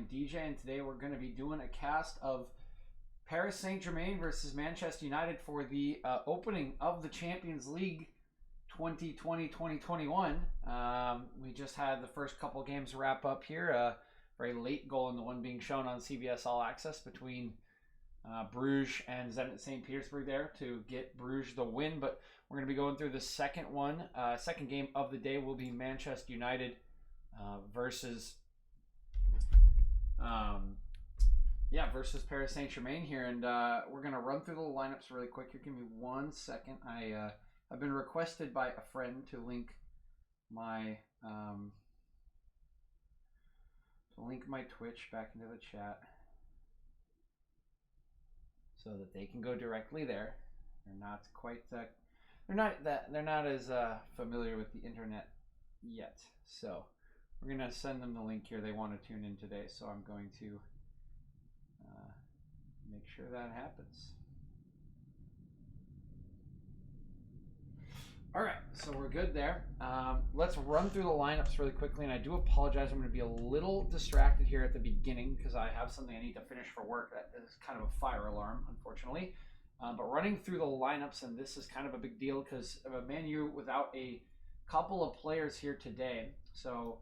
am DeeJay, and today we're going to be doing a cast of Paris Saint-Germain versus Manchester United for the opening of the Champions League 2020-2021. We just had the first couple games wrap up here. Very late goal in the one being shown on CBS All Access between Bruges and Zenit St. Petersburg there to get Bruges the win. But we're going to be going through the second one. Second game of the day will be Manchester United versus Paris Saint-Germain here, and we're gonna run through the lineups really quick here. Give me 1 second. I've been requested by a friend to link my Twitch back into the chat so that they can go directly there. They're not as familiar with the internet yet, so we're gonna send them the link here. They want to tune in today, so I'm going to make sure that happens. All right, so we're good there. Let's run through the lineups really quickly, and I do apologize. I'm going to be a little distracted here at the beginning because I have something I need to finish for work. That is kind of a fire alarm, unfortunately. But running through the lineups, and this is kind of a big deal because Man U without a couple of players here today. So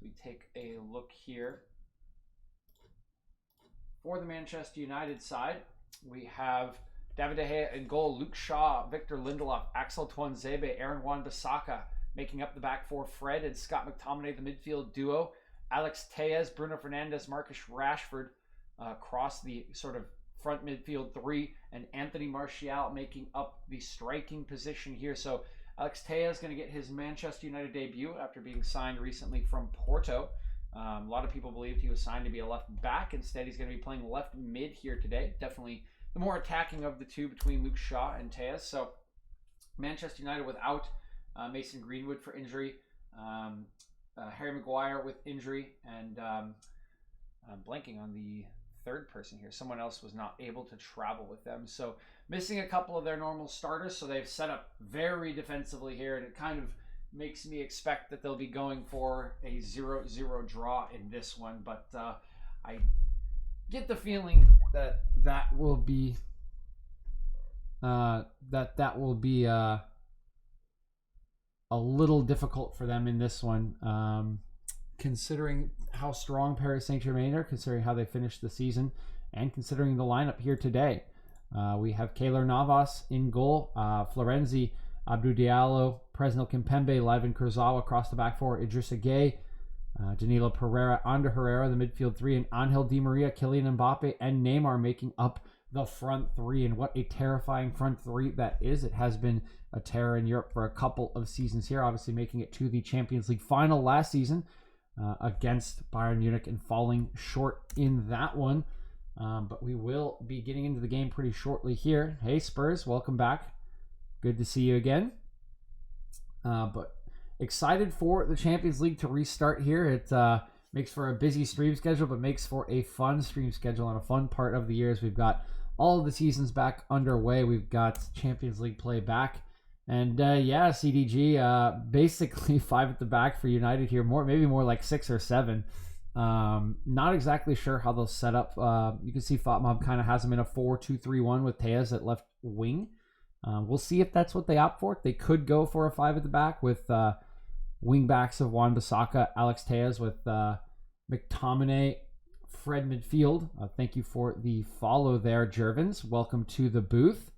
we take a look here. For the Manchester United side, we have David De Gea in goal, Luke Shaw, Victor Lindelof, Axel Tuanzebe, Aaron Wan-Bissaka making up the back four, Fred and Scott McTominay, the midfield duo, Alex Tellez, Bruno Fernandes, Marcus Rashford across the sort of front midfield three, and Anthony Martial making up the striking position here. So Alex Tellez is going to get his Manchester United debut after being signed recently from Porto. A lot of people believed he was signed to be a left back. Instead, he's going to be playing left mid here today. Definitely the more attacking of the two between Luke Shaw and Tellez. So Manchester United without Mason Greenwood for injury, Harry Maguire with injury, and I'm blanking on the third person here. Someone else was not able to travel with them. So missing a couple of their normal starters. So they've set up very defensively here, and it kind of makes me expect that they'll be going for a 0-0 draw in this one, but I get the feeling that will be a little difficult for them in this one, considering how strong Paris Saint-Germain are, considering how they finished the season, and considering the lineup here today. We have Keylor Navas in goal, Florenzi, Abdou Diallo, Presnel Kimpembe, Ivan Kurzawa across the back four, Idrissa Gueye, Danilo Pereira, Ander Herrera, the midfield three, and Angel Di Maria, Kylian Mbappe, and Neymar making up the front three. And what a terrifying front three that is. It has been a terror in Europe for a couple of seasons here, obviously making it to the Champions League final last season against Bayern Munich and falling short in that one. But we will be getting into the game pretty shortly here. Hey Spurs, welcome back. Good to see you again. But excited for the Champions League to restart here. It makes for a busy stream schedule, but makes for a fun stream schedule and a fun part of the year as we've got all of the seasons back underway. We've got Champions League play back. And CDG, basically 5 at the back for United here. Maybe more like 6 or 7. Not exactly sure how they'll set up. You can see FotMob kind of has them in a 4-2-3-1 with Tellez at left wing. We'll see if that's what they opt for. They could go for a 5 at the back with wing backs of Wan-Bissaka, Alex Tellez with McTominay, Fred midfield. Thank you for the follow there, Jervins. Welcome to the booth.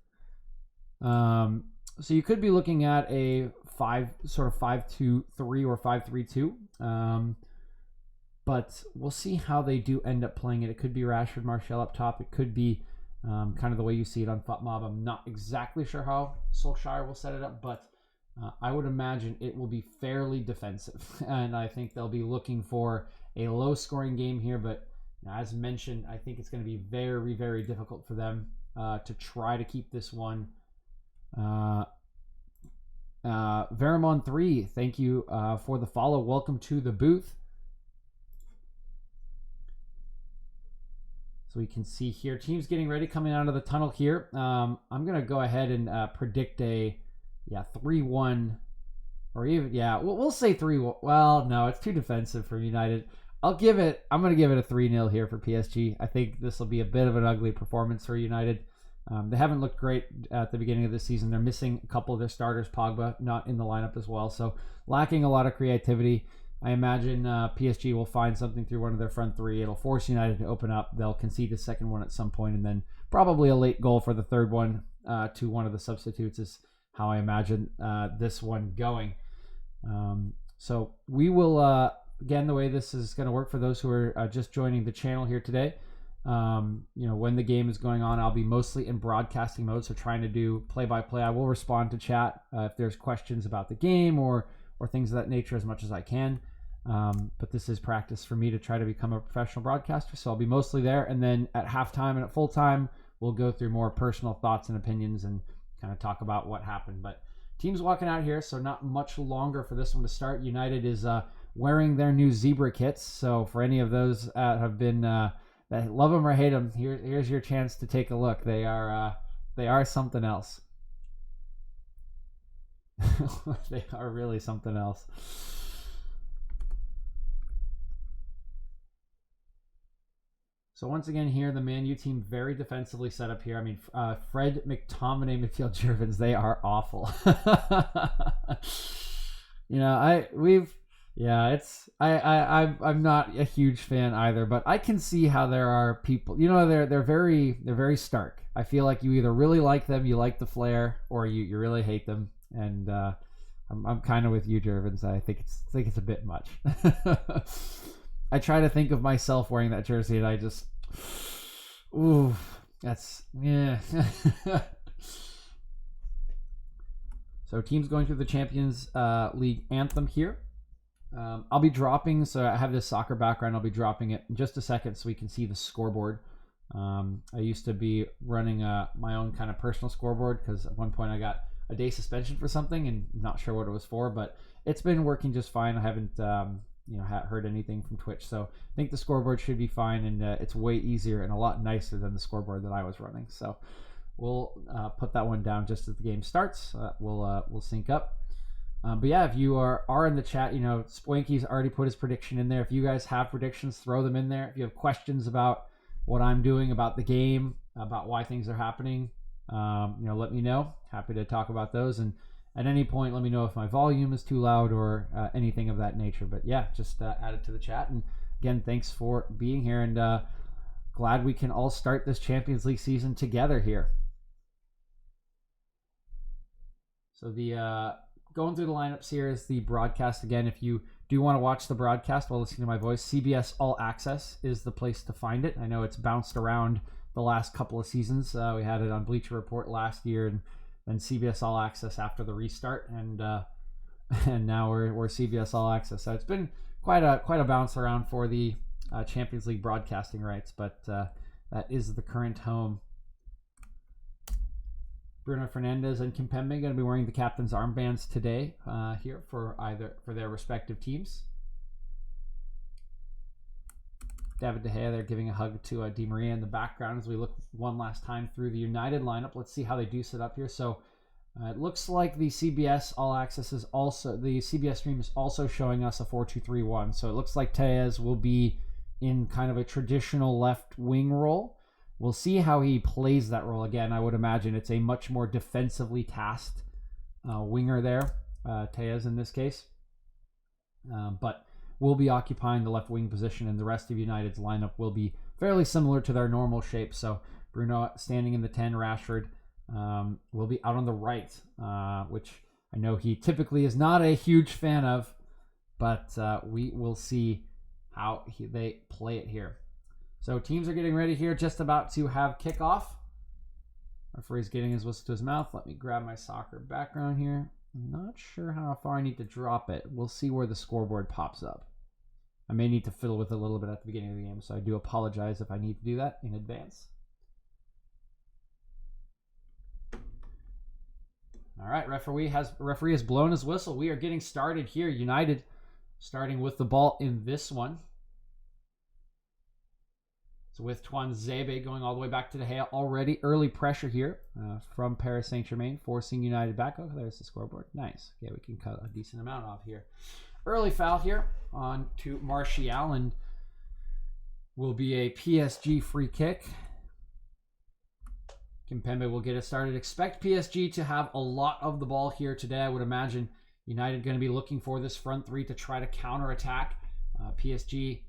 So you could be looking at a 5-2-3 or 5-3-2. But we'll see how they do end up playing it. It could be Rashford, Martial up top. It could be kind of the way you see it on FotMob. I'm not exactly sure how Solskjaer will set it up, but I would imagine it will be fairly defensive. And I think they'll be looking for a low-scoring game here. But as mentioned, I think it's going to be very, very difficult for them to try to keep this one. Veramon3, thank you for the follow. Welcome to the booth. So we can see here, teams getting ready, coming out of the tunnel here. I'm going to go ahead and predict a 3-1, or even, we'll say 3-1. Well, no, it's too defensive for United. I'm going to give it a 3-0 here for PSG. I think this will be a bit of an ugly performance for United. They haven't looked great at the beginning of the season. They're missing a couple of their starters, Pogba not in the lineup as well, so lacking a lot of creativity. I imagine PSG will find something through one of their front three. It'll force United to open up. They'll concede a second one at some point, and then probably a late goal for the third one to one of the substitutes is how I imagine this one going. So we will, again, the way this is going to work for those who are just joining the channel here today, when the game is going on, I'll be mostly in broadcasting mode, so trying to do play-by-play. I will respond to chat if there's questions about the game or things of that nature as much as I can. But this is practice for me to try to become a professional broadcaster, so I'll be mostly there. And then at halftime and at full time, we'll go through more personal thoughts and opinions and kind of talk about what happened. But team's walking out here, so not much longer for this one to start. United is wearing their new zebra kits, so for any of those that have been that love them or hate them, here's your chance to take a look. They are something else. They are really something else. So once again here, the Man U team very defensively set up here. I mean, Fred, McTominay, midfield Gervins, they are awful. I'm not a huge fan either, but I can see how there are people, they're very stark. I feel like you either really like them, you like the flair, or you really hate them. And I'm kind of with you, Gervins. I think it's a bit much. I try to think of myself wearing that jersey, and I just, ooh, that's, yeah. So teams going through the Champions League anthem here. I'll be dropping, so I have this soccer background. I'll be dropping it in just a second so we can see the scoreboard. I used to be running my own kind of personal scoreboard because at one point I got a day suspension for something and not sure what it was for, but it's been working just fine. I haven't heard anything from Twitch, so I think the scoreboard should be fine, and it's way easier and a lot nicer than the scoreboard that I was running. So we'll put that one down just as the game starts. We'll sync up. But yeah, if you are in the chat, Spoinky's already put his prediction in there. If you guys have predictions, throw them in there. If you have questions about what I'm doing, about the game, about why things are happening, let me know. Happy to talk about those. And at any point, let me know if my volume is too loud or anything of that nature. But yeah, just add it to the chat. And again, thanks for being here, and glad we can all start this Champions League season together here. So the going through the lineups here is the broadcast. Again, if you do want to watch the broadcast while listening to my voice, CBS All Access is the place to find it. I know it's bounced around the last couple of seasons. We had it on Bleacher Report last year, and then CBS All Access after the restart, and now we're CBS All Access. So it's been quite a bounce around for the Champions League broadcasting rights, but that is the current home. Bruno Fernandes and Kimpembe going to be wearing the captain's armbands today here for their respective teams. David De Gea, they're giving a hug to Di Maria in the background as we look one last time through the United lineup. Let's see how they do set up here. So it looks like the CBS All Access is also, the CBS stream is also showing us a 4-2-3-1. So it looks like Tellez will be in kind of a traditional left wing role. We'll see how he plays that role. Again, I would imagine it's a much more defensively tasked winger there, Tellez in this case. But will be occupying the left wing position, and the rest of United's lineup will be fairly similar to their normal shape. So Bruno standing in the 10, Rashford will be out on the right, which I know he typically is not a huge fan of, but we will see how they play it here. So teams are getting ready here, just about to have kickoff. Referee's getting his whistle to his mouth. Let me grab my soccer background here. I'm not sure how far I need to drop it. We'll see where the scoreboard pops up. I may need to fiddle with it a little bit at the beginning of the game, so I do apologize if I need to do that in advance. All right, referee has blown his whistle. We are getting started here. United starting with the ball in this one. So with Tuanzebe going all the way back to De Gea, already early pressure here from Paris Saint-Germain, forcing United back. Oh, there's the scoreboard. Nice. Yeah, we can cut a decent amount off here. Early foul here on to Martial, and will be a PSG free kick. Kimpembe will get it started. Expect PSG to have a lot of the ball here today. I would imagine United going to be looking for this front three to try to counterattack. PSG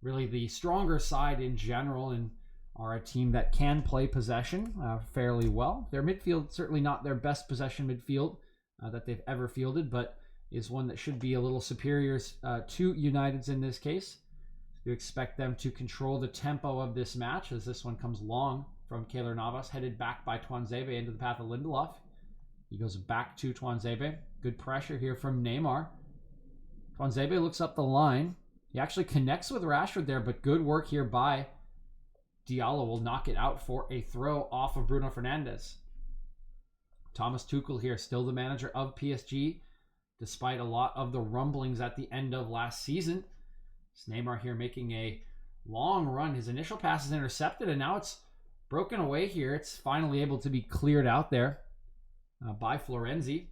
really the stronger side in general and are a team that can play possession fairly well. Their midfield, certainly not their best possession midfield that they've ever fielded, but is one that should be a little superior to United's in this case. You expect them to control the tempo of this match as this one comes long from Keylor Navas, headed back by Tuanzebe into the path of Lindelof. He goes back to Tuanzebe. Good pressure here from Neymar. Tuanzebe looks up the line. He actually connects with Rashford there, but good work here by Diallo. Will knock it out for a throw off of Bruno Fernandes. Thomas Tuchel here, still the manager of PSG, despite a lot of the rumblings at the end of last season. It's Neymar here making a long run. His initial pass is intercepted, and now it's broken away here. It's finally able to be cleared out there by Florenzi.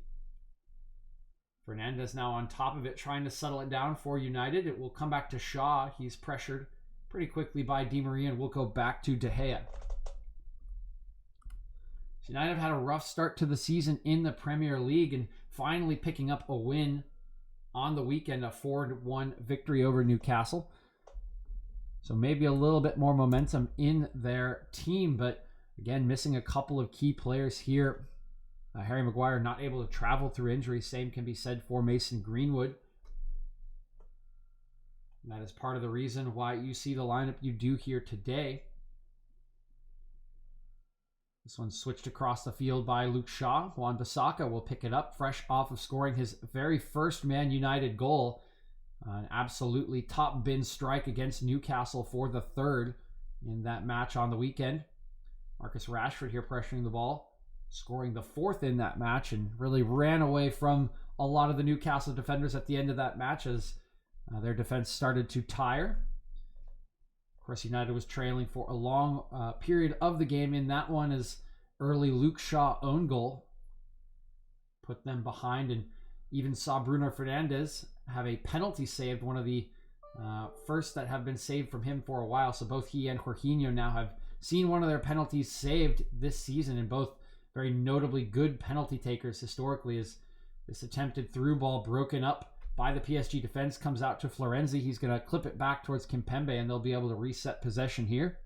Fernandes now on top of it, trying to settle it down for United. It will come back to Shaw. He's pressured pretty quickly by Di Maria, and we'll go back to De Gea. United have had a rough start to the season in the Premier League and finally picking up a win on the weekend, a 4-1 victory over Newcastle. So maybe a little bit more momentum in their team, but again, missing a couple of key players here. Harry Maguire not able to travel through injury. Same can be said for Mason Greenwood. And that is part of the reason why you see the lineup you do here today. This one switched across the field by Luke Shaw. Wan-Bissaka will pick it up, fresh off of scoring his very first Man United goal. An absolutely top bin strike against Newcastle for the third in that match on the weekend. Marcus Rashford here pressuring the ball, scoring the fourth in that match, and really ran away from a lot of the Newcastle defenders at the end of that match as their defense started to tire. Of course, United was trailing for a long period of the game in that one as early Luke Shaw own goal put them behind, and even saw Bruno Fernandes have a penalty saved, one of the first that have been saved from him for a while. So both he and Jorginho now have seen one of their penalties saved this season, and both very notably good penalty takers historically, as this attempted through ball broken up by the PSG defense comes out to Florenzi. He's going to clip it back towards Kimpembe, and they'll be able to reset possession here.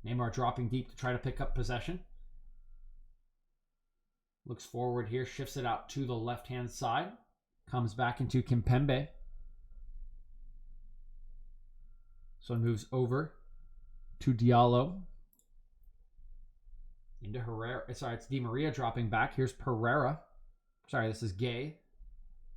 Neymar dropping deep to try to pick up possession. Looks forward here, shifts it out to the left-hand side. Comes back into Kimpembe. So it moves over to Diallo. Into Herrera. Sorry, it's Di Maria dropping back. Here's Pereira. Sorry, this is Gay.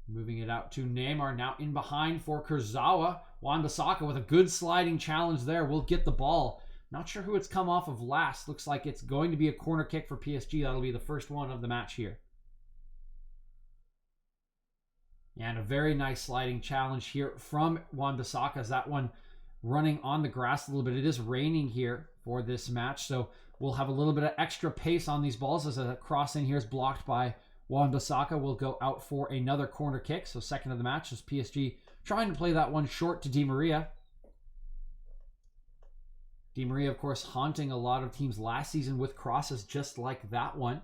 Moving it out to Neymar. Now in behind for Kurzawa. Wan-Bissaka with a good sliding challenge there. Will get the ball. Not sure who it's come off of last. Looks like it's going to be a corner kick for PSG. That'll be the first one of the match here. And a very nice sliding challenge here from Wan-Bissaka, as that one running on the grass a little bit. It is raining here for this match, so we'll have a little bit of extra pace on these balls as a cross in here is blocked by Wan-Bissaka. Will go out for another corner kick. So second of the match is PSG trying to play that one short to Di Maria. Di Maria, of course, haunting a lot of teams last season with crosses just like that one.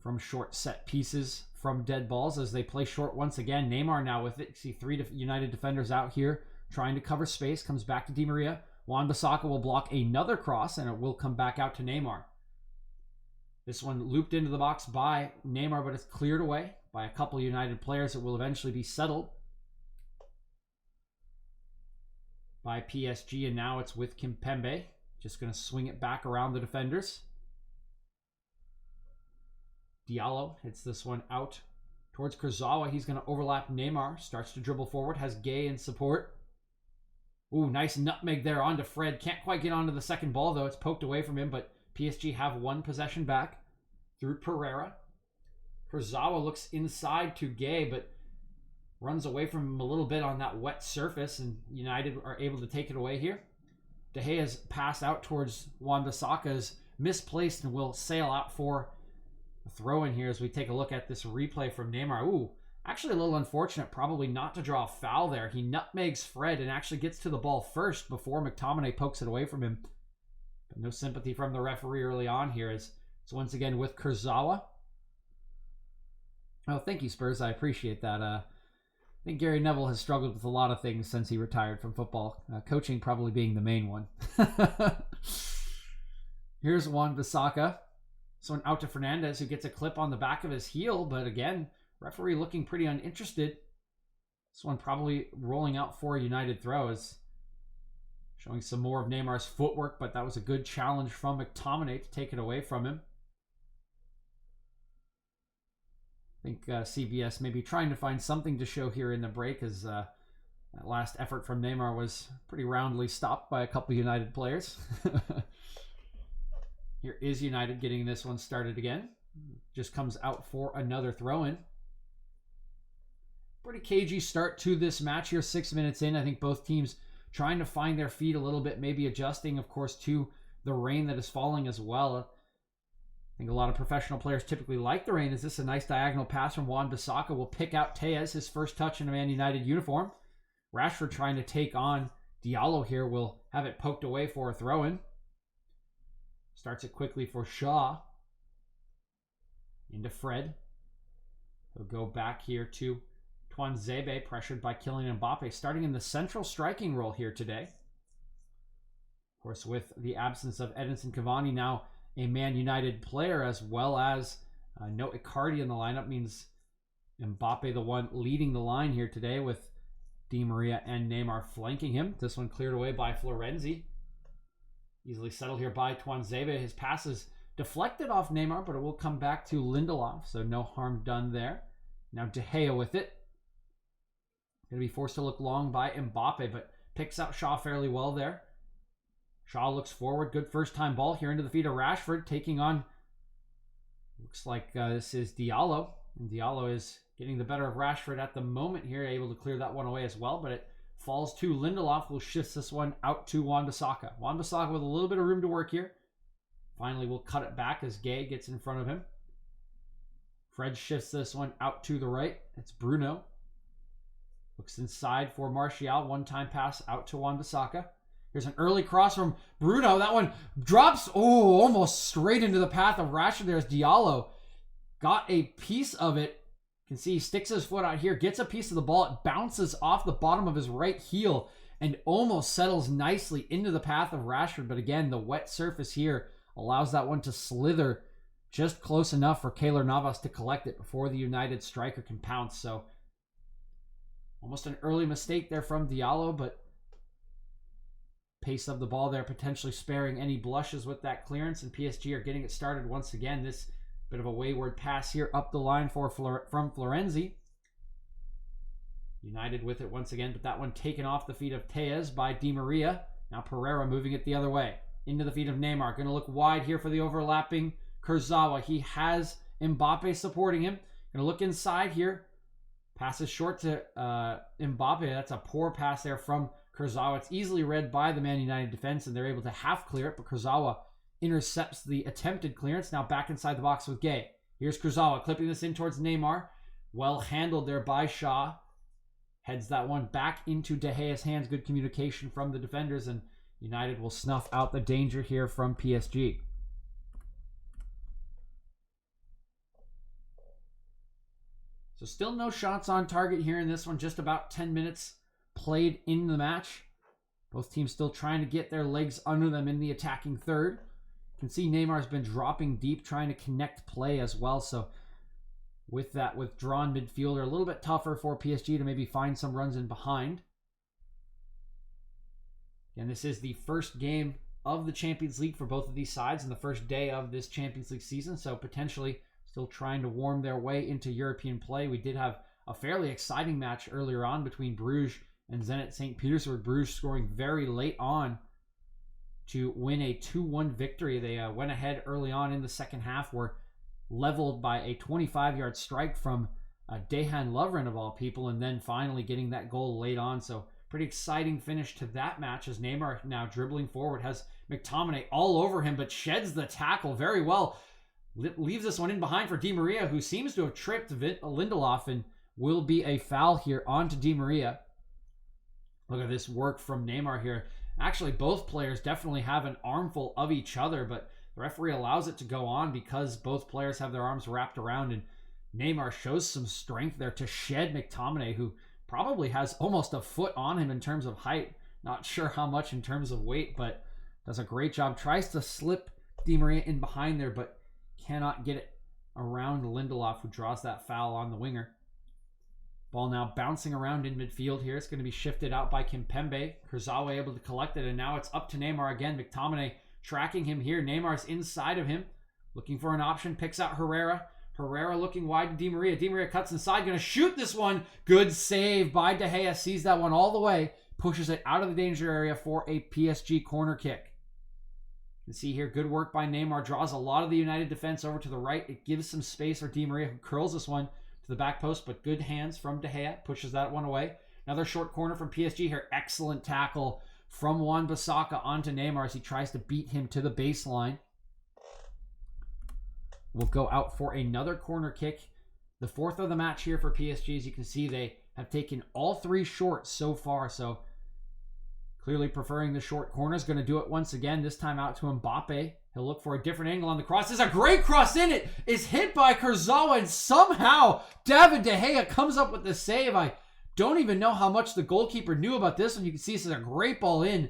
From short set pieces, from dead balls as they play short once again. Neymar now with it. See three United defenders out here trying to cover space. Comes back to Di Maria. Wan-Bissaka will block another cross, and it will come back out to Neymar. This one looped into the box by Neymar, but it's cleared away by a couple United players. It will eventually be settled by PSG, and now it's with Kimpembe. Just going to swing it back around the defenders. Diallo hits this one out towards Kurzawa. He's going to overlap Neymar. Starts to dribble forward. Has Gay in support. Ooh, nice nutmeg there onto Fred. Can't quite get onto the second ball, though. It's poked away from him, but PSG have one possession back through Pereira. Kurzawa looks inside to Gay, but runs away from him a little bit on that wet surface, and United are able to take it away here. De Gea's pass out towards Wan-Bissaka is misplaced and will sail out for a throw in here as we take a look at this replay from Neymar. Ooh, Actually, a little unfortunate probably not to draw a foul there. He nutmegs Fred and actually gets to the ball first before McTominay pokes it away from him. But no sympathy from the referee early on here. It's once again with Kurzawa. Oh, thank you, Spurs. I appreciate that. I think Gary Neville has struggled with a lot of things since he retired from football. Coaching probably being the main one. Here's Wan-Bissaka. So an out to Fernandez, who gets a clip on the back of his heel. But again, referee looking pretty uninterested. This one probably rolling out for a United throw. Is showing some more of Neymar's footwork, but that was a good challenge from McTominay to take it away from him. I think CBS may be trying to find something to show here in the break, as that last effort from Neymar was pretty roundly stopped by a couple United players. Here is United getting this one started again. Just comes out for another throw-in. Pretty cagey start to this match here, 6 minutes in. I think both teams trying to find their feet a little bit, maybe adjusting, of course, to the rain that is falling as well. I think a lot of professional players typically like the rain. Is this a nice diagonal pass from Wan-Bissaka? Will pick out Tejas, his first touch in a Man United uniform. Rashford trying to take on Diallo here. Will have it poked away for a throw-in. Starts it quickly for Shaw. Into Fred. He'll go back here to Tuanzebe, pressured by Kylian Mbappe, starting in the central striking role here today. Of course, with the absence of Edinson Cavani, now a Man United player, as well as no Icardi in the lineup, means Mbappe the one leading the line here today, with Di Maria and Neymar flanking him. This one cleared away by Florenzi. Easily settled here by Tuanzebe. His pass is deflected off Neymar, but it will come back to Lindelof, so no harm done there. Now De Gea with it. Going to be forced to look long by Mbappe, but picks out Shaw fairly well there. Shaw looks forward. Good first time ball here into the feet of Rashford, taking on, looks like this is Diallo. And Diallo is getting the better of Rashford at the moment here, able to clear that one away as well, but it falls to Lindelof, who shifts this one out to Wan-Bissaka. Wan-Bissaka with a little bit of room to work here. Finally, we'll cut it back as Gay gets in front of him. Fred shifts this one out to the right. It's Bruno. Looks inside for Martial. One-time pass out to Wan-Bissaka. Here's an early cross from Bruno. That one drops, almost straight into the path of Rashford. There's Diallo. Got a piece of it. You can see he sticks his foot out here, gets a piece of the ball. It bounces off the bottom of his right heel and almost settles nicely into the path of Rashford. But again, the wet surface here allows that one to slither just close enough for Keylor Navas to collect it before the United striker can pounce. So almost an early mistake there from Diallo, but pace of the ball there potentially sparing any blushes with that clearance, and PSG are getting it started once again. This bit of a wayward pass here up the line from Florenzi. United with it once again, but that one taken off the feet of Tejas by Di Maria. Now Pereira moving it the other way. Into the feet of Neymar. Going to look wide here for the overlapping Kurzawa. He has Mbappe supporting him. Going to look inside here. Passes short to Mbappe. That's a poor pass there from Kurzawa. It's easily read by the Man United defense, and they're able to half clear it, but Kurzawa intercepts the attempted clearance. Now back inside the box with Gay. Here's Kurzawa clipping this in towards Neymar. Well handled there by Shaw. Heads that one back into De Gea's hands. Good communication from the defenders, and United will snuff out the danger here from PSG. So still no shots on target here in this one. Just about 10 minutes played in the match. Both teams still trying to get their legs under them in the attacking third. You can see Neymar's been dropping deep, trying to connect play as well. So with that withdrawn midfielder, a little bit tougher for PSG to maybe find some runs in behind. And this is the first game of the Champions League for both of these sides and the first day of this Champions League season. So potentially still trying to warm their way into European play. We did have a fairly exciting match earlier on between Bruges and Zenit St. Petersburg. Bruges scoring very late on to win a 2-1 victory. They went ahead early on in the second half, were leveled by a 25-yard strike from Dejan Lovren of all people, and then finally getting that goal late on. So pretty exciting finish to that match, as Neymar now dribbling forward has McTominay all over him, but sheds the tackle very well. Leaves this one in behind for Di Maria, who seems to have tripped Lindelof, and will be a foul here onto Di Maria. Look at this work from Neymar here. Actually, both players definitely have an armful of each other, but the referee allows it to go on because both players have their arms wrapped around, and Neymar shows some strength there to shed McTominay, who probably has almost a foot on him in terms of height. Not sure how much in terms of weight, but does a great job. Tries to slip Di Maria in behind there, but cannot get it around Lindelof, who draws that foul on the winger. Ball now bouncing around in midfield here. It's going to be shifted out by Kimpembe. Kurzawa able to collect it, and now it's up to Neymar again. McTominay tracking him here. Neymar's inside of him, looking for an option. Picks out Herrera. Herrera looking wide to Di Maria. Di Maria cuts inside, going to shoot this one. Good save by De Gea. Sees that one all the way. Pushes it out of the danger area for a PSG corner kick. You can see here, good work by Neymar. Draws a lot of the United defense over to the right. It gives some space for Di Maria, who curls this one to the back post, but good hands from De Gea. Pushes that one away. Another short corner from PSG here. Excellent tackle from Wan-Bissaka onto Neymar as he tries to beat him to the baseline. Will go out for another corner kick. The fourth of the match here for PSG. As you can see, they have taken all three shorts so far, so clearly preferring the short corners. Going to do it once again, this time out to Mbappe. He'll look for a different angle on the cross. There's a great cross in it. Is hit by Kurzawa, and somehow David De Gea comes up with the save. I don't even know how much the goalkeeper knew about this one. You can see this is a great ball in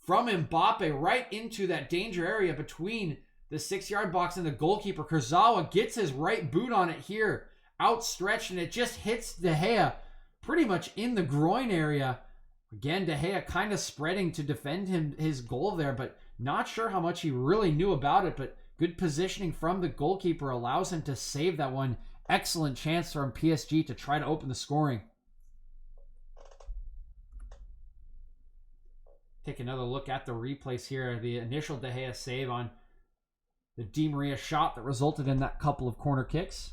from Mbappe right into that danger area between the 6-yard box and the goalkeeper. Kurzawa gets his right boot on it here, outstretched, and it just hits De Gea pretty much in the groin area. Again, De Gea kind of spreading to defend his goal there, but not sure how much he really knew about it, but good positioning from the goalkeeper allows him to save that one. Excellent chance from PSG to try to open the scoring. Take another look at the replays here. The initial De Gea save on the Di Maria shot that resulted in that couple of corner kicks.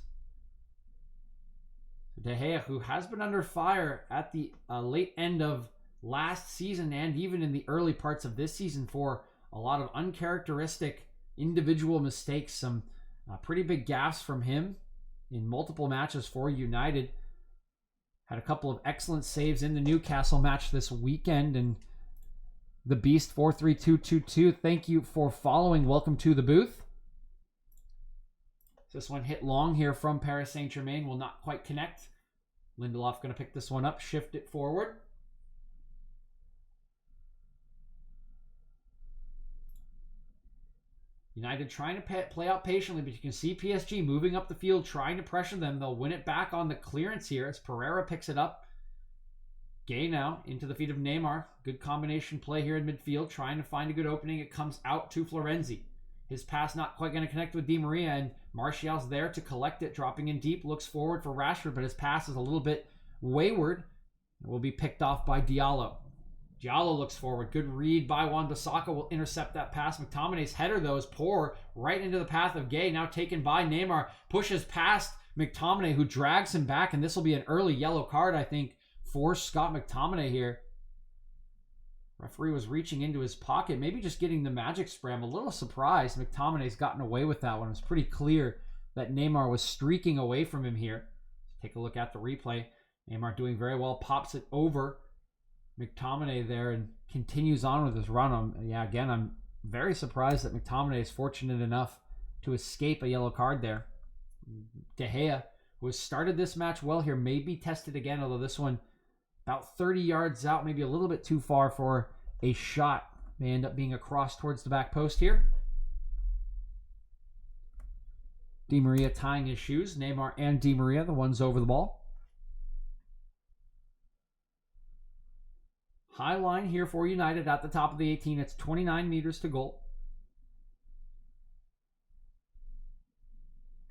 De Gea, who has been under fire at the late end of last season and even in the early parts of this season for a lot of uncharacteristic individual mistakes, some pretty big gaffes from him in multiple matches for United. Had a couple of excellent saves in the Newcastle match this weekend, and the Beast 43222, thank you for following. Welcome to the booth. This one hit long here from Paris Saint-Germain, will not quite connect. Lindelof going to pick this one up, shift it forward. United trying to play out patiently, but you can see PSG moving up the field, trying to pressure them. They'll win it back on the clearance here as Pereira picks it up. Gay now into the feet of Neymar. Good combination play here in midfield, trying to find a good opening. It comes out to Florenzi. His pass not quite going to connect with Di Maria, and Martial's there to collect it, dropping in deep, looks forward for Rashford, but his pass is a little bit wayward. It will be picked off by Diallo. Diallo looks forward. Good read by Wan-Bissaka, will intercept that pass. McTominay's header, though, is poor, right into the path of Gay, now taken by Neymar. Pushes past McTominay, who drags him back, and this will be an early yellow card, I think, for Scott McTominay here. Referee was reaching into his pocket, maybe just getting the magic spray. I'm a little surprised McTominay's gotten away with that one. It was pretty clear that Neymar was streaking away from him here. Take a look at the replay. Neymar doing very well, pops it over McTominay there and continues on with his run. Again, I'm very surprised that McTominay is fortunate enough to escape a yellow card there. De Gea, who has started this match well here, may be tested again, although this one about 30 yards out, maybe a little bit too far for a shot. May end up being a cross towards the back post here. Di Maria tying his shoes. Neymar and Di Maria, the ones over the ball. High line here for United at the top of the 18. It's 29 meters to goal.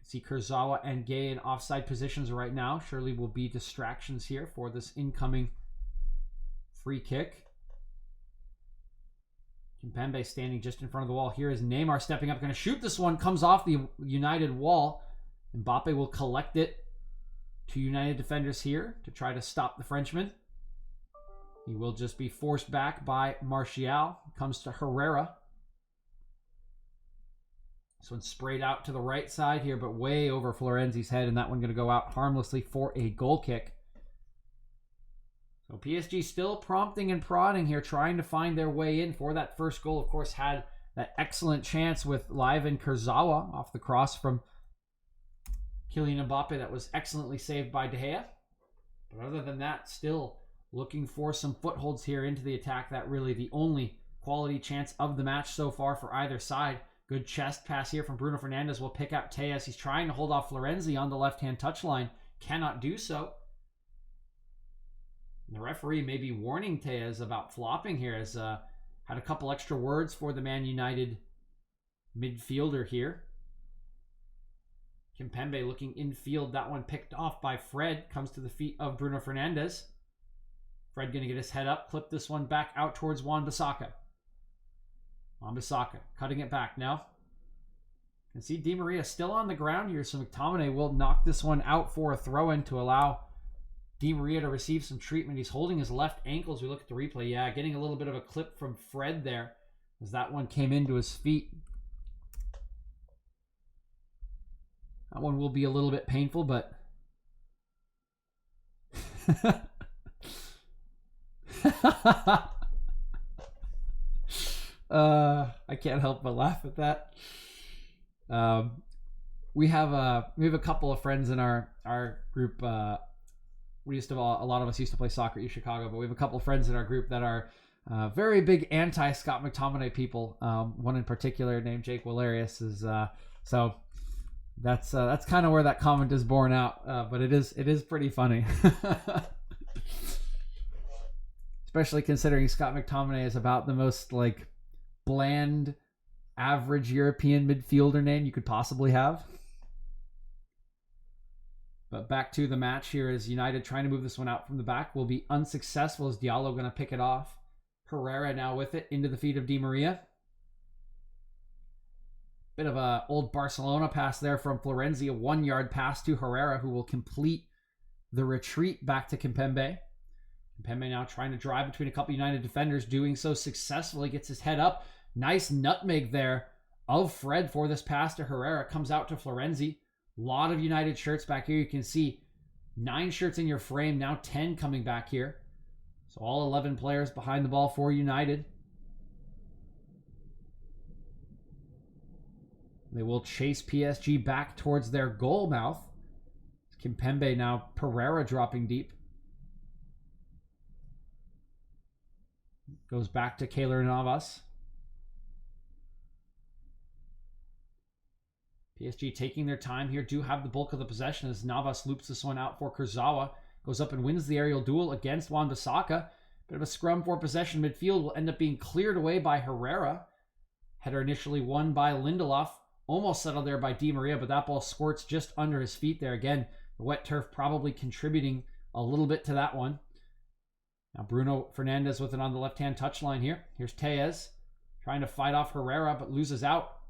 See Kurzawa and Gay in offside positions right now. Surely will be distractions here for this incoming free kick. Kimpembe standing just in front of the wall. Here is Neymar stepping up, going to shoot this one. Comes off the United wall. Mbappe will collect it. Two United defenders here to try to stop the Frenchman. He will just be forced back by Martial. Comes to Herrera. This one sprayed out to the right side here, but way over Florenzi's head, and that one going to go out harmlessly for a goal kick. So PSG still prompting and prodding here, trying to find their way in for that first goal. Of course, had that excellent chance with Livan Kurzawa off the cross from Kylian Mbappe that was excellently saved by De Gea. But other than that, still looking for some footholds here into the attack. That really the only quality chance of the match so far for either side. Good chest pass here from Bruno Fernandes. Will pick out Tejas. He's trying to hold off Florenzi on the left-hand touchline. Cannot do so. The referee may be warning Tejas about flopping here, as had a couple extra words for the Man United midfielder here. Kimpembe looking infield. That one picked off by Fred. Comes to the feet of Bruno Fernandes. Fred going to get his head up. Clip this one back out towards Wan-Bissaka. Wan-Bissaka cutting it back now. You can see Di Maria still on the ground here, so McTominay will knock this one out for a throw-in to allow Di Maria to receive some treatment. He's holding his left ankle as we look at the replay. Yeah, getting a little bit of a clip from Fred there as that one came into his feet. That one will be a little bit painful, but I can't help but laugh at that. We have a couple of friends in our group. A lot of us used to play soccer at Chicago, but we have a couple of friends in our group that are very big anti-Scott McTominay people. One in particular named Jake Walerius is so that's kind of where that comment is born out. But it is pretty funny. Especially considering Scott McTominay is about the most like bland, average European midfielder name you could possibly have. But back to the match here as United trying to move this one out from the back will be unsuccessful as Diallo going to pick it off. Herrera now with it into the feet of Di Maria. Bit of a old Barcelona pass there from Florenzi, a 1-yard pass to Herrera, who will complete the retreat back to Kimpembe. Kimpembe now trying to drive between a couple United defenders, doing so successfully, gets his head up. Nice nutmeg there of Fred for this pass to Herrera. Comes out to Florenzi. A lot of United shirts back here. You can see 9 shirts in your frame, now 10 coming back here. So all 11 players behind the ball for United. They will chase PSG back towards their goal mouth. Kimpembe now, Pereira dropping deep. Goes back to Keylor Navas. PSG taking their time here, do have the bulk of the possession as Navas loops this one out for Kurzawa. Goes up and wins the aerial duel against Wan-Bissaka. Bit of a scrum for possession midfield will end up being cleared away by Herrera. Header initially won by Lindelof. Almost settled there by Di Maria, but that ball squirts just under his feet there. Again, the wet turf probably contributing a little bit to that one. Now Bruno Fernandes with it on the left-hand touchline here. Here's Tejas trying to fight off Herrera, but loses out.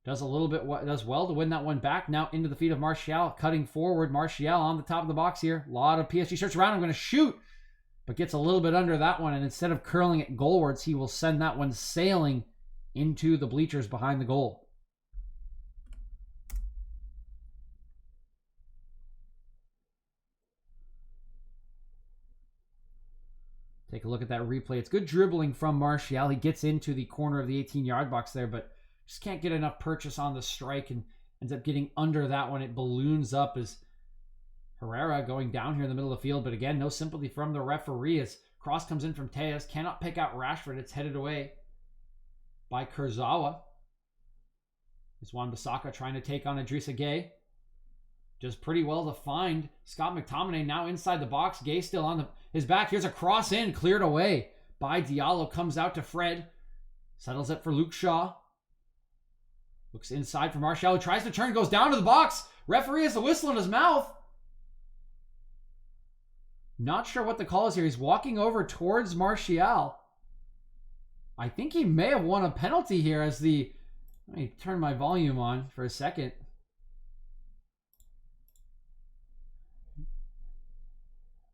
Does well to win that one back. Now into the feet of Martial, cutting forward. Martial on the top of the box here. A lot of PSG shirts around. I'm going to shoot, but gets a little bit under that one. And instead of curling it goalwards, he will send that one sailing into the bleachers behind the goal. Take a look at that replay. It's good dribbling from Martial. He gets into the corner of the 18-yard box there, but just can't get enough purchase on the strike and ends up getting under that one. It balloons up as Herrera going down here in the middle of the field. But again, no sympathy from the referee as cross comes in from Tejas. Cannot pick out Rashford. It's headed away by Kurzawa. It's Wan-Bissaka trying to take on Idrissa Gueye. Does pretty well to find Scott McTominay now inside the box. Gueye still on his back. Here's a cross in, cleared away by Diallo. Comes out to Fred. Settles it for Luke Shaw. Looks inside for Martial, who tries to turn, goes down to the box. Referee has the whistle in his mouth. Not sure what the call is here. He's walking over towards Martial. I think he may have won a penalty here as the... Let me turn my volume on for a second.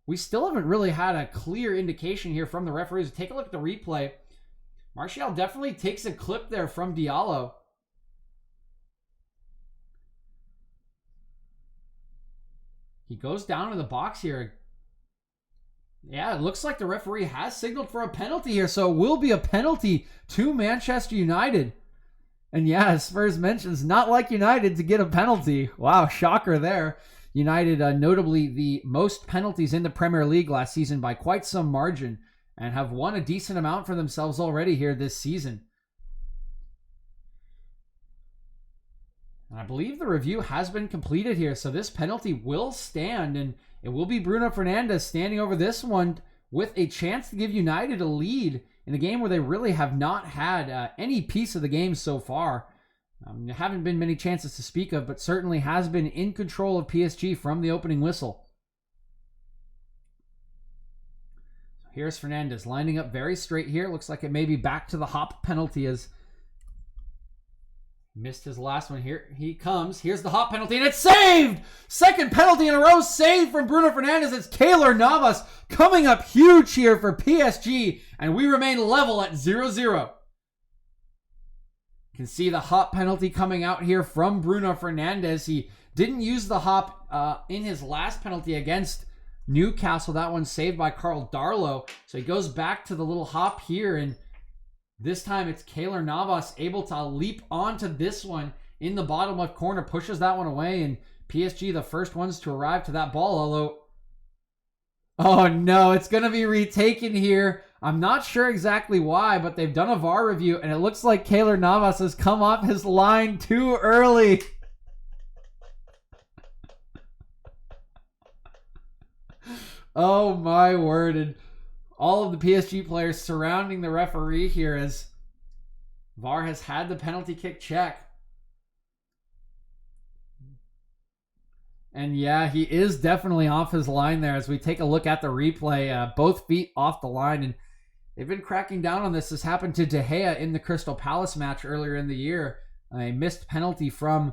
We still haven't really had a clear indication here from the referees. Take a look at the replay. Martial definitely takes a clip there from Diallo. He goes down in the box here. Yeah, it looks like the referee has signaled for a penalty here, so it will be a penalty to Manchester United. And yeah, as Spurs mentions, not like United to get a penalty. Wow, shocker there. United, notably the most penalties in the Premier League last season by quite some margin, and have won a decent amount for themselves already here this season. And I believe the review has been completed here, so this penalty will stand, and it will be Bruno Fernandes standing over this one with a chance to give United a lead in a game where they really have not had any piece of the game so far. There haven't been many chances to speak of, but certainly has been in control of PSG from the opening whistle. So here's Fernandes lining up very straight here. Looks like it may be back to the hop penalty as missed his last one. Here he comes. Here's the hop penalty, and it's saved! Second penalty in a row saved from Bruno Fernandes. It's Keylor Navas coming up huge here for PSG, and we remain level at 0-0. Can see the hop penalty coming out here from Bruno Fernandes. He didn't use the hop in his last penalty against Newcastle. That one saved by Carl Darlow. So he goes back to the little hop here, and this time it's Keylor Navas able to leap onto this one in the bottom left corner, pushes that one away, and PSG the first ones to arrive to that ball, although, oh no, it's going to be retaken here. I'm not sure exactly why, but they've done a VAR review, and it looks like Keylor Navas has come off his line too early. Oh my word. And all of the PSG players surrounding the referee here as VAR has had the penalty kick check. And yeah, he is definitely off his line there as we take a look at the replay. Both feet off the line, and they've been cracking down on this. This happened to De Gea in the Crystal Palace match earlier in the year. A missed penalty from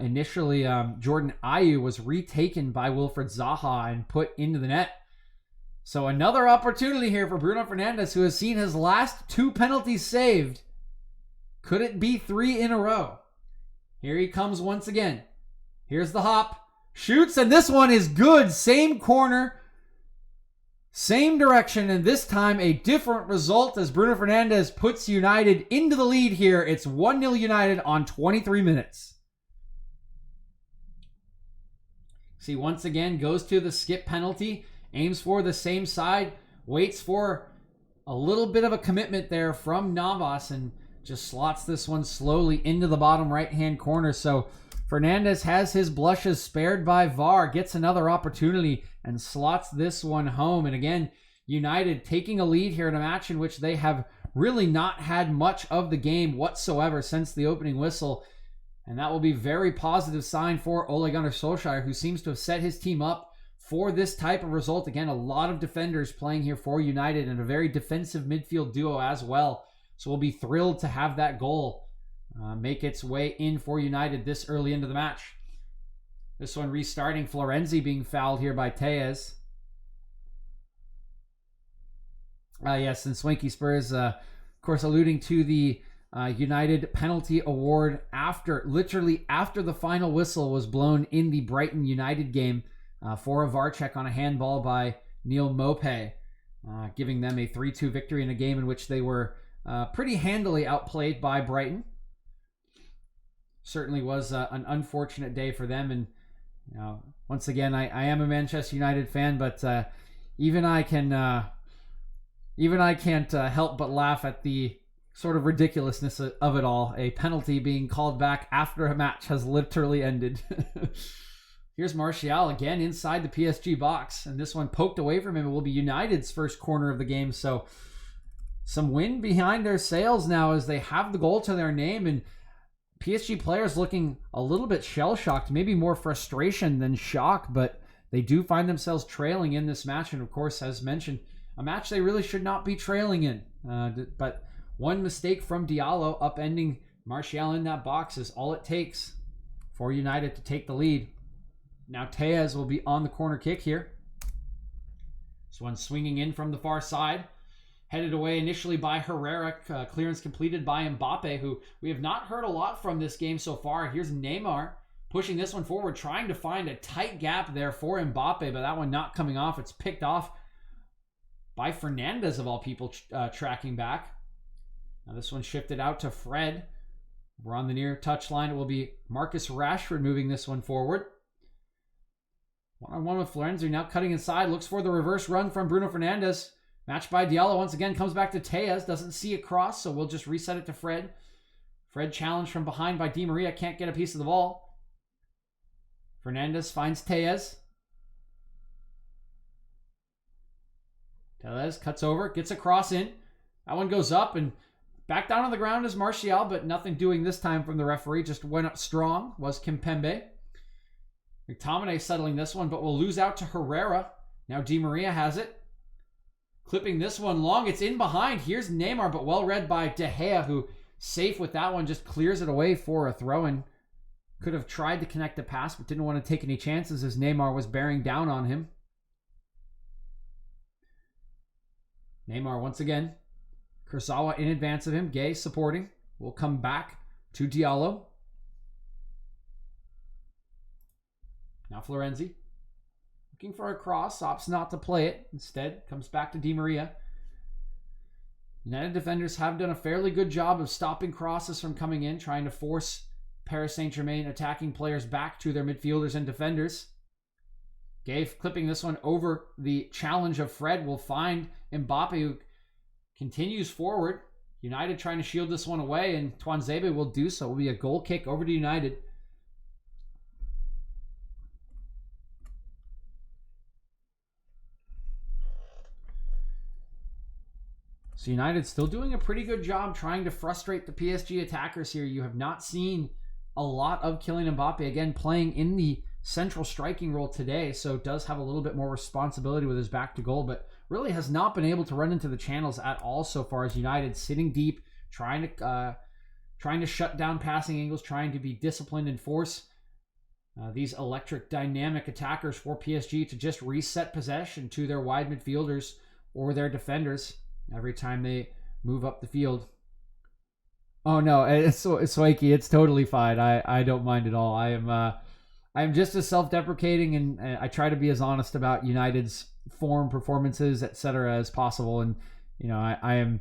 initially Jordan Ayew was retaken by Wilfried Zaha and put into the net. So another opportunity here for Bruno Fernandes, who has seen his last 2 penalties saved. Could it be 3 in a row? Here he comes once again. Here's the hop. Shoots, and this one is good. Same corner, same direction, and this time a different result as Bruno Fernandes puts United into the lead here. It's 1-0 United on 23 minutes. See, once again, goes to the skip penalty. Aims for the same side, waits for a little bit of a commitment there from Navas, and just slots this one slowly into the bottom right-hand corner. So Fernandes has his blushes spared by VAR, gets another opportunity, and slots this one home. And again, United taking a lead here in a match in which they have really not had much of the game whatsoever since the opening whistle. And that will be a very positive sign for Ole Gunnar Solskjaer, who seems to have set his team up for this type of result. Again, a lot of defenders playing here for United and a very defensive midfield duo as well. So we'll be thrilled to have that goal make its way in for United this early into the match. This one restarting, Florenzi being fouled here by Tejas. Yes, and Swanky Spurs, of course, alluding to the United penalty award literally after the final whistle was blown in the Brighton United game. For a VAR check on a handball by Neil Maupay, giving them a 3-2 victory in a game in which they were pretty handily outplayed by Brighton. Certainly was an unfortunate day for them. And once again, I am a Manchester United fan, but even I can't help but laugh at the sort of ridiculousness of it all. A penalty being called back after a match has literally ended. Here's Martial again inside the PSG box, and this one poked away from him. It will be United's first corner of the game, so some wind behind their sails now as they have the goal to their name, and PSG players looking a little bit shell-shocked, maybe more frustration than shock, but they do find themselves trailing in this match, and of course, as mentioned, a match they really should not be trailing in. But one mistake from Diallo upending Martial in that box is all it takes for United to take the lead. Now Tejas will be on the corner kick here. This one swinging in from the far side. Headed away initially by Herrera. Clearance completed by Mbappe, who we have not heard a lot from this game so far. Here's Neymar pushing this one forward, trying to find a tight gap there for Mbappe, but that one not coming off. It's picked off by Fernandez, of all people, tracking back. Now this one shifted out to Fred. We're on the near touchline. It will be Marcus Rashford moving this one forward. One-on-one with Florenzi, now cutting inside. Looks for the reverse run from Bruno Fernandes. Matched by Diallo. Once again, comes back to Tejas. Doesn't see it cross, so we'll just reset it to Fred. Fred challenged from behind by Di Maria. Can't get a piece of the ball. Fernandes finds Tejas. Tejas cuts over, gets a cross in. That one goes up, and back down on the ground is Martial, but nothing doing this time from the referee. Just went up strong, was Kimpembe. McTominay settling this one, but will lose out to Herrera. Now Di Maria has it. Clipping this one long. It's in behind. Here's Neymar, but well read by De Gea, who, safe with that one, just clears it away for a throw-in. Could have tried to connect the pass, but didn't want to take any chances as Neymar was bearing down on him. Neymar once again. Kurzawa in advance of him. Gay supporting. Will come back to Diallo. Now Florenzi. Looking for a cross. Opts not to play it. Instead, comes back to Di Maria. United defenders have done a fairly good job of stopping crosses from coming in, trying to force Paris Saint-Germain attacking players back to their midfielders and defenders. Gay clipping this one over the challenge of Fred. Will find Mbappe, who continues forward. United trying to shield this one away, and Tuanzebe will do so. It will be a goal kick over to United. So United still doing a pretty good job trying to frustrate the PSG attackers here. You have not seen a lot of Kylian Mbappe, again, playing in the central striking role today, so does have a little bit more responsibility with his back to goal, but really has not been able to run into the channels at all so far, as United sitting deep, trying to shut down passing angles, trying to be disciplined and force these electric dynamic attackers for PSG to just reset possession to their wide midfielders or their defenders every time they move up the field. Oh no, it's Wakey. It's totally fine. I don't mind at all. I'm just as self-deprecating, and I try to be as honest about United's form, performances, etc. as possible. And I am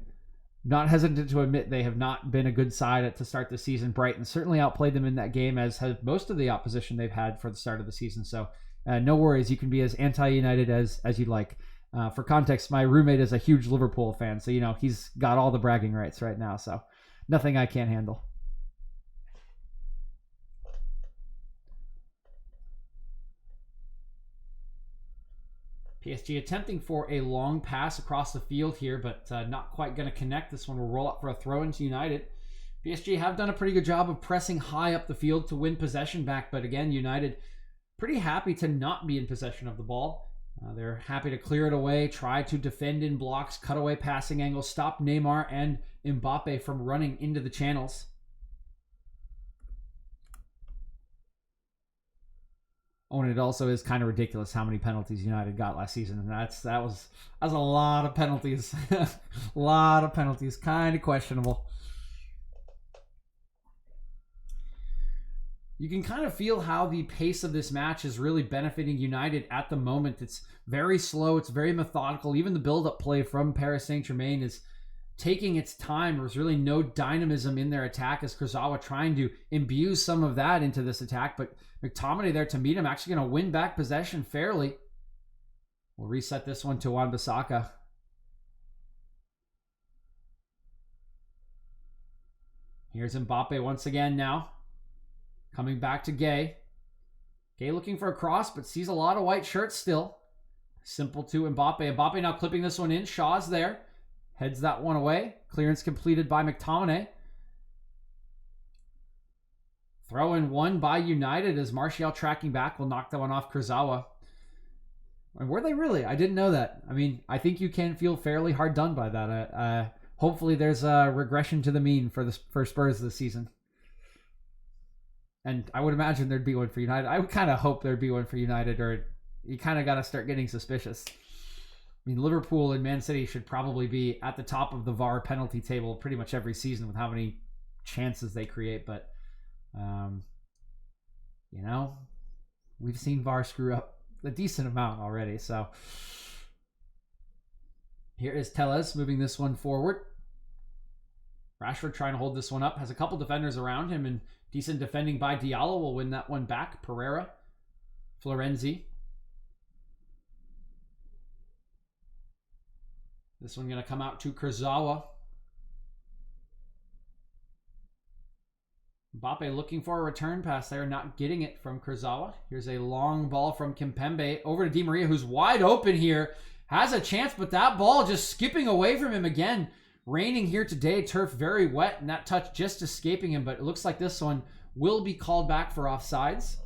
not hesitant to admit they have not been a good side to start the season. Brighton certainly outplayed them in that game, as has most of the opposition they've had for the start of the season. So no worries. You can be as anti-United as you'd like. For context, my roommate is a huge Liverpool fan, so he's got all the bragging rights right now. So nothing I can't handle. PSG attempting for a long pass across the field here, but not quite going to connect. This one will roll up for a throw into United. PSG have done a pretty good job of pressing high up the field to win possession back, but again, United pretty happy to not be in possession of the ball. They're happy to clear it away, try to defend in blocks, cut away passing angles, stop Neymar and Mbappe from running into the channels. Oh, and it also is kind of ridiculous how many penalties United got last season. And that was a lot of penalties. A lot of penalties. Kind of questionable. You can kind of feel how the pace of this match is really benefiting United at the moment. It's very slow. It's very methodical. Even the build-up play from Paris Saint-Germain is taking its time. There's really no dynamism in their attack, as Kurzawa trying to imbue some of that into this attack. But McTominay there to meet him, actually going to win back possession fairly. We'll reset this one to Wan-Bissaka. Here's Mbappe once again now. Coming back to Gay. Gay looking for a cross, but sees a lot of white shirts still. Simple to Mbappe. Mbappe now clipping this one in. Shaw's there. Heads that one away. Clearance completed by McTominay. Throw in one by United as Martial tracking back will knock that one off Kurzawa. And were they really? I didn't know that. I mean, I think you can feel fairly hard done by that. Hopefully there's a regression to the mean for Spurs this season. And I would imagine there'd be one for United. I would kind of hope there'd be one for United, or you kind of got to start getting suspicious. I mean, Liverpool and Man City should probably be at the top of the VAR penalty table pretty much every season with how many chances they create. But you know, we've seen VAR screw up a decent amount already. So here is Tellez moving this one forward. Rashford trying to hold this one up. Has a couple defenders around him, and decent defending by Diallo will win that one back. Pereira. Florenzi. This one going to come out to Kurzawa. Mbappe looking for a return pass there, not getting it from Kurzawa. Here's a long ball from Kimpembe over to Di Maria, who's wide open here. Has a chance, but that ball just skipping away from him again. Raining here today, turf very wet, and that touch just escaping him, but it looks like this one will be called back for offsides.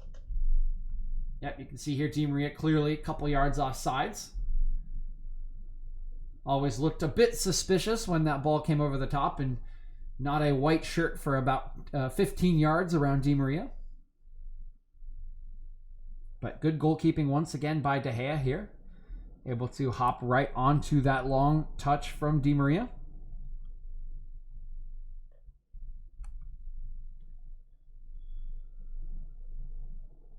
Yep, you can see here Di Maria clearly a couple yards offsides. Always looked a bit suspicious when that ball came over the top, and not a white shirt for about 15 yards around Di Maria. But good goalkeeping once again by De Gea here. Able to hop right onto that long touch from Di Maria.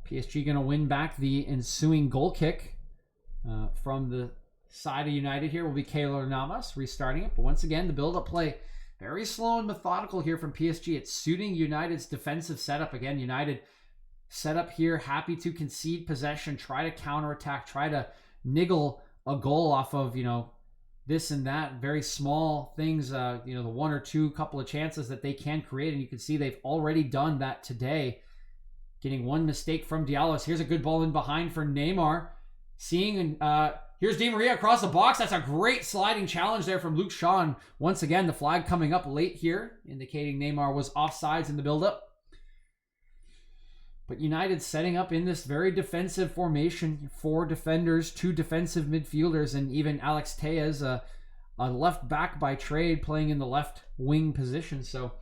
PSG going to win back the ensuing goal kick from the side of United here will be Keylor Navas restarting it. But once again, the build-up play very slow and methodical here from PSG. It's suiting United's defensive setup. Again, United set up here, happy to concede possession, try to counterattack, try to niggle a goal off of, this and that. Very small things, the one or two couple of chances that they can create. And you can see they've already done that today. Getting one mistake from Diallo. Here's a good ball in behind for Neymar. Here's Di Maria across the box. That's a great sliding challenge there from Luke Shaw. And once again, the flag coming up late here, indicating Neymar was offsides in the build-up. But United setting up in this very defensive formation. 4 defenders, 2 defensive midfielders, and even Alex Tellez, a left back by trade, playing in the left wing position. So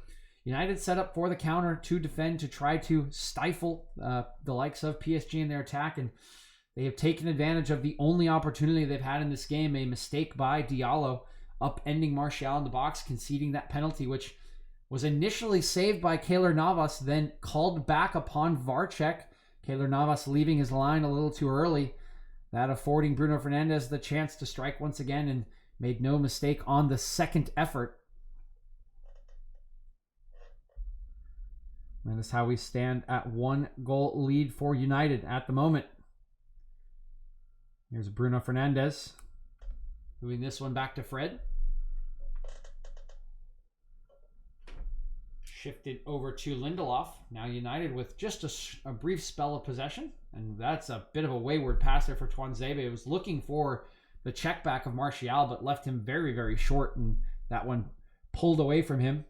United set up for the counter to defend, to try to stifle the likes of PSG in their attack, and they have taken advantage of the only opportunity they've had in this game, a mistake by Diallo, upending Martial in the box, conceding that penalty, which was initially saved by Keylor Navas, then called back upon VAR check. Keylor Navas leaving his line a little too early, that affording Bruno Fernandes the chance to strike once again, and made no mistake on the second effort. And that's how we stand at 1 goal lead for United at the moment. Here's Bruno Fernandes moving this one back to Fred. Shifted over to Lindelof. Now United with just a brief spell of possession. And that's a bit of a wayward pass there for Tuanzebe. It was looking for the check back of Martial, but left him very, very short. And that one pulled away from him.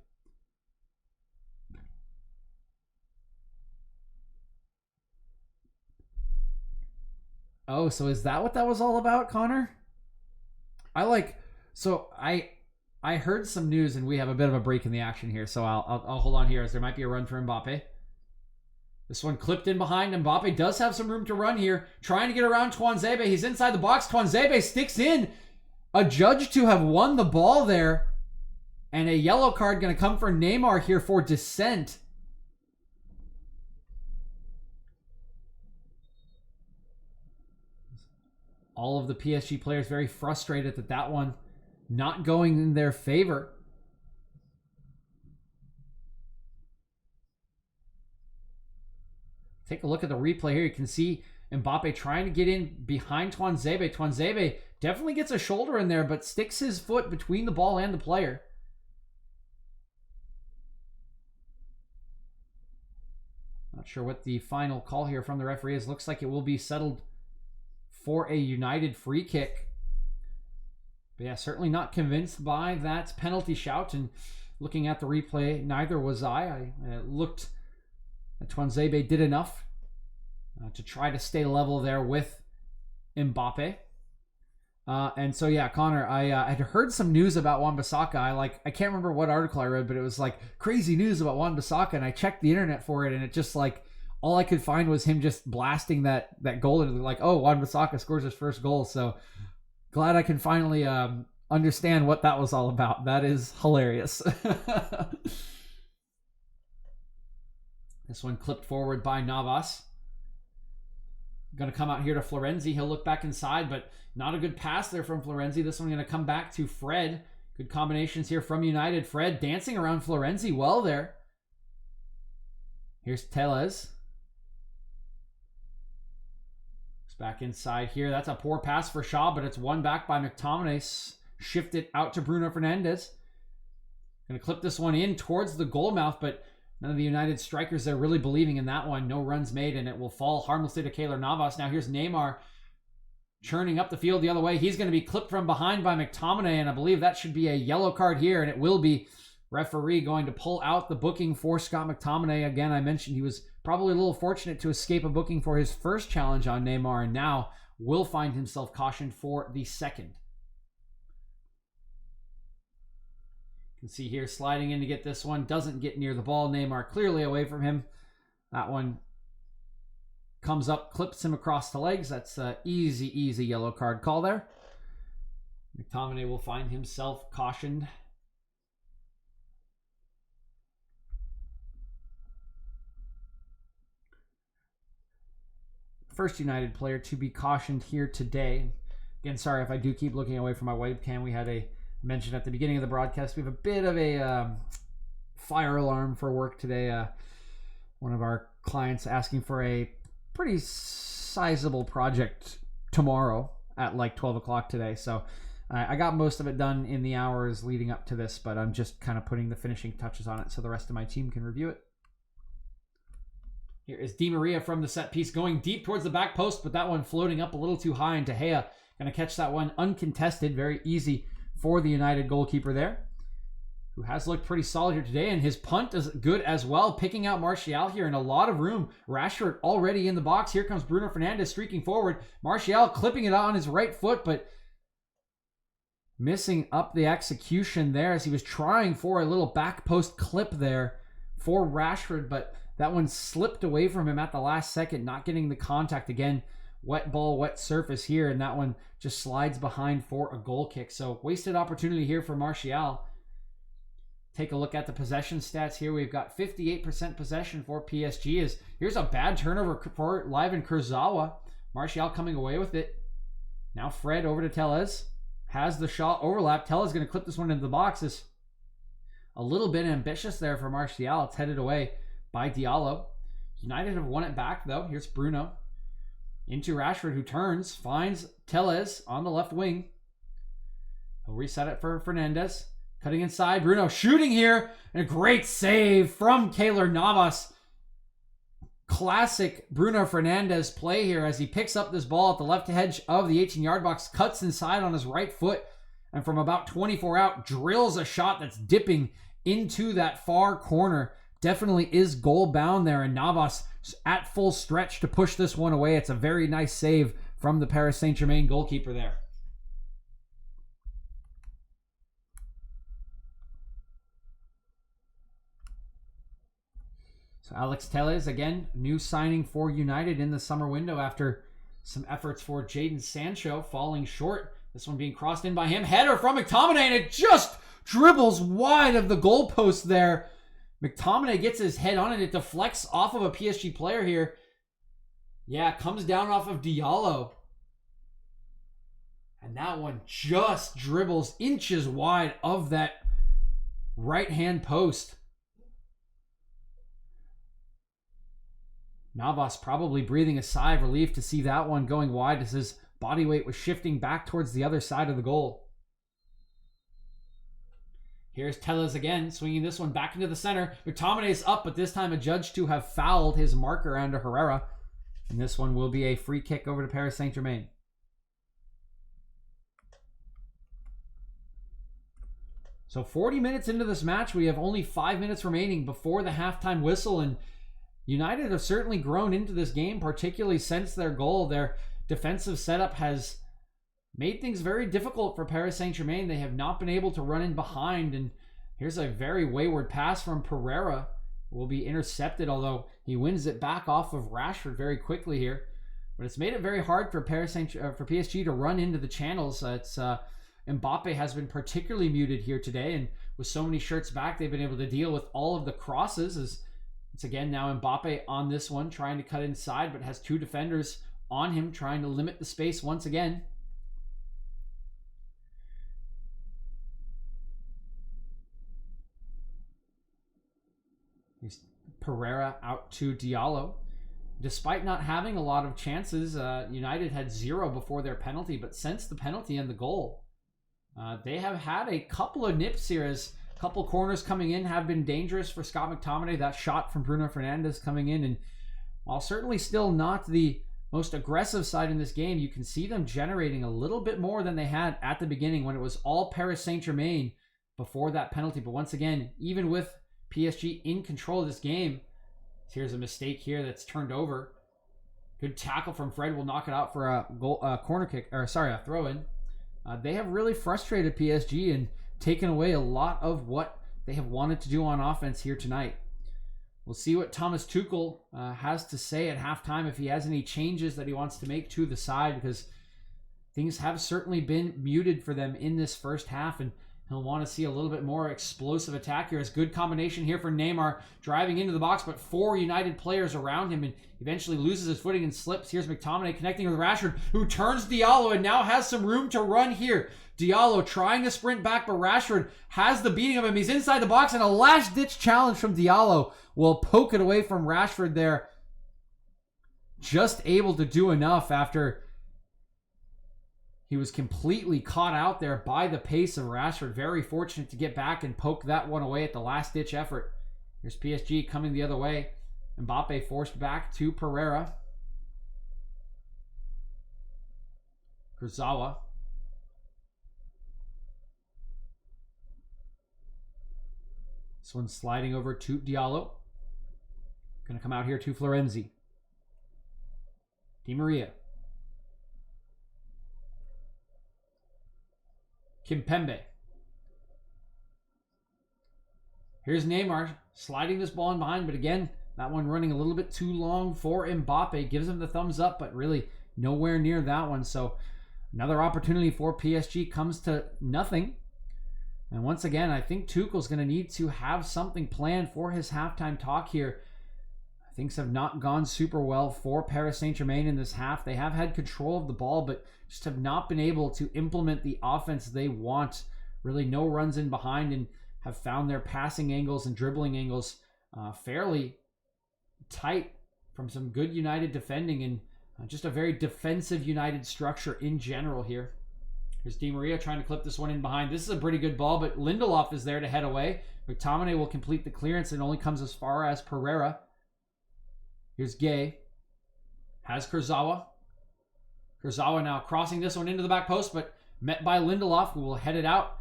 Oh, so is that what that was all about, Connor? I heard some news, and we have a bit of a break in the action here, so I'll hold on here as there might be a run for Mbappe. This one clipped in behind. Mbappe does have some room to run here, trying to get around Tuanzebe. He's inside the box. Tuanzebe sticks in. A judge to have won the ball there, and a yellow card going to come for Neymar here for dissent. All of the PSG players very frustrated that one not going in their favor. Take a look at the replay here. You can see Mbappe trying to get in behind Tuanzebe. Tuanzebe definitely gets a shoulder in there, but sticks his foot between the ball and the player. Not sure what the final call here from the referee is. Looks like it will be settled for a United free kick. But yeah, certainly not convinced by that penalty shout. And looking at the replay, neither was I. I looked at Tuanzebe did enough to try to stay level there with Mbappe. And so yeah, Connor, I had heard some news about Wan-Bissaka. I can't remember what article I read, but it was like crazy news about Wan-Bissaka, and I checked the internet for it, and it just like all I could find was him just blasting that goal, and like, oh, Wan-Bissaka scores his first goal. So glad I can finally understand what that was all about. That is hilarious. This one clipped forward by Navas. Going to come out here to Florenzi. He'll look back inside, but not a good pass there from Florenzi. This one going to come back to Fred. Good combinations here from United. Fred dancing around Florenzi well there. Here's Tellez. Back inside here. That's a poor pass for Shaw, but it's won back by McTominay. Shifted out to Bruno Fernandes. Going to clip this one in towards the goal mouth, but none of the United strikers are really believing in that one. No runs made, and it will fall harmlessly to Keylor Navas. Now here's Neymar churning up the field the other way. He's going to be clipped from behind by McTominay, and I believe that should be a yellow card here, and it will be. Referee going to pull out the booking for Scott McTominay. Again, I mentioned he was probably a little fortunate to escape a booking for his first challenge on Neymar, and now will find himself cautioned for the second. You can see here sliding in to get this one. Doesn't get near the ball. Neymar clearly away from him. That one comes up, clips him across the legs. That's an easy yellow card call there. McTominay will find himself cautioned. First United player to be cautioned here today. Again, sorry if I do keep looking away from my webcam. We had a mention at the beginning of the broadcast. We have a bit of a fire alarm for work today. One of our clients asking for a pretty sizable project tomorrow at like 12 o'clock today. So I got most of it done in the hours leading up to this, but I'm just kind of putting the finishing touches on it so the rest of my team can review it. Here is Di Maria from the set piece going deep towards the back post, but that one floating up a little too high, and De Gea going to catch that one uncontested. Very easy for the United goalkeeper there, who has looked pretty solid here today, and his punt is good as well, picking out Martial here in a lot of room. Rashford already in the box. Here comes Bruno Fernandes streaking forward. Martial clipping it on his right foot, but missing up the execution there as he was trying for a little back post clip there for Rashford, but that one slipped away from him at the last second, not getting the contact. Again, wet ball, wet surface here, and that one just slides behind for a goal kick. So wasted opportunity here for Martial. Take a look at the possession stats here. We've got 58% possession for PSG. Here's a bad turnover for Livan Kurzawa. Martial coming away with it. Now Fred over to Tellez. Has the shot overlap. Tellez going to clip this one into the box. Is a little bit ambitious there for Martial. It's headed away by Diallo. United have won it back though. Here's Bruno into Rashford, who turns, finds Tellez on the left wing. He'll reset it for Fernandes. Cutting inside, Bruno shooting here, and a great save from Keylor Navas. Classic Bruno Fernandes play here as he picks up this ball at the left edge of the 18-yard box, cuts inside on his right foot, and from about 24 out, drills a shot that's dipping into that far corner. Definitely is goal bound there, and Navas at full stretch to push this one away. It's a very nice save from the Paris Saint-Germain goalkeeper there. So Alex Tellez, again, new signing for United in the summer window after some efforts for Jadon Sancho falling short. This one being crossed in by him. Header from McTominay, and it just dribbles wide of the goalpost there. McTominay gets his head on it. It deflects off of a PSG player here. Yeah, it comes down off of Diallo. And that one just dribbles inches wide of that right-hand post. Navas probably breathing a sigh of relief to see that one going wide as his body weight was shifting back towards the other side of the goal. Here's Tellez again, swinging this one back into the center. McTominay's up, but this time adjudged to have fouled his marker Ander Herrera. And this one will be a free kick over to Paris Saint-Germain. So 40 minutes into this match, we have only 5 minutes remaining before the halftime whistle, and United have certainly grown into this game, particularly since their goal. Their defensive setup has made things very difficult for Paris Saint-Germain. They have not been able to run in behind, and here's a very wayward pass from Pereira. Will be intercepted, although he wins it back off of Rashford very quickly here. But it's made it very hard for PSG to run into the channels. Mbappe has been particularly muted here today, and with so many shirts back, they've been able to deal with all of the crosses. As it's again now Mbappe on this one, trying to cut inside, but has two defenders on him, trying to limit the space once again. Here's Pereira out to Diallo. Despite not having a lot of chances, United had 0 before their penalty, but since the penalty and the goal, they have had a couple of nips here as a couple corners coming in have been dangerous for Scott McTominay. That shot from Bruno Fernandes coming in, and while certainly still not the most aggressive side in this game, you can see them generating a little bit more than they had at the beginning when it was all Paris Saint-Germain before that penalty. But once again, even with PSG in control of this game, here's a mistake here that's turned over. Good tackle from Fred will knock it out for a goal, corner kick, or sorry, a throw-in. They have really frustrated PSG and taken away a lot of what they have wanted to do on offense here tonight. We'll see what Thomas Tuchel has to say at halftime, if he has any changes that he wants to make to the side, because things have certainly been muted for them in this first half, and he'll want to see a little bit more explosive attack here. It's a good combination here for Neymar driving into the box, but 4 United players around him and eventually loses his footing and slips. Here's McTominay connecting with Rashford, who turns Diallo and now has some room to run here. Diallo trying to sprint back, but Rashford has the beating of him. He's inside the box, and a last-ditch challenge from Diallo will poke it away from Rashford there. Just able to do enough after he was completely caught out there by the pace of Rashford. Very fortunate to get back and poke that one away at the last-ditch effort. Here's PSG coming the other way. Mbappe forced back to Pereira. Kurzawa. This one's sliding over to Diallo. Going to come out here to Florenzi. Di Maria. Kimpembe. Here's Neymar sliding this ball in behind, but again, that one running a little bit too long for Mbappe. Gives him the thumbs up, but really nowhere near that one. So another opportunity for PSG comes to nothing. And once again, I think Tuchel's going to need to have something planned for his halftime talk here. Things have not gone super well for Paris Saint-Germain in this half. They have had control of the ball, but just have not been able to implement the offense they want. Really no runs in behind, and have found their passing angles and dribbling angles fairly tight from some good United defending, and just a very defensive United structure in general here. Here's Di Maria trying to clip this one in behind. This is a pretty good ball, but Lindelof is there to head away. McTominay will complete the clearance, and only comes as far as Pereira. Here's Gay. Has Kurzawa. Kurzawa now crossing this one into the back post, but met by Lindelof, who will head it out.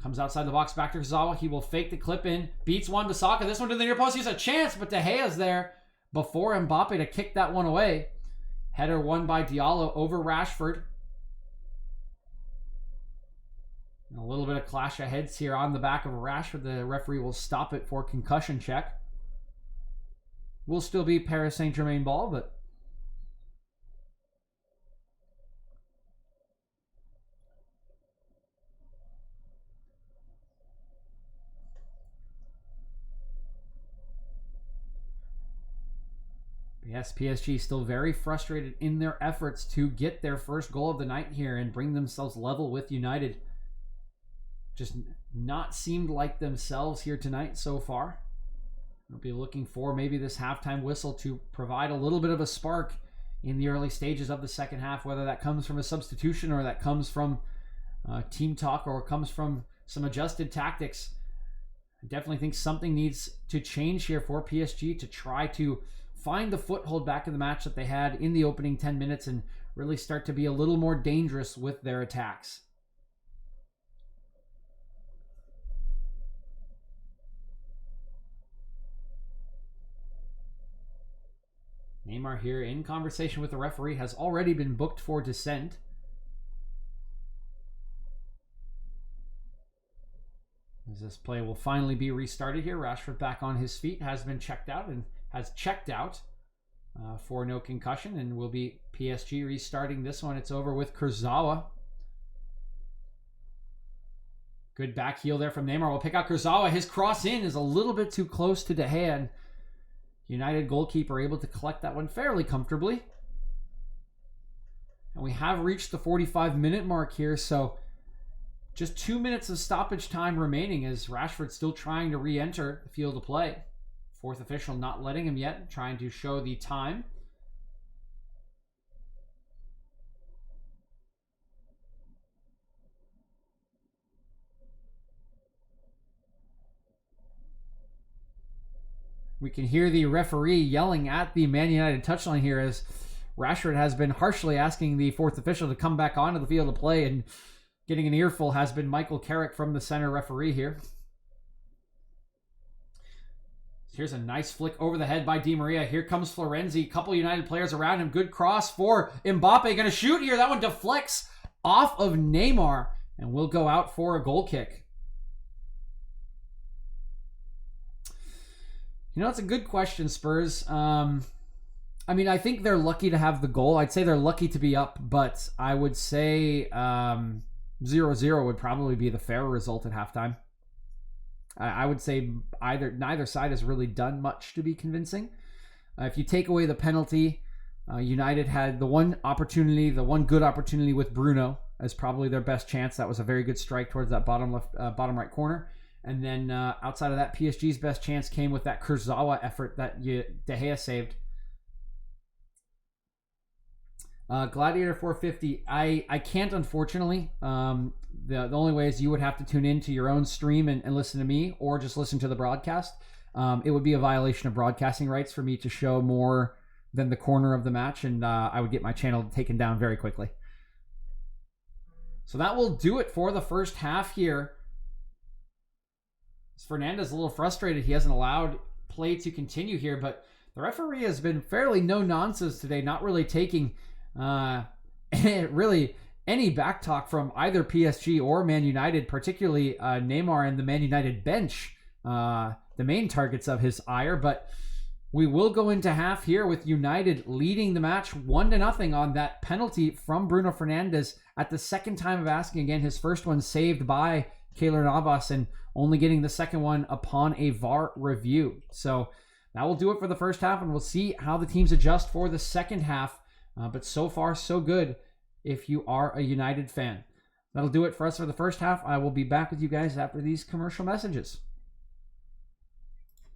Comes outside the box back to Kurzawa. He will fake the clip in. Beats Wan-Bissaka. This one to the near post. He's a chance, but De Gea's there before Mbappe to kick that one away. Header won by Diallo over Rashford. And a little bit of clash of heads here on the back of Rashford. The referee will stop it for concussion check. Will still be Paris Saint-Germain ball, but yes, PSG still very frustrated in their efforts to get their first goal of the night here and bring themselves level with United. Just not seemed like themselves here tonight so far. We'll be looking for maybe this halftime whistle to provide a little bit of a spark in the early stages of the second half, whether that comes from a substitution or that comes from team talk or comes from some adjusted tactics. I definitely think something needs to change here for PSG to try to find the foothold back in the match that they had in the opening 10 minutes and really start to be a little more dangerous with their attacks. Neymar here in conversation with the referee, has already been booked for dissent. As this play will finally be restarted here. Rashford back on his feet, has been checked out and has checked out for no concussion, and will be PSG restarting this one. It's over with Kurzawa. Good back heel there from Neymar. We'll pick out Kurzawa. His cross in is a little bit too close to De Gea, and United goalkeeper able to collect that one fairly comfortably. And we have reached the 45-minute mark here, so just 2 minutes of stoppage time remaining as Rashford's still trying to re-enter the field of play. Fourth official not letting him yet, trying to show the time. We can hear the referee yelling at the Man United touchline here as Rashford has been harshly asking the fourth official to come back onto the field of play, and getting an earful has been Michael Carrick from the center referee here. Here's a nice flick over the head by Di Maria. Here comes Florenzi. Couple United players around him. Good cross for Mbappe. Going to shoot here. That one deflects off of Neymar and will go out for a goal kick. You know, it's a good question, Spurs. I mean, I think they're lucky to have the goal. I'd say they're lucky to be up, but I would say 0-0 would probably be the fair result at halftime. I would say neither side has really done much to be convincing. If you take away the penalty, United had the one good opportunity with Bruno as probably their best chance. That was a very good strike towards that bottom right corner. And then outside of that, PSG's best chance came with that Kurzawa effort that De Gea saved. Gladiator 450. I can't, unfortunately. The only way is you would have to tune in to your own stream and listen to me, or just listen to the broadcast. It would be a violation of broadcasting rights for me to show more than the corner of the match, and I would get my channel taken down very quickly. So that will do it for the first half here. Fernandez a little frustrated. He hasn't allowed play to continue here, but the referee has been fairly no-nonsense today, not really taking really any back talk from either PSG or Man United, particularly Neymar and the Man United bench, the main targets of his ire. But we will go into half here with United leading the match 1-0 on that penalty from Bruno Fernandes at the second time of asking. Again, his first one saved by Keylor Navas and only getting the second one upon a VAR review. So that will do it for the first half, and we'll see how the teams adjust for the second half. But so far, so good if you are a United fan. That'll do it for us for the first half. I will be back with you guys after these commercial messages.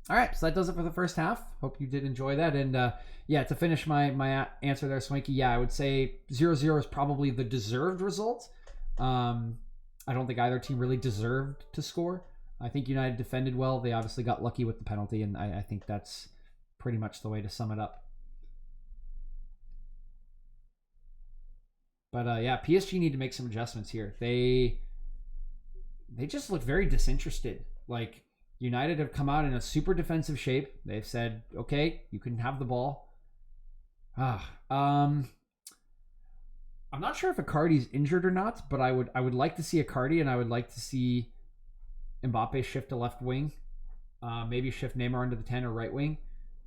All right, so that does it for the first half. Hope you did enjoy that. And yeah, to finish my answer there, Swanky, yeah, I would say 0-0 is probably the deserved result. I don't think either team really deserved to score. I think United defended well. They obviously got lucky with the penalty, and I think that's pretty much the way to sum it up. But yeah, PSG need to make some adjustments here. They just look very disinterested. Like, United have come out in a super defensive shape. They've said, okay, you can have the ball. I'm not sure if Icardi's injured or not, but I would like to see Icardi, and I would like to see Mbappe shift to left wing. Maybe shift Neymar into the 10 or right wing.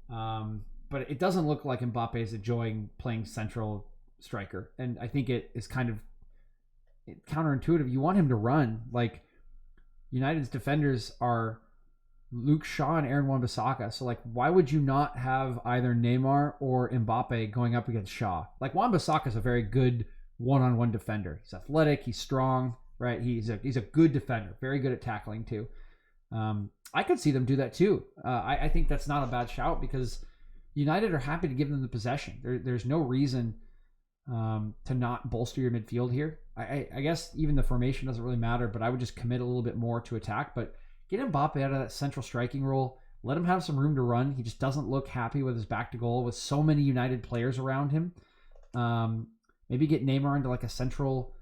But it doesn't look like Mbappe is enjoying playing central striker. And I think it is kind of counterintuitive. You want him to run. Like, United's defenders are Luke Shaw and Aaron Wan-Bissaka. So, like, why would you not have either Neymar or Mbappe going up against Shaw? Like, Wan-Bissaka is a very good one-on-one defender. He's athletic. He's strong, right? He's a good defender. Very good at tackling, too. I could see them do that, too. I think that's not a bad shout because United are happy to give them the possession. There's no reason to not bolster your midfield here. I guess even the formation doesn't really matter, but I would just commit a little bit more to attack. But get Mbappe out of that central striking role. Let him have some room to run. He just doesn't look happy with his back to goal with so many United players around him. Maybe get Neymar into like a central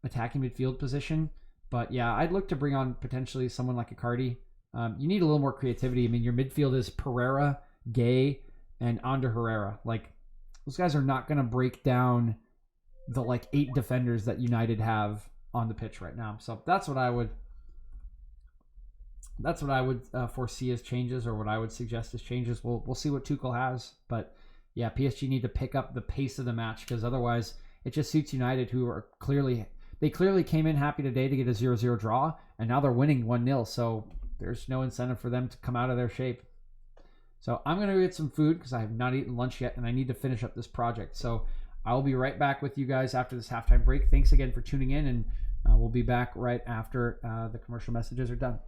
attacking midfield position. But yeah, I'd look to bring on potentially someone like Icardi. You need a little more creativity. I mean, your midfield is Pereira, Gay, and Ander Herrera. Like, those guys are not going to break down the like 8 defenders that United have on the pitch right now. So that's what I would foresee as changes, or what I would suggest as changes. We'll see what Tuchel has, but yeah, PSG need to pick up the pace of the match, because otherwise it just suits United, who are clearly came in happy today to get a 0-0 draw, and now they're winning 1-0. So there's no incentive for them to come out of their shape. So I'm going to get some food because I have not eaten lunch yet, and I need to finish up this project. So I'll be right back with you guys after this halftime break. Thanks again for tuning in, and we'll be back right after the commercial messages are done.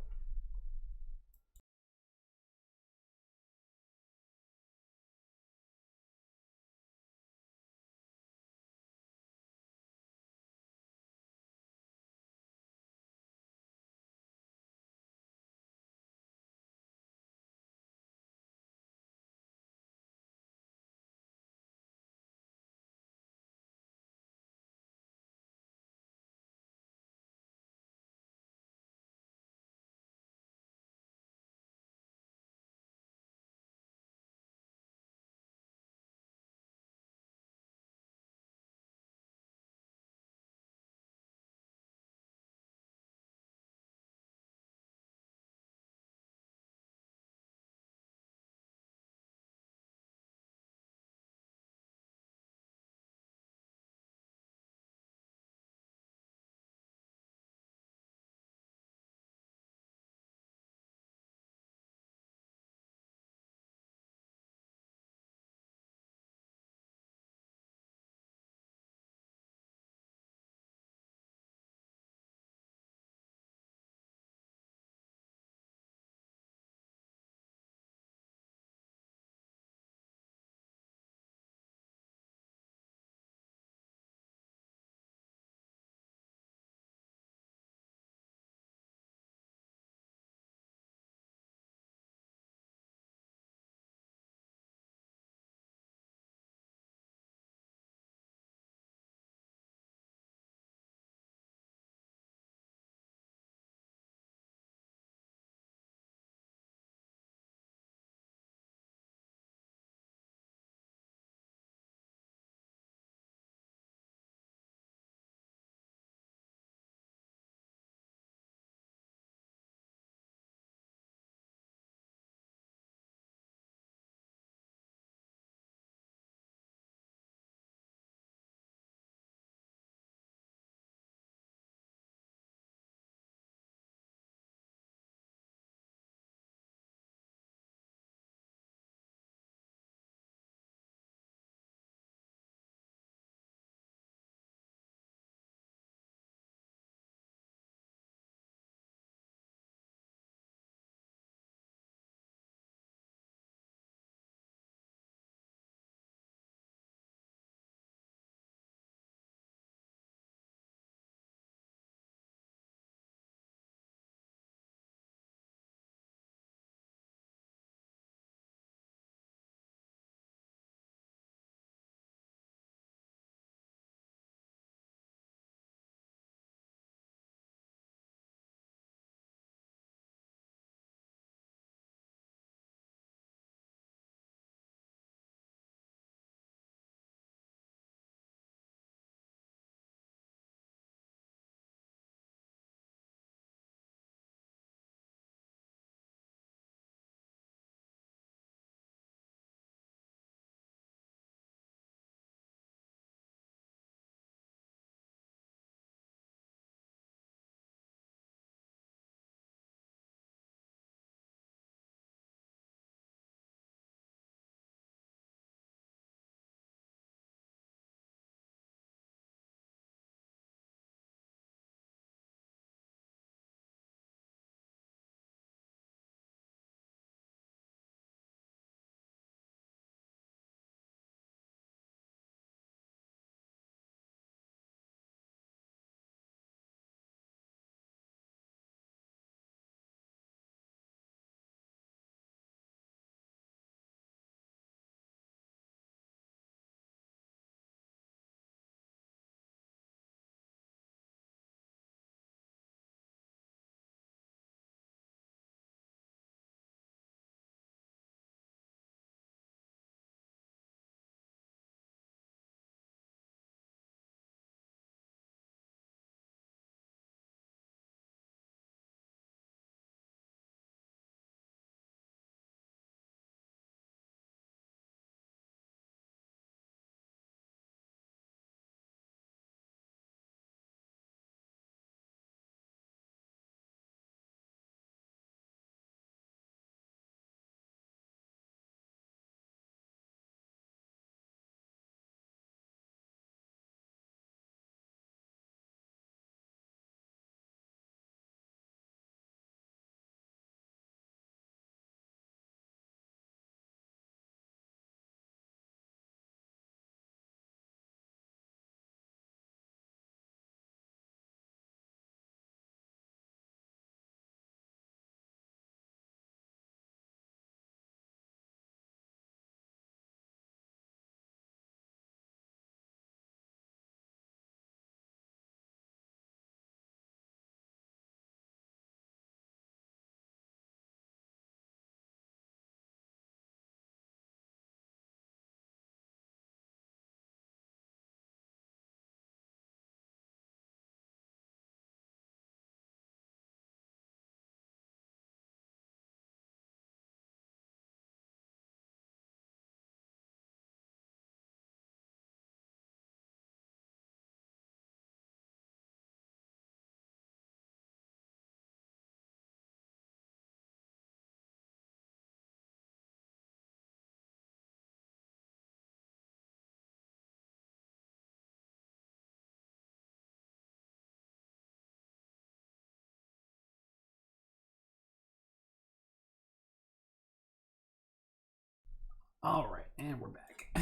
All right, and we're back.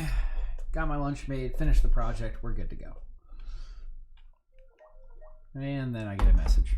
Got my lunch made, finished the project, we're good to go. And then I get a message.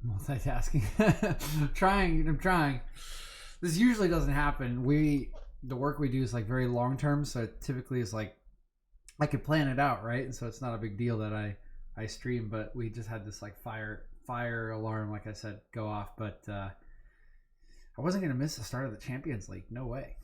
Multitasking. I'm trying. This usually doesn't happen. The work we do is like very long term, so it typically is like I could plan it out, right? And so it's not a big deal that I stream, but we just had this like fire alarm, like I said, go off. But I wasn't gonna miss the start of the Champions League. No way.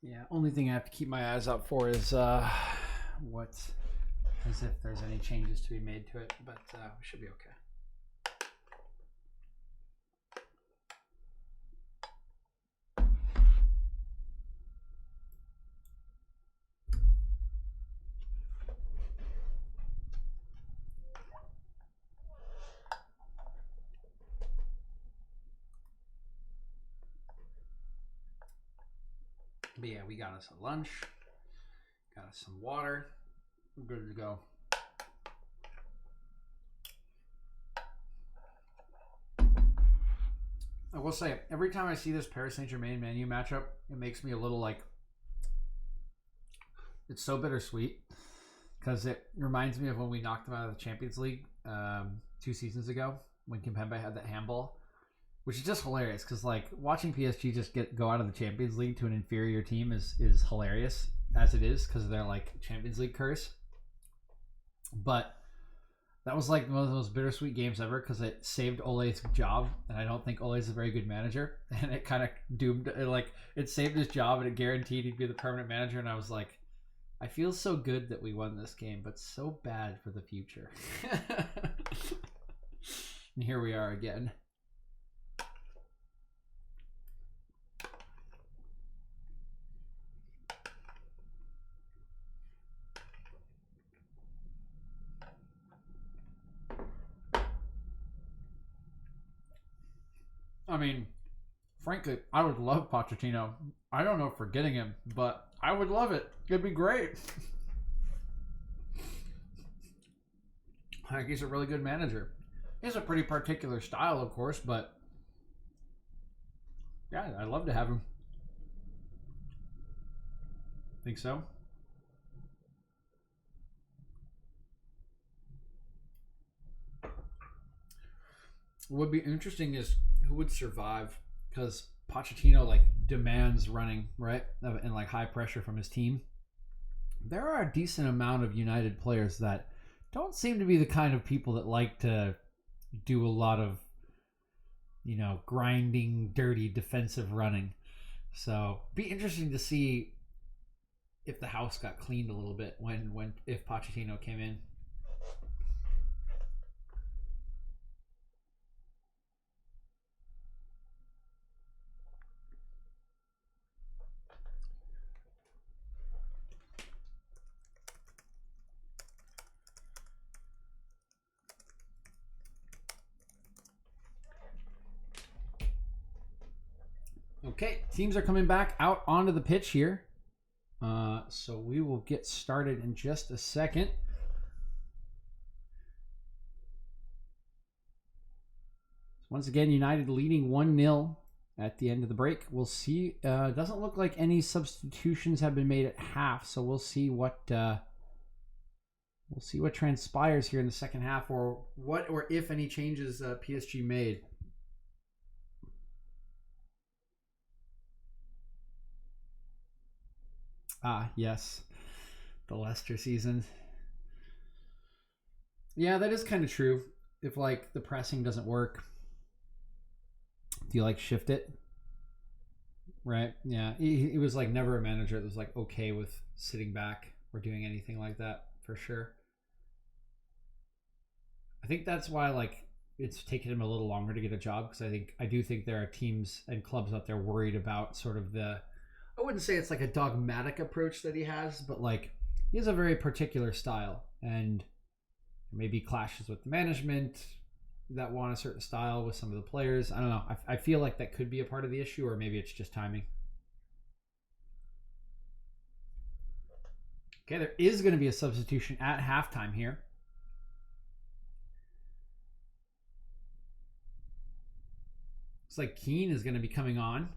Yeah, only thing I have to keep my eyes out for is what, as if there's any changes to be made to it, but we should be okay. But yeah, we got us a lunch, got us some water, we're good to go. I will say, every time I see this Paris Saint-Germain Man U matchup, it makes me a little like, it's so bittersweet because it reminds me of when we knocked them out of the Champions League 2 seasons ago when Kimpembe had that handball, which is just hilarious because like watching PSG just go out of the Champions League to an inferior team is hilarious as it is because of their like Champions League curse. But that was like one of the most bittersweet games ever because it saved Ole's job, and I don't think Ole's a very good manager, and it kind of doomed it. Like it saved his job and it guaranteed he'd be the permanent manager, and I was like, I feel so good that we won this game, but so bad for the future. And here we are again. I mean, frankly, I would love Pochettino. I don't know if we're getting him, but I would love it. It'd be great. I think he's a really good manager. He has a pretty particular style, of course, but yeah, I'd love to have him. Think so? What would be interesting is who would survive, because Pochettino like demands running, right, and like high pressure from his team. There are a decent amount of United players that don't seem to be the kind of people that like to do a lot of, grinding, dirty defensive running. So be interesting to see if the house got cleaned a little bit if Pochettino came in. Okay, teams are coming back out onto the pitch here. So we will get started in just a second. Once again, United leading 1-0 at the end of the break. We'll see. Doesn't look like any substitutions have been made at half, so we'll see what transpires here in the second half, or what or if any changes PSG made. Yes, the Leicester season. Yeah, that is kind of true. If like the pressing doesn't work, do you like shift it? Right? Yeah, he was like never a manager that was like okay with sitting back or doing anything like that, for sure. I think that's why like it's taken him a little longer to get a job, because I do think there are teams and clubs out there worried about sort of I wouldn't say it's like a dogmatic approach that he has, but like he has a very particular style, and maybe clashes with the management that want a certain style with some of the players. I don't know. I feel like that could be a part of the issue, or maybe it's just timing. Okay, there is going to be a substitution at halftime here. Looks like Keane is going to be coming on.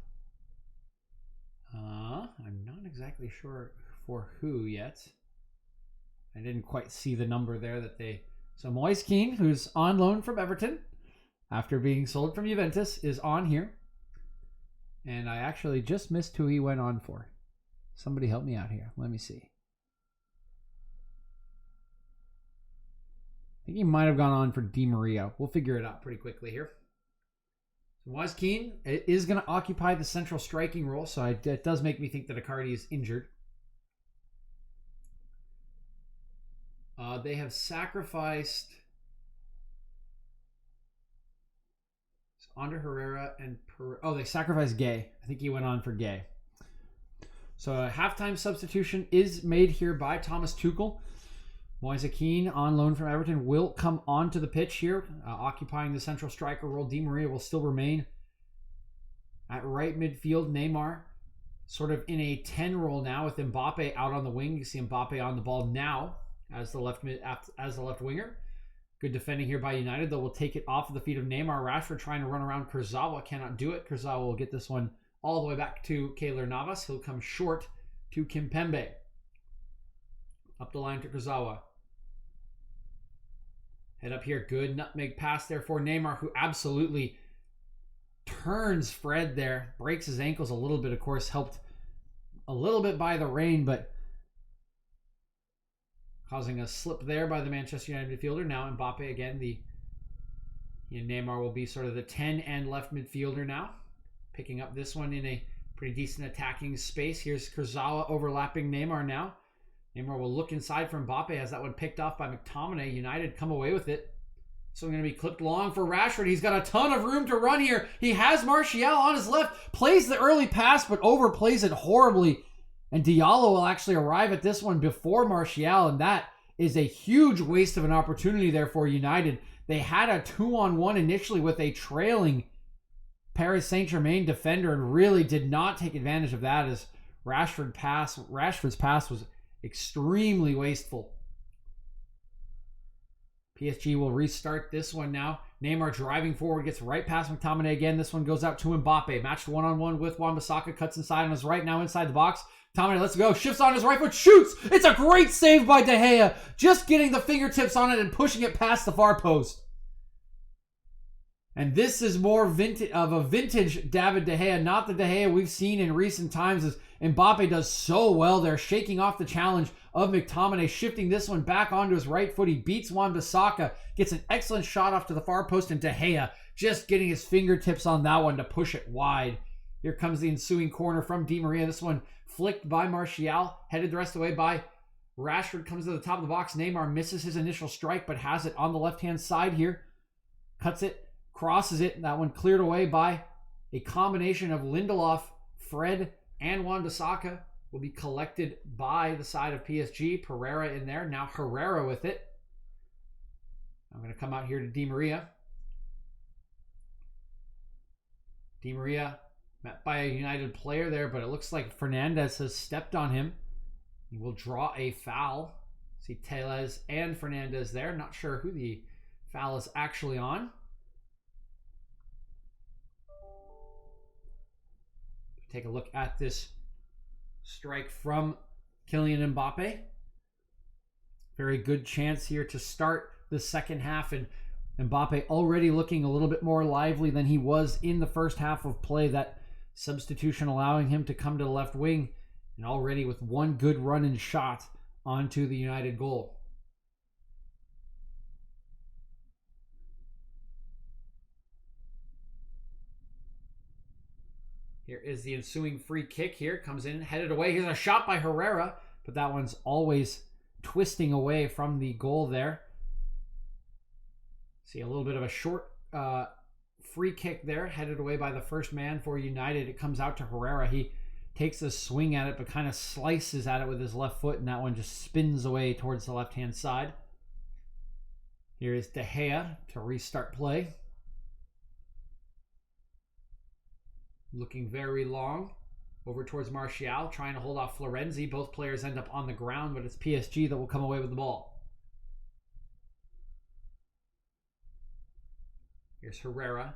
I'm not exactly sure for who yet. I didn't quite see the number there that they... So Moise Keane, who's on loan from Everton after being sold from Juventus, is on here. And I actually just missed who he went on for. Somebody help me out here. Let me see. I think he might have gone on for Di Maria. We'll figure it out pretty quickly here. Moise Keane is going to occupy the central striking role, so it does make me think that Icardi is injured. They have sacrificed Ander Herrera and they sacrificed Gay. I think he went on for Gay. So a halftime substitution is made here by Thomas Tuchel. Moise Keane, on loan from Everton, will come onto the pitch here, occupying the central striker role. Di Maria will still remain at right midfield. Neymar sort of in a 10 role now, with Mbappe out on the wing. You see Mbappe on the ball now as the left winger. Good defending here by United, though. We'll take it off of the feet of Neymar. Rashford trying to run around Kurzawa, cannot do it. Kurzawa will get this one all the way back to Keylor Navas. He'll come short to Kimpembe. Up the line to Kurzawa. Head up here. Good nutmeg pass there for Neymar, who absolutely turns Fred there. Breaks his ankles a little bit, of course, helped a little bit by the rain, but causing a slip there by the Manchester United midfielder. Now Mbappe again. Neymar will be sort of the 10 and left midfielder now. Picking up this one in a pretty decent attacking space. Here's Kurzawa overlapping Neymar now. Neymar will look inside for Mbappe, has that one picked off by McTominay. United come away with it. So going to be clipped long for Rashford. He's got a ton of room to run here. He has Martial on his left. Plays the early pass, but overplays it horribly. And Diallo will actually arrive at this one before Martial, and that is a huge waste of an opportunity there for United. They had a 2-on-1 initially with a trailing Paris Saint-Germain defender and really did not take advantage of that, as Rashford's pass was extremely wasteful. PSG will restart this one now. Neymar driving forward, gets right past McTominay again. This one goes out to Mbappe. Matched one-on-one with Wan-Bissaka. Cuts inside on his right, now inside the box. McTominay lets go. Shifts on his right foot. Shoots! It's a great save by De Gea. Just getting the fingertips on it and pushing it past the far post. And this is more vintage David De Gea, not the De Gea we've seen in recent times, as Mbappe does so well there, shaking off the challenge of McTominay, shifting this one back onto his right foot. He beats Wan-Bissaka, gets an excellent shot off to the far post, and De Gea just getting his fingertips on that one to push it wide. Here comes the ensuing corner from Di Maria. This one flicked by Martial, headed the rest of the way by Rashford. Comes to the top of the box. Neymar misses his initial strike, but has it on the left-hand side here. Cuts it, crosses it. That one cleared away by a combination of Lindelof, Fred, and Wan-Bissaka. Will be collected by the side of PSG. Pereira in there. Now Herrera with it. I'm going to come out here to Di Maria. Di Maria Met by a United player there, but it looks like Fernandez has stepped on him. He will draw a foul. See Tellez and Fernandez there. Not sure who the foul is actually on. Take a look at this strike from Kylian Mbappe. Very good chance here to start the second half, and Mbappe already looking a little bit more lively than he was in the first half of play. That substitution allowing him to come to the left wing, and already with one good run and shot onto the United goal. Here is the ensuing free kick here. Comes in, headed away. Here's a shot by Herrera, but that one's always twisting away from the goal there. See a little bit of a short free kick there, headed away by the first man for United. It comes out to Herrera. He takes a swing at it, but kind of slices at it with his left foot, and that one just spins away towards the left-hand side. Here is De Gea to restart play. Looking very long. Over towards Martial, trying to hold off Florenzi. Both players end up on the ground, but it's PSG that will come away with the ball. Here's Herrera.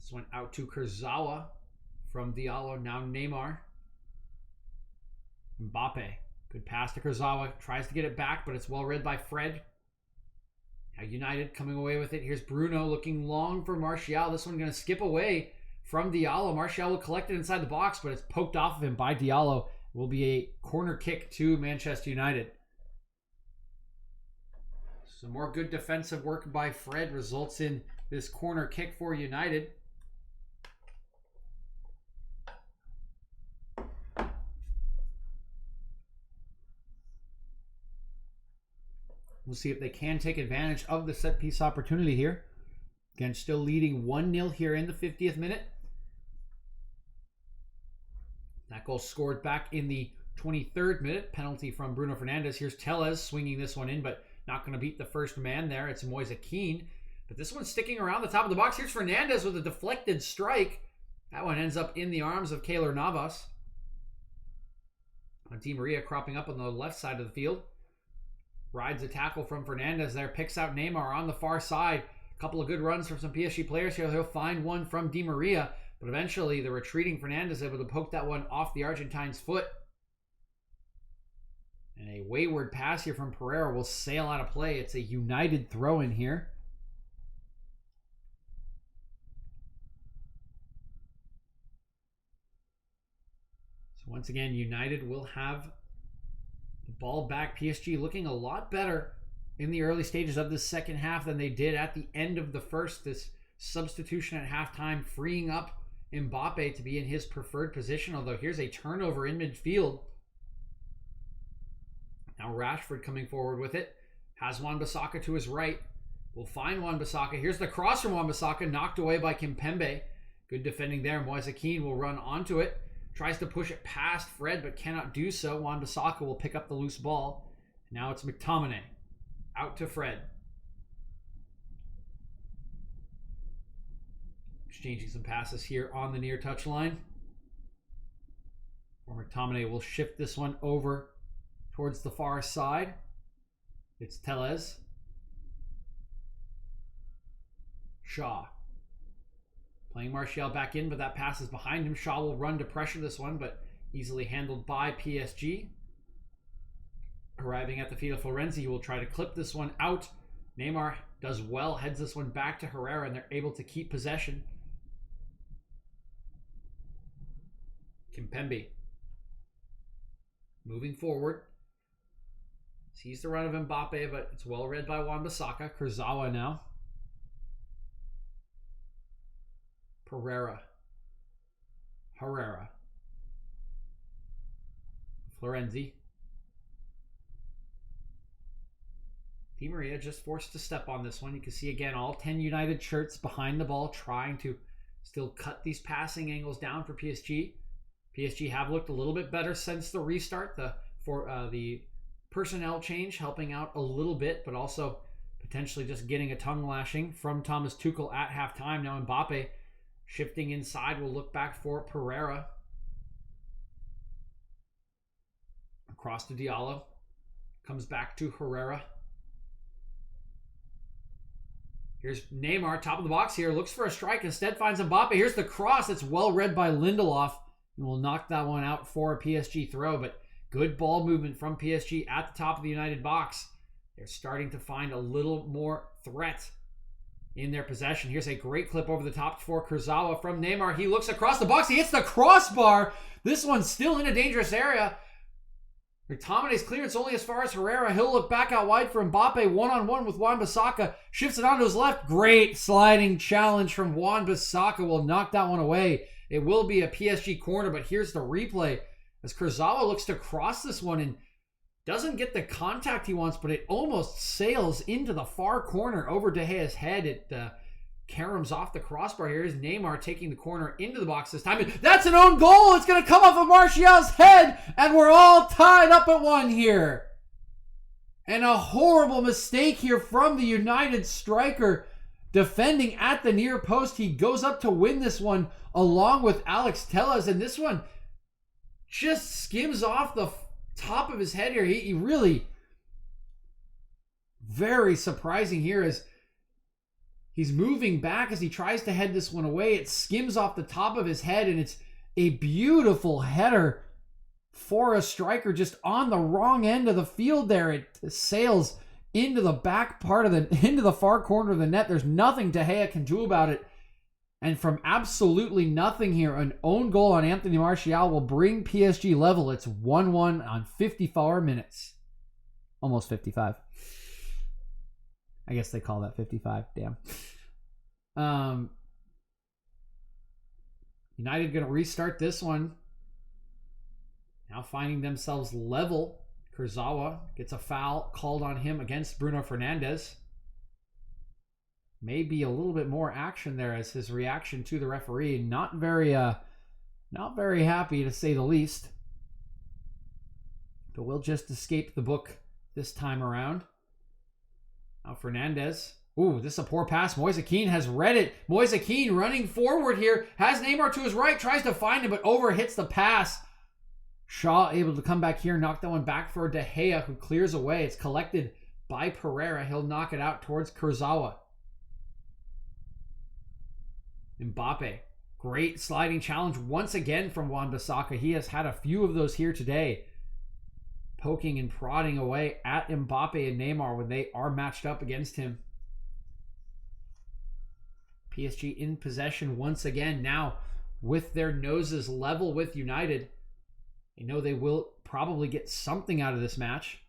This one out to Kurzawa from Diallo. Now Neymar. Mbappe. Good pass to Kurzawa. Tries to get it back, but it's well read by Fred. Now United coming away with it. Here's Bruno looking long for Martial. This one going to skip away from Diallo. Martial will collect it inside the box, but it's poked off of him by Diallo. It will be a corner kick to Manchester United. Some more good defensive work by Fred results in this corner kick for United. We'll see if they can take advantage of the set piece opportunity here. Again, still leading 1-0 here in the 50th minute. That goal scored back in the 23rd minute. Penalty from Bruno Fernandes. Here's Tellez swinging this one in, but not going to beat the first man there. It's Moise Kean. But this one's sticking around the top of the box. Here's Fernandes with a deflected strike. That one ends up in the arms of Keylor Navas. Di Maria cropping up on the left side of the field. Rides a tackle from Fernandes there. Picks out Neymar on the far side. A couple of good runs from some PSG players here. He'll find one from Di Maria. But eventually the retreating Fernandes able to poke that one off the Argentine's foot. And a wayward pass here from Pereira will sail out of play. It's a United throw in here. So once again, United will have the ball back. PSG looking a lot better in the early stages of the second half than they did at the end of the first. This substitution at halftime freeing up Mbappe to be in his preferred position. Although here's a turnover in midfield. Now Rashford coming forward with it. Has Wan-Bissaka to his right. Will find Wan-Bissaka. Here's the cross from Wan-Bissaka. Knocked away by Kimpembe. Good defending there. Moise Kean will run onto it. Tries to push it past Fred, but cannot do so. Wan-Bissaka will pick up the loose ball. Now it's McTominay. Out to Fred. Exchanging some passes here on the near touchline. McTominay will shift this one over towards the far side. It's Tellez. Shaw. Playing Martial back in, but that pass is behind him. Shaw will run to pressure this one, but easily handled by PSG. Arriving at the feet of Florenzi, he will try to clip this one out. Neymar does well, heads this one back to Herrera, and they're able to keep possession. Kimpembe. Moving forward. Sees the run of Mbappe, but it's well read by Wan-Bissaka. Kurzawa now. Pereira. Herrera. Florenzi. Di Maria just forced to step on this one. You can see again all 10 United shirts behind the ball trying to still cut these passing angles down for PSG. PSG have looked a little bit better since the restart. The personnel change helping out a little bit, but also potentially just getting a tongue lashing from Thomas Tuchel at halftime. Now Mbappe Shifting inside, we'll look back for Pereira. Across to Diallo. Comes back to Herrera. Here's Neymar, top of the box here. Looks for a strike. Instead finds Mbappe. Here's the cross. It's well read by Lindelof. And will knock that one out for a PSG throw. But good ball movement from PSG at the top of the United box. They're starting to find a little more threat in their possession. Here's a great clip over the top for Kurzawa from Neymar. He looks across the box. He hits the crossbar. This one's still in a dangerous area. McTominay's clearance only as far as Herrera. He'll look back out wide for Mbappe. One-on-one with Wan-Bissaka. Shifts it onto his left. Great sliding challenge from Wan-Bissaka. Will knock that one away. It will be a PSG corner, but here's the replay as Kurzawa looks to cross this one and doesn't get the contact he wants, but it almost sails into the far corner over De Gea's head. It caroms off the crossbar. Here is Neymar taking the corner into the box this time. And that's an own goal. It's going to come off of Martial's head, and we're all tied up at 1 here. And a horrible mistake here from the United striker defending at the near post. He goes up to win this one along with Alex Telles, and this one just skims off the top of his head here. He really, very surprising here as he's moving back as he tries to head this one away. It skims off the top of his head, and it's a beautiful header for a striker just on the wrong end of the field there. It sails into the back part of into the far corner of the net. There's nothing De Gea can do about it. And from absolutely nothing here, an own goal on Anthony Martial will bring PSG level. It's 1-1 on 54 minutes. Almost 55. I guess they call that 55. Damn. United going to restart this one. Now finding themselves level. Kurzawa gets a foul called on him against Bruno Fernandes. Maybe a little bit more action there as his reaction to the referee. Not very happy to say the least. But we'll just escape the book this time around. Now Fernandes. Ooh, this is a poor pass. Moise Kean has read it. Moise Kean running forward here. Has Neymar to his right. Tries to find him, but overhits the pass. Shaw able to come back here. Knock that one back for De Gea, who clears away. It's collected by Pereira. He'll knock it out towards Kurzawa. Mbappe. Great sliding challenge once again from Wan-Bissaka. He has had a few of those here today. Poking and prodding away at Mbappe and Neymar when they are matched up against him. PSG in possession once again. Now with their noses level with United. They know they will probably get something out of this match.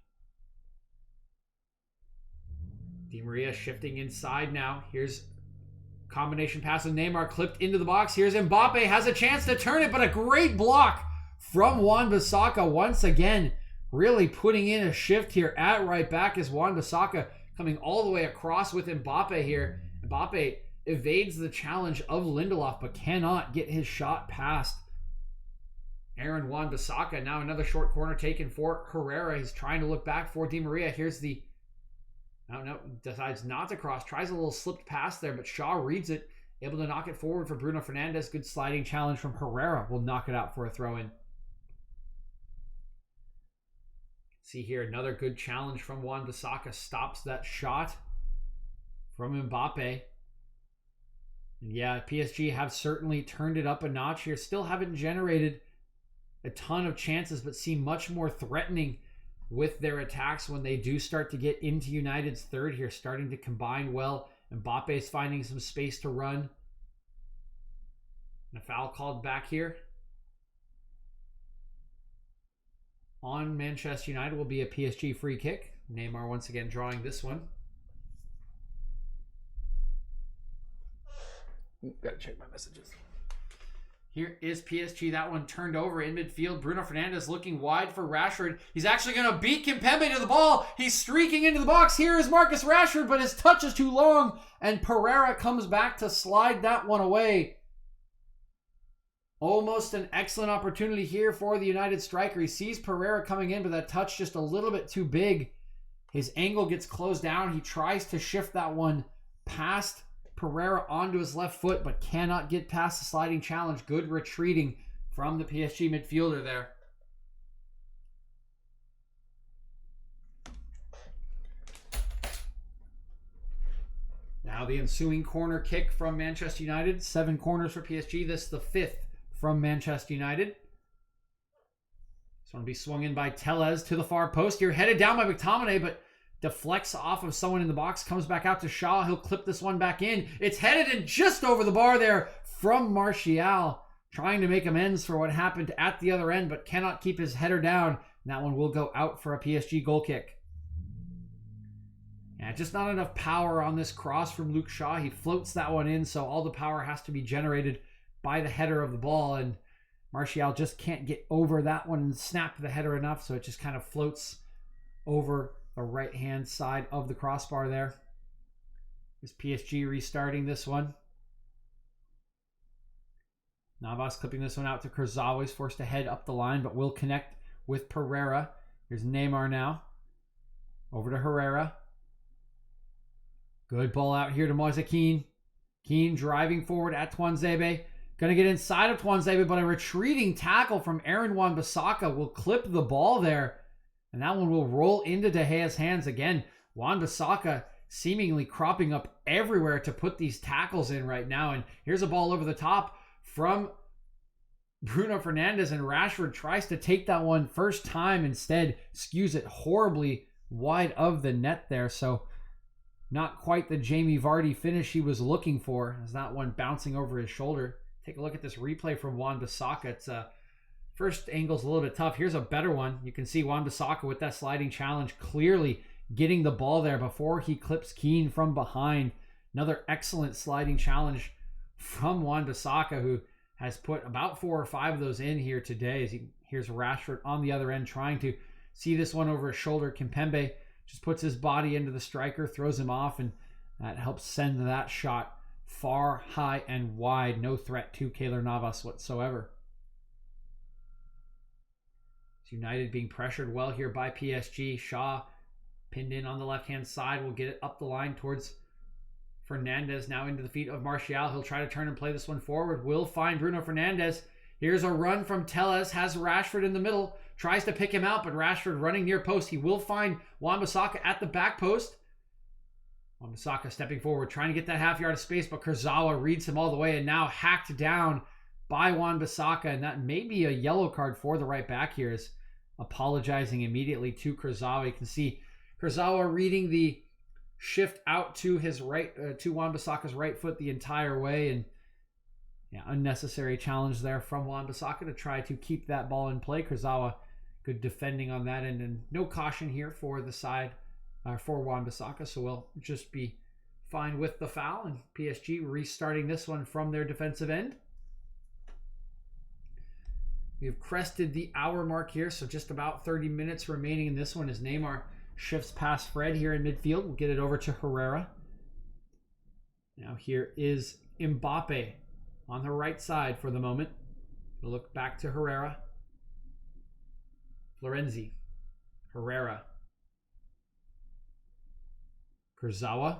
Di Maria shifting inside now. Here's combination pass with Neymar clipped into the box. Here's Mbappe. Has a chance to turn it, but a great block from Wan-Bissaka once again. Really putting in a shift here at right back as Wan-Bissaka coming all the way across with Mbappe here. Mbappe evades the challenge of Lindelof, but cannot get his shot past Aaron Wan-Bissaka. Now another short corner taken for Herrera. He's trying to look back for Di Maria. Here's the... No, decides not to cross. Tries a little slipped pass there, but Shaw reads it. Able to knock it forward for Bruno Fernandes. Good sliding challenge from Herrera. Will knock it out for a throw-in. See here, another good challenge from Wan-Bissaka. Stops that shot from Mbappe. And yeah, PSG have certainly turned it up a notch here. Still haven't generated a ton of chances, but seem much more threatening with their attacks when they do start to get into United's third here. Starting to combine well. Mbappe's finding some space to run. And a foul called back here on Manchester United will be a PSG free kick. Neymar once again drawing this one. Gotta check my messages. Here is PSG. That one turned over in midfield. Bruno Fernandes looking wide for Rashford. He's actually going to beat Kimpembe to the ball. He's streaking into the box. Here is Marcus Rashford, but his touch is too long. And Pereira comes back to slide that one away. Almost an excellent opportunity here for the United striker. He sees Pereira coming in, but that touch just a little bit too big. His angle gets closed down. He tries to shift that one past Pereira onto his left foot, but cannot get past the sliding challenge. Good retreating from the PSG midfielder there. Now the ensuing corner kick from Manchester United. 7 corners for PSG. This is the 5th from Manchester United. This one will be swung in by Tellez to the far post. Here headed down by McTominay, but deflects off of someone in the box. Comes back out to Shaw. He'll clip this one back in. It's headed in just over the bar there from Martial. Trying to make amends for what happened at the other end, but cannot keep his header down. And that one will go out for a PSG goal kick. Yeah, just not enough power on this cross from Luke Shaw. He floats that one in, so all the power has to be generated by the header of the ball, and Martial just can't get over that one and snap the header enough, so it just kind of floats over the right-hand side of the crossbar there. Is PSG restarting this one. Navas clipping this one out to Kurzawa. He's forced to head up the line, but will connect with Pereira. Here's Neymar now. Over to Herrera. Good ball out here to Moise Kean. Kean driving forward at Tuanzebe. Going to get inside of Tuanzebe, but a retreating tackle from Aaron Wan-Bissaka will clip the ball there. And that one will roll into De Gea's hands again. Wan-Bissaka seemingly cropping up everywhere to put these tackles in right now. And here's a ball over the top from Bruno Fernandes, and Rashford tries to take that one first time. Instead, skews it horribly wide of the net there. So not quite the Jamie Vardy finish he was looking for, as that one bouncing over his shoulder. Take a look at this replay from Wan-Bissaka. It's first angle's a little bit tough. Here's a better one. You can see Wan-Bissaka with that sliding challenge clearly getting the ball there before he clips Keane from behind. Another excellent sliding challenge from Wan-Bissaka, who has put about 4 or 5 of those in here today. As here's Rashford on the other end trying to see this one over his shoulder. Kimpembe just puts his body into the striker, throws him off, and that helps send that shot far, high, and wide. No threat to Keylor Navas whatsoever. United being pressured well here by PSG. Shaw pinned in on the left-hand side. Will get it up the line towards Fernandes. Now into the feet of Martial. He'll try to turn and play this one forward. Will find Bruno Fernandes. Here's a run from Tellez. Has Rashford in the middle. Tries to pick him out, but Rashford running near post. He will find Wan-Bissaka at the back post. Wan-Bissaka stepping forward, trying to get that half yard of space, but Kurzawa reads him all the way and now hacked down by Wan-Bissaka. And that may be a yellow card for the right back here, is apologizing immediately to Kurzawa. You can see Kurzawa reading the shift out to his right, to Wan-Bissaka's right foot the entire way. And yeah, unnecessary challenge there from Wan-Bissaka to try to keep that ball in play. Kurzawa, good defending on that end, and no caution here for the side for Wan-Bissaka, so we'll just be fine with the foul, and PSG restarting this one from their defensive end. We've crested the hour mark here, so just about 30 minutes remaining in this one as Neymar shifts past Fred here in midfield. We'll get it over to Herrera. Now here is Mbappe on the right side for the moment. We'll look back to Herrera. Florenzi. Herrera. Kurzawa.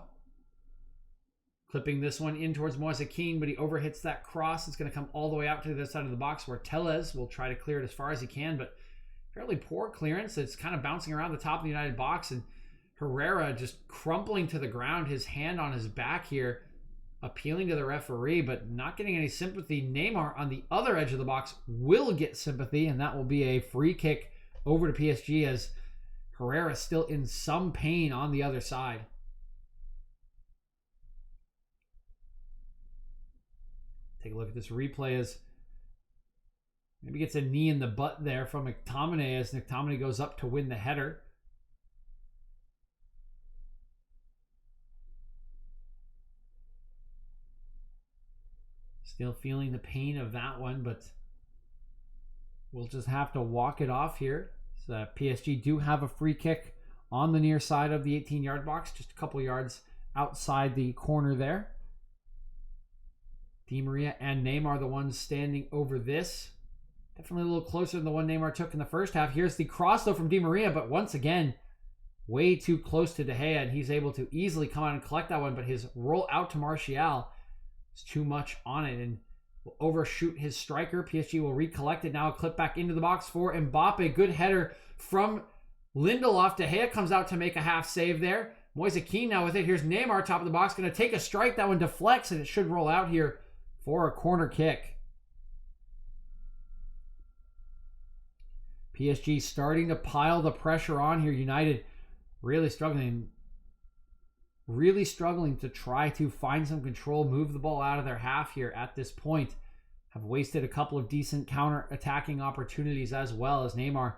Clipping this one in towards Moise Kean, but he overhits that cross. It's going to come all the way out to the other side of the box where Tellez will try to clear it as far as he can, but fairly poor clearance. It's kind of bouncing around the top of the United box, and Herrera just crumpling to the ground, his hand on his back here, appealing to the referee, but not getting any sympathy. Neymar on the other edge of the box will get sympathy, and that will be a free kick over to PSG as Herrera still in some pain on the other side. Take a look at this replay as maybe gets a knee in the butt there from McTominay as McTominay goes up to win the header. Still feeling the pain of that one, but we'll just have to walk it off here. So PSG do have a free kick on the near side of the 18-yard box, just a couple yards outside the corner there. Di Maria and Neymar the ones standing over this. Definitely a little closer than the one Neymar took in the first half. Here's the cross though from Di Maria, but once again, way too close to De Gea, and he's able to easily come out and collect that one, but his roll out to Martial is too much on it and will overshoot his striker. PSG will recollect it. Now a clip back into the box for Mbappe. Good header from Lindelof. De Gea comes out to make a half save there. Moise Kean now with it. Here's Neymar, top of the box, going to take a strike. That one deflects, and it should roll out here for a corner kick. PSG starting to pile the pressure on here. United really struggling to try to find some control, move the ball out of their half here at this point. Have wasted a couple of decent counter-attacking opportunities as well, as Neymar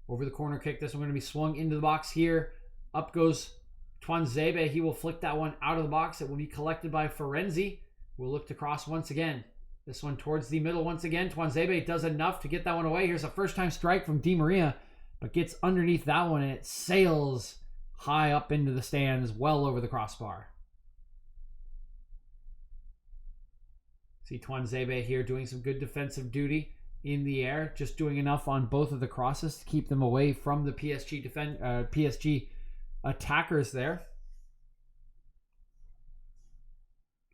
over the corner kick. This one going to be swung into the box here. Up goes Tuanzebe. He will flick that one out of the box. It will be collected by Florenzi. We'll look to cross once again. This one towards the middle once again. Tuanzebe does enough to get that one away. Here's a first-time strike from Di Maria, but gets underneath that one, and it sails high up into the stands, well over the crossbar. See Tuanzebe here doing some good defensive duty in the air, just doing enough on both of the crosses to keep them away from the PSG attackers there.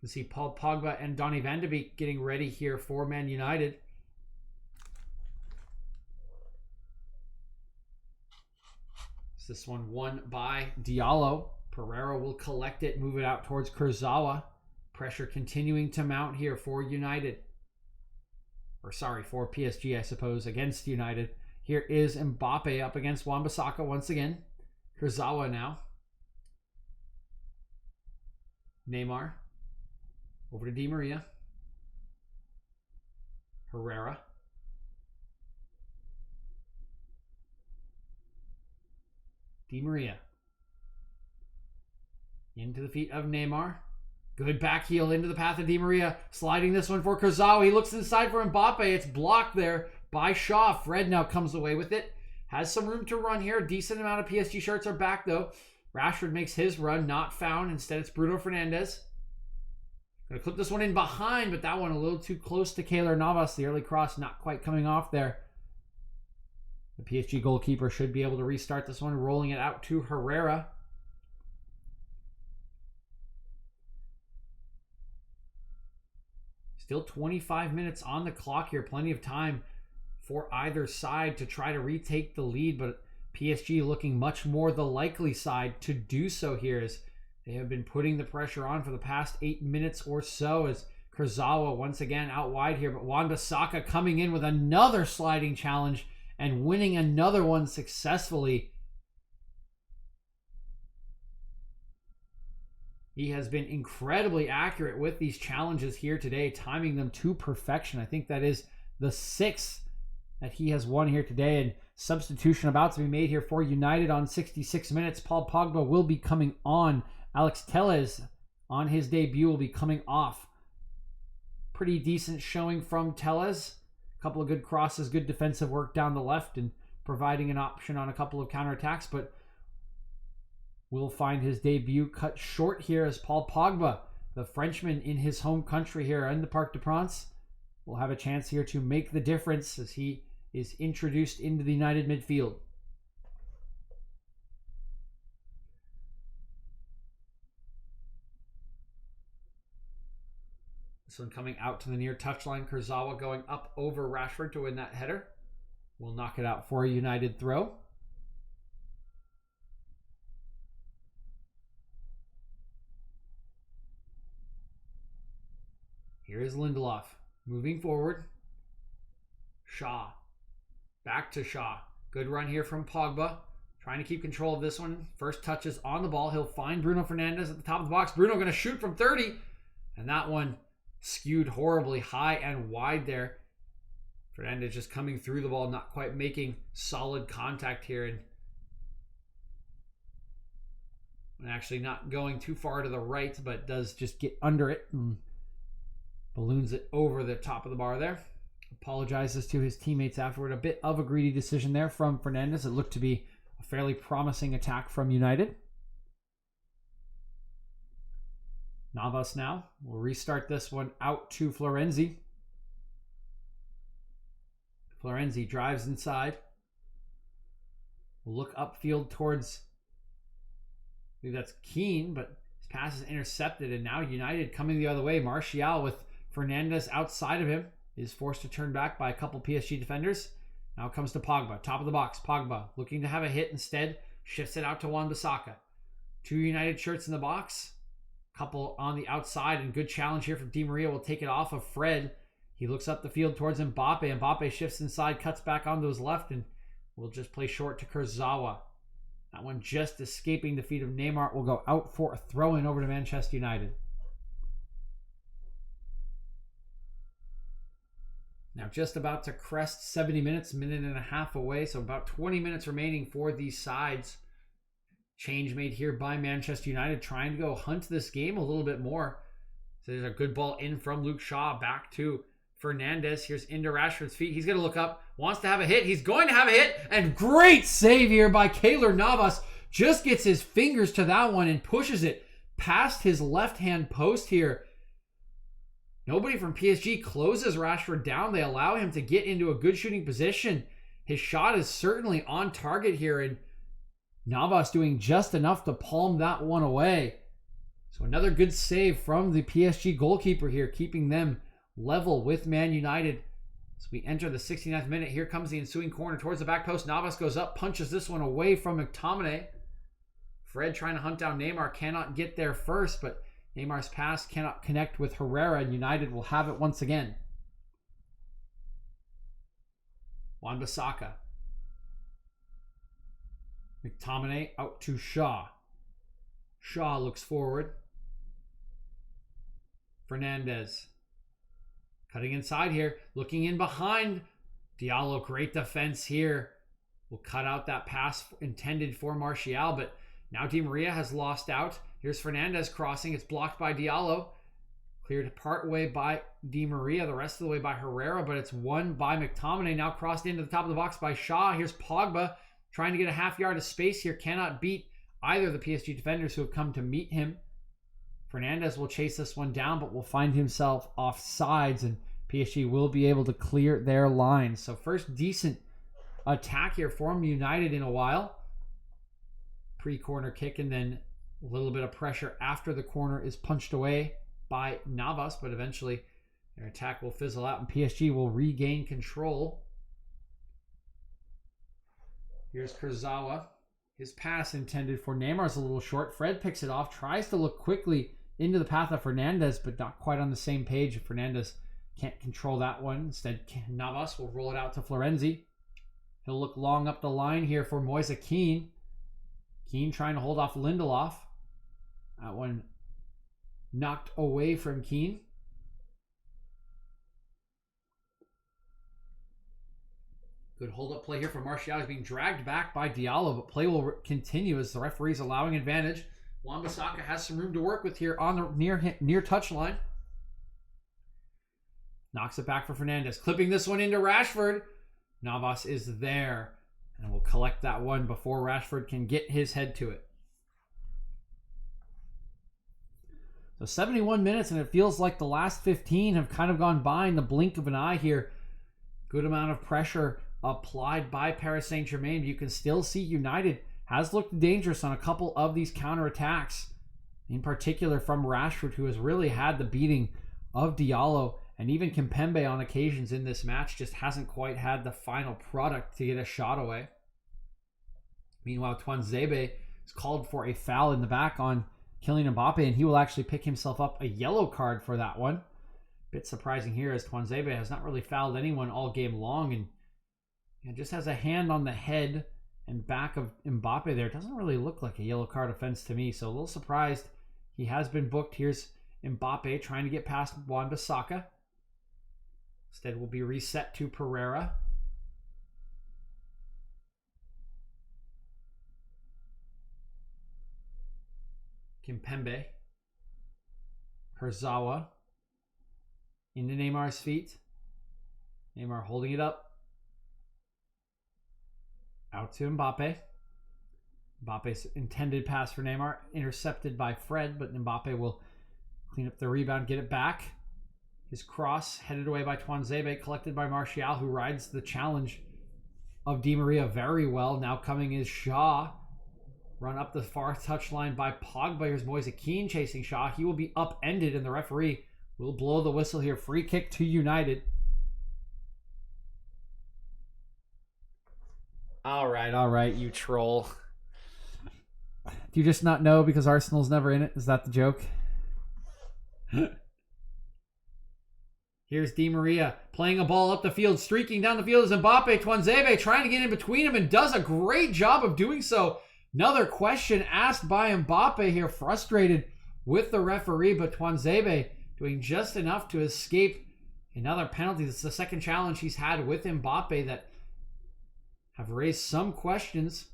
You see Paul Pogba and Donny van de Beek getting ready here for Man United. This one won by Diallo. Pereira will collect it, move it out towards Kurzawa. Pressure continuing to mount here for United. Or sorry, for PSG, I suppose, against United. Here is Mbappe up against Wan-Bissaka once again. Kurzawa now. Neymar. Over to Di Maria. Herrera. Di Maria. Into the feet of Neymar. Good back heel into the path of Di Maria. Sliding this one for Kurzawa. He looks inside for Mbappe. It's blocked there by Shaw. Fred now comes away with it. Has some room to run here. A decent amount of PSG shirts are back though. Rashford makes his run. Not found. Instead it's Bruno Fernandes. Going to clip this one in behind, but that one a little too close to Keylor Navas. The early cross not quite coming off there. The PSG goalkeeper should be able to restart this one, rolling it out to Herrera. Still 25 minutes on the clock here. Plenty of time for either side to try to retake the lead, but PSG looking much more the likely side to do so here, as they have been putting the pressure on for the past 8 minutes or so, as Kurzawa once again out wide here, but Wan-Bissaka coming in with another sliding challenge and winning another one successfully. He has been incredibly accurate with these challenges here today, timing them to perfection. I think that is the 6th that he has won here today, and substitution about to be made here for United on 66 minutes. Paul Pogba will be coming on. Alex Telles on his debut will be coming off. Pretty decent showing from Telles. A couple of good crosses, good defensive work down the left, and providing an option on a couple of counterattacks, but will find his debut cut short here as Paul Pogba, the Frenchman in his home country here in the Parc des Princes, will have a chance here to make the difference as he is introduced into the United midfield. This one coming out to the near touchline. Kurzawa going up over Rashford to win that header. Will knock it out for a United throw. Here is Lindelof moving forward. Shaw. Back to Shaw. Good run here from Pogba. Trying to keep control of this one. First touches on the ball. He'll find Bruno Fernandes at the top of the box. Bruno going to shoot from 30. And that one skewed horribly high and wide there. Fernandes just coming through the ball, not quite making solid contact here. And actually not going too far to the right, but does just get under it and balloons it over the top of the bar there. Apologizes to his teammates afterward. A bit of a greedy decision there from Fernandes. It looked to be a fairly promising attack from United. Navas now will restart this one out to Florenzi. Florenzi drives inside. Will look upfield towards believe that's Keane, but his pass is intercepted, and now United coming the other way. Martial with Fernandes outside of him is forced to turn back by a couple PSG defenders. Now it comes to Pogba, top of the box. Pogba looking to have a hit, instead shifts it out to Wan-Bissaka. 2 United shirts in the box. Couple on the outside, and good challenge here from Di Maria. Will take it off of Fred. He looks up the field towards Mbappe. Mbappe shifts inside, cuts back onto his left, and will just play short to Kurzawa. That one just escaping the feet of Neymar. Will go out for a throw-in over to Manchester United. Now just about to crest 70 minutes, minute and a half away, so about 20 minutes remaining for these sides. Change made here by Manchester United, trying to go hunt this game a little bit more. So there's a good ball in from Luke Shaw, back to Fernandes. Here's into Rashford's feet. He's going to look up, wants to have a hit. He's going to have a hit, and great save here by Keylor Navas. Just gets his fingers to that one and pushes it past his left-hand post here. Nobody from PSG closes Rashford down. They allow him to get into a good shooting position. His shot is certainly on target here, and Navas doing just enough to palm that one away. So another good save from the PSG goalkeeper here, keeping them level with Man United. As we enter the 69th minute, here comes the ensuing corner towards the back post. Navas goes up, punches this one away from McTominay. Fred trying to hunt down Neymar, cannot get there first, but Neymar's pass cannot connect with Herrera, and United will have it once again. Wan-Bissaka. McTominay out to Shaw. Shaw looks forward. Fernandes. Cutting inside here. Looking in behind. Diallo, great defense here. Will cut out that pass intended for Martial, but now Di Maria has lost out. Here's Fernandes crossing. It's blocked by Diallo. Cleared part way by Di Maria, the rest of the way by Herrera, but it's won by McTominay. Now crossed into the top of the box by Shaw. Here's Pogba trying to get a half yard of space here. Cannot beat either of the PSG defenders who have come to meet him. Fernandes will chase this one down, but will find himself off sides, and PSG will be able to clear their lines. So first decent attack here for United in a while. Pre-corner kick, and then a little bit of pressure after the corner is punched away by Navas, but eventually their attack will fizzle out and PSG will regain control. Here's Kurzawa. His pass intended for Neymar is a little short. Fred picks it off, tries to look quickly into the path of Fernandes, but not quite on the same page. Fernandes can't control that one. Instead, Navas will roll it out to Florenzi. He'll look long up the line here for Moise Kean. Kean trying to hold off Lindelof. That one knocked away from Kean. Good hold-up play here from Martial. He's being dragged back by Diallo, but play will continue as the referee's allowing advantage. Wan-Bissaka has some room to work with here on the near touch line. Knocks it back for Fernandes. Clipping this one into Rashford. Navas is there and will collect that one before Rashford can get his head to it. So 71 minutes, and it feels like the last 15 have kind of gone by in the blink of an eye here. Good amount of pressure applied by Paris Saint-Germain. You can still see United has looked dangerous on a couple of these counterattacks, in particular from Rashford, who has really had the beating of Diallo, and even Kimpembe on occasions in this match just hasn't quite had the final product to get a shot away. Meanwhile, Tuanzebe is called for a foul in the back on Kylian Mbappe, and he will actually pick himself up a yellow card for that one. Bit surprising here, as Tuanzebe has not really fouled anyone all game long, and just has a hand on the head and back of Mbappe there. Doesn't really look like a yellow card offense to me, so a little surprised he has been booked. Here's Mbappe trying to get past Wan-Bissaka. Instead will be reset to Pereira. Kimpembe. Kurzawa. Into Neymar's feet. Neymar holding it up. Out to Mbappe. Mbappe's intended pass for Neymar. Intercepted by Fred, but Mbappe will clean up the rebound, get it back. His cross headed away by Tuanzebe, collected by Martial, who rides the challenge of Di Maria very well. Now coming is Shaw. Run up the far touchline by Pogba. Here's Moise Kean chasing Shaw. He will be upended, and the referee will blow the whistle here. Free kick to United. All right, you troll. Do you just not know because Arsenal's never in it? Is that the joke? Here's Di Maria playing a ball up the field, streaking down the field is Mbappe. Tuanzebe trying to get in between him and does a great job of doing so. Another question asked by Mbappe here, frustrated with the referee, but Tuanzebe doing just enough to escape another penalty. This is the second challenge he's had with Mbappe that have raised some questions.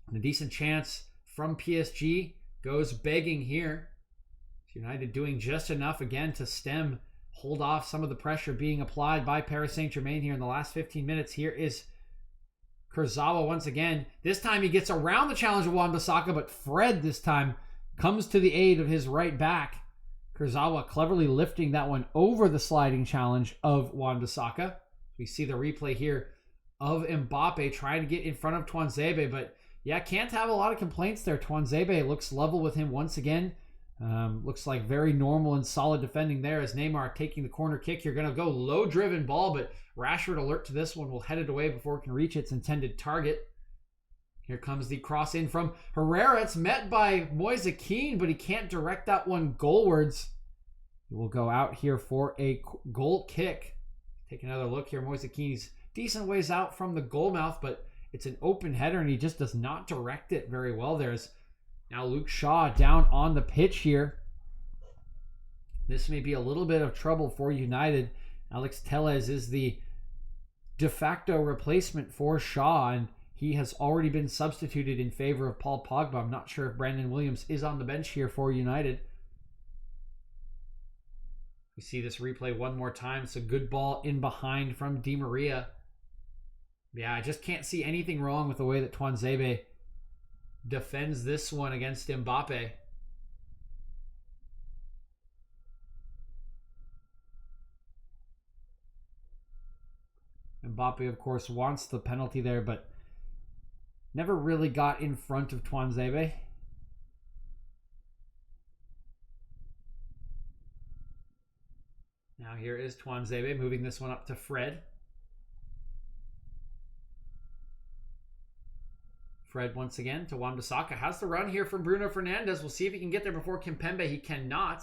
And a decent chance from PSG goes begging here. United doing just enough again to hold off some of the pressure being applied by Paris Saint-Germain here in the last 15 minutes. Here is Kurzawa once again. This time he gets around the challenge of Wan-Bissaka, but Fred this time comes to the aid of his right back. Kurzawa cleverly lifting that one over the sliding challenge of Wan-Bissaka. We see the replay here of Mbappe trying to get in front of Tuanzebe, but yeah, can't have a lot of complaints there. Tuanzebe looks level with him once again. Looks like very normal and solid defending there as Neymar taking the corner kick. You're going to go low-driven ball, but Rashford alert to this one. Will head it away before it can reach its intended target. Here comes the cross in from Herrera. It's met by Moise Kean, but he can't direct that one goalwards. He will go out here for a goal kick. Take another look here. Moise Kean's decent ways out from the goal mouth, but it's an open header, and he just does not direct it very well. There's now Luke Shaw down on the pitch here. This may be a little bit of trouble for United. Alex Telles is the de facto replacement for Shaw, and he has already been substituted in favor of Paul Pogba. I'm not sure if Brandon Williams is on the bench here for United. We see this replay one more time. It's a good ball in behind from Di Maria. Yeah, I just can't see anything wrong with the way that Tuanzebe defends this one against Mbappe. Mbappe, of course, wants the penalty there, but never really got in front of Tuanzebe. Now here is Tuanzebe moving this one up to Fred. Fred once again to Wan-Bissaka. Has the run here from Bruno Fernandes. We'll see if he can get there before Kimpembe. He cannot.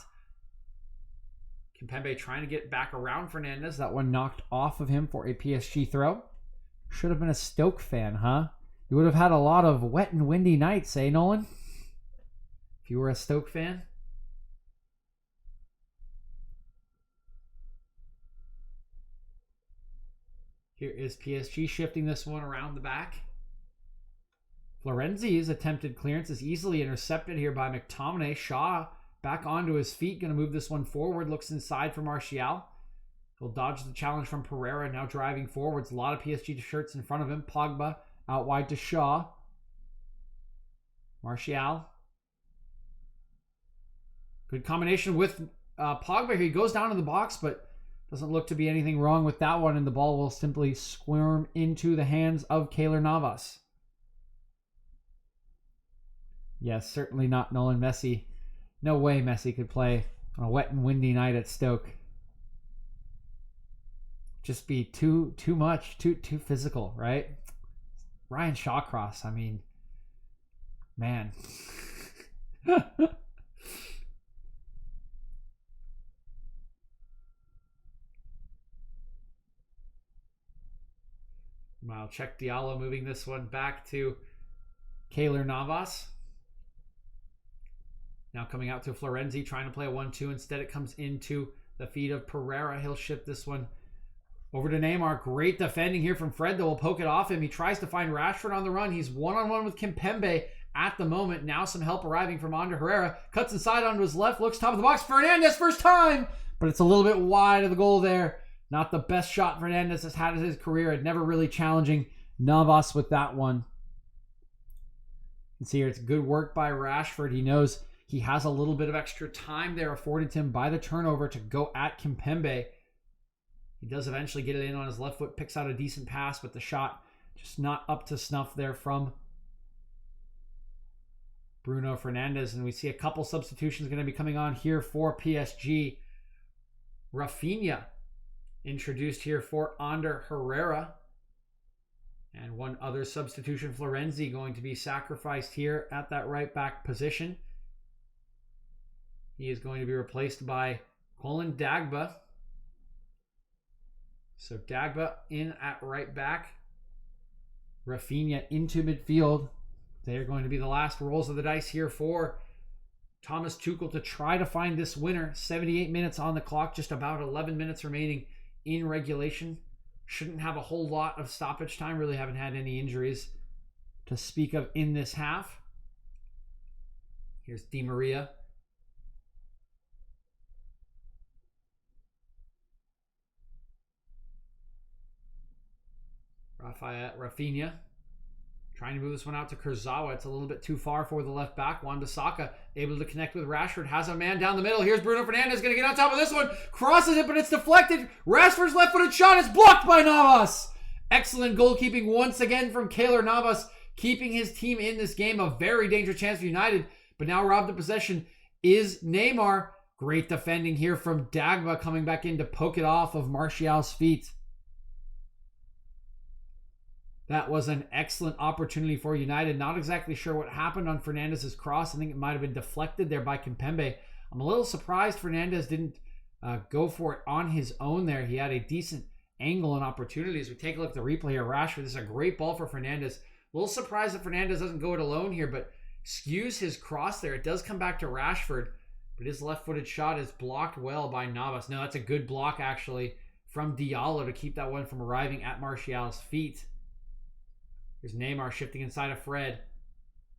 Kimpembe trying to get back around Fernandes. That one knocked off of him for a PSG throw. Should have been a Stoke fan, huh? You would have had a lot of wet and windy nights, eh, Nolan? If you were a Stoke fan. Here is PSG shifting this one around the back. Florenzi's attempted clearance is easily intercepted here by McTominay. Shaw back onto his feet, going to move this one forward. Looks inside for Martial. He'll dodge the challenge from Pereira, now driving forwards. A lot of PSG shirts in front of him. Pogba out wide to Shaw. Martial. Good combination with Pogba here. He goes down to the box, but doesn't look to be anything wrong with that one, and the ball will simply squirm into the hands of Keylor Navas. Yes, certainly not Nolan Messi. No way Messi could play on a wet and windy night at Stoke. Just be too much, too physical, right? Ryan Shawcross, I mean, man. Wow, check Diallo moving this one back to Keylor Navas. Now coming out to Florenzi, trying to play a 1-2. Instead, it comes into the feet of Pereira. He'll shift this one over to Neymar. Great defending here from Fred, though. Will poke it off him. He tries to find Rashford on the run. He's one-on-one with Kimpembe at the moment. Now some help arriving from Ander Herrera. Cuts inside onto his left. Looks top of the box. Fernandes, first time! But it's a little bit wide of the goal there. Not the best shot Fernandes has had in his career. Never really challenging Navas with that one. You can see here it's good work by Rashford. He knows he has a little bit of extra time there afforded to him by the turnover to go at Kimpembe. He does eventually get it in on his left foot, picks out a decent pass, but the shot just not up to snuff there from Bruno Fernandes. And we see a couple substitutions going to be coming on here for PSG. Rafinha introduced here for Ander Herrera. And one other substitution, Florenzi, going to be sacrificed here at that right back position. He is going to be replaced by Colin Dagba. So Dagba in at right back. Rafinha into midfield. They are going to be the last rolls of the dice here for Thomas Tuchel to try to find this winner. 78 minutes on the clock, just about 11 minutes remaining in regulation. Shouldn't have a whole lot of stoppage time. Really haven't had any injuries to speak of in this half. Here's Di Maria. Rafinha trying to move this one out to Kurzawa. It's a little bit too far for the left back. Wan-Bissaka able to connect with Rashford. Has a man down the middle. Here's Bruno Fernandes going to get on top of this one. Crosses it, but it's deflected. Rashford's left-footed shot is blocked by Navas. Excellent goalkeeping once again from Keylor Navas, keeping his team in this game. A very dangerous chance for United, but now robbed of possession is Neymar. Great defending here from Dagba, coming back in to poke it off of Martial's feet. That was an excellent opportunity for United. Not exactly sure what happened on Fernandes' cross. I think it might have been deflected there by Kimpembe. I'm a little surprised Fernandes didn't go for it on his own there. He had a decent angle and opportunities. We take a look at the replay here. Rashford, this is a great ball for Fernandes. A little surprised that Fernandes doesn't go it alone here, but skews his cross there. It does come back to Rashford, but his left-footed shot is blocked well by Navas. No, that's a good block actually from Diallo to keep that one from arriving at Martial's feet. Here's Neymar shifting inside of Fred.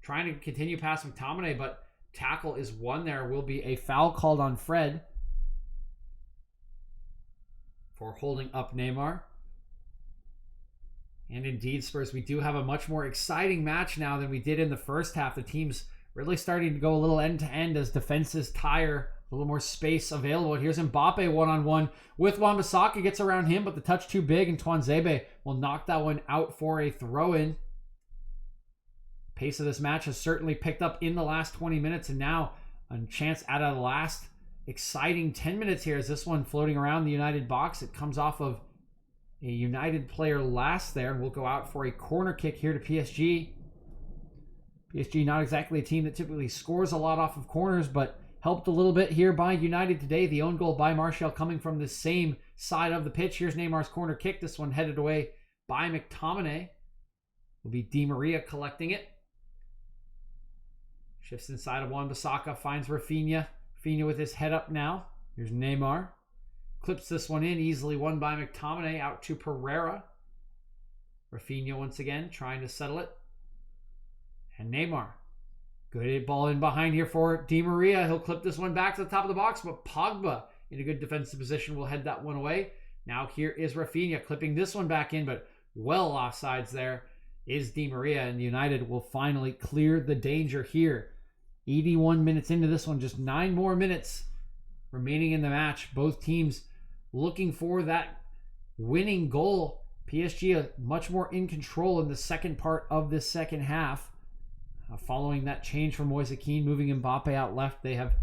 Trying to continue past McTominay, but tackle is won there. Will be a foul called on Fred for holding up Neymar. And indeed, Spurs, we do have a much more exciting match now than we did in the first half. The team's really starting to go a little end-to-end as defenses tire. A little more space available. Here's Mbappe one-on-one with Wan-Bissaka. Gets around him, but the touch too big, and Tuanzebe will knock that one out for a throw-in. Pace of this match has certainly picked up in the last 20 minutes, and now a chance at a last exciting 10 minutes here as this one floating around the United box. It comes off of a United player last there, and we'll go out for a corner kick here to PSG. PSG not exactly a team that typically scores a lot off of corners, but helped a little bit here by United today. The own goal by Martial coming from the same side of the pitch. Here's Neymar's corner kick. This one headed away by McTominay. Will be Di Maria collecting it. Shifts inside of Wan-Bissaka. Finds Rafinha. Rafinha with his head up now. Here's Neymar. Clips this one in. Easily won by McTominay. Out to Pereira. Rafinha once again trying to settle it. And Neymar. Good ball in behind here for Di Maria. He'll clip this one back to the top of the box, but Pogba in a good defensive position will head that one away. Now here is Rafinha clipping this one back in, but well offsides there is Di Maria, and United will finally clear the danger here. 81 minutes into this one, just 9 more minutes remaining in the match. Both teams looking for that winning goal. PSG much more in control in the second part of this second half. Following that change from Moise Kean, moving Mbappe out left, they have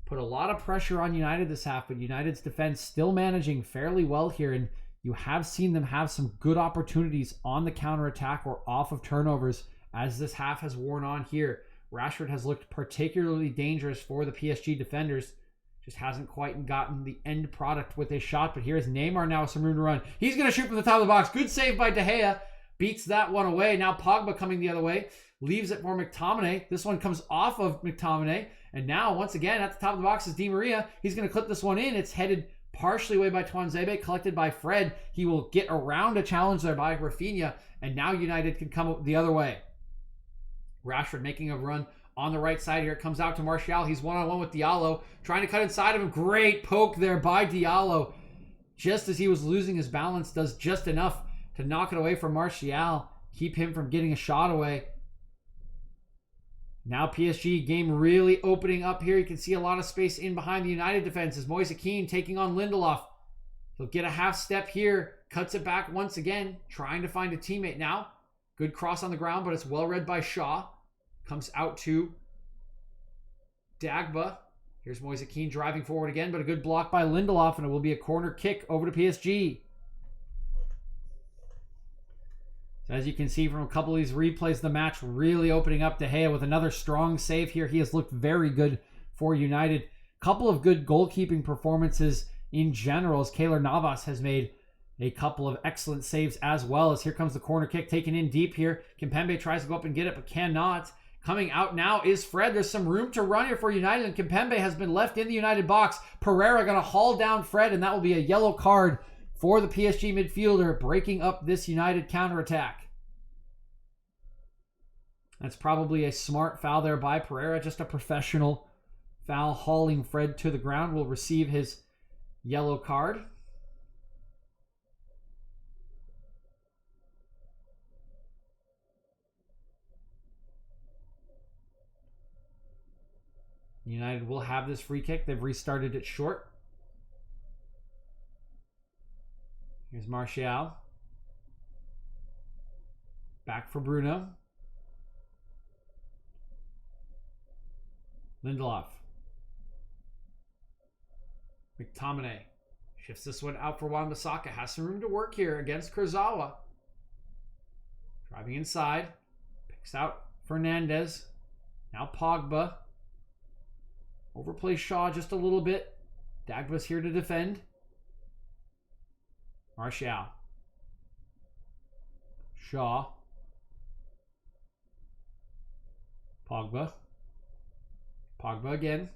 put a lot of pressure on United this half, but United's defense still managing fairly well here, and you have seen them have some good opportunities on the counterattack or off of turnovers as this half has worn on here. Rashford has looked particularly dangerous for the PSG defenders. Just hasn't quite gotten the end product with his shot, but here's Neymar now with some room to run. He's going to shoot from the top of the box. Good save by De Gea. Beats that one away. Now Pogba coming the other way. Leaves it for McTominay. This one comes off of McTominay. And now, once again, at the top of the box is Di Maria. He's going to clip this one in. It's headed partially away by Tuanzebe, collected by Fred. He will get around a challenge there by Rafinha. And now United can come the other way. Rashford making a run on the right side here. It comes out to Martial. He's one-on-one with Diallo. Trying to cut inside of him. Great poke there by Diallo. Just as he was losing his balance, does just enough to knock it away from Martial. Keep him from getting a shot away. Now PSG game really opening up here. You can see a lot of space in behind the United defense as Moise Kean taking on Lindelof. He'll get a half step here. Cuts it back once again. Trying to find a teammate now. Good cross on the ground, but it's well read by Shaw. Comes out to Dagba. Here's Moise Kean driving forward again, but a good block by Lindelof, and it will be a corner kick over to PSG. So as you can see from a couple of these replays, the match really opening up. De Gea with another strong save here. He has looked very good for United. Couple of good goalkeeping performances in general, as Keylor Navas has made a couple of excellent saves as well. As here comes the corner kick taken in deep here. Kimpembe tries to go up and get it, but cannot. Coming out now is Fred. There's some room to run here for United, and Kimpembe has been left in the United box. Pereira going to haul down Fred, and that will be a yellow card for the PSG midfielder, breaking up this United counterattack. That's probably a smart foul there by Pereira. Just a professional foul, hauling Fred to the ground. Will receive his yellow card. United will have this free kick. They've restarted it short. Here's Martial. Back for Bruno. Lindelof. McTominay shifts this one out for Wan-Bissaka. Has some room to work here against Kurzawa. Driving inside. Picks out Fernandez. Now Pogba. Overplays Shaw just a little bit. Dagba's here to defend. Martial. Shaw. Pogba. Pogba again.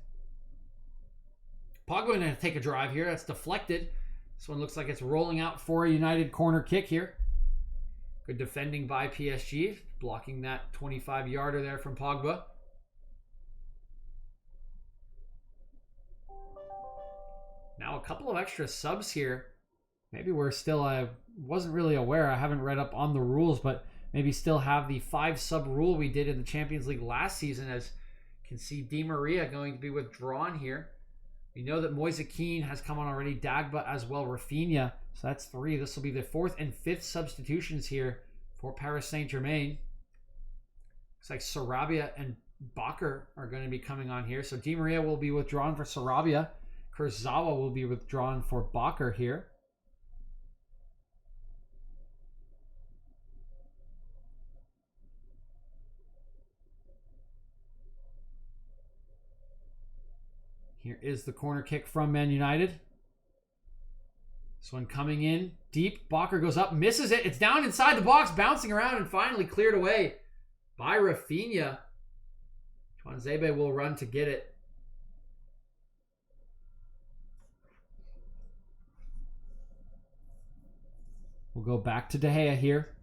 Pogba going to take a drive here. That's deflected. This one looks like it's rolling out for a United corner kick here. Good defending by PSG. Blocking that 25-yarder there from Pogba. Now a couple of extra subs here. Maybe we're still, I wasn't really aware. I haven't read up on the rules, but maybe still have the 5-sub rule we did in the Champions League last season. As you can see, Di Maria going to be withdrawn here. We know that Moise Kean has come on already. Dagba as well. Rafinha. So that's 3. This will be the 4th and 5th substitutions here for Paris Saint-Germain. Looks like Sarabia and Bakker are going to be coming on here. So Di Maria will be withdrawn for Sarabia. Kurzawa will be withdrawn for Bakker here. Here is the corner kick from Man United. This one coming in deep. Bakker goes up, misses it. It's down inside the box, bouncing around, and finally cleared away by Rafinha. Tuanzebe will run to get it. We'll go back to De Gea here.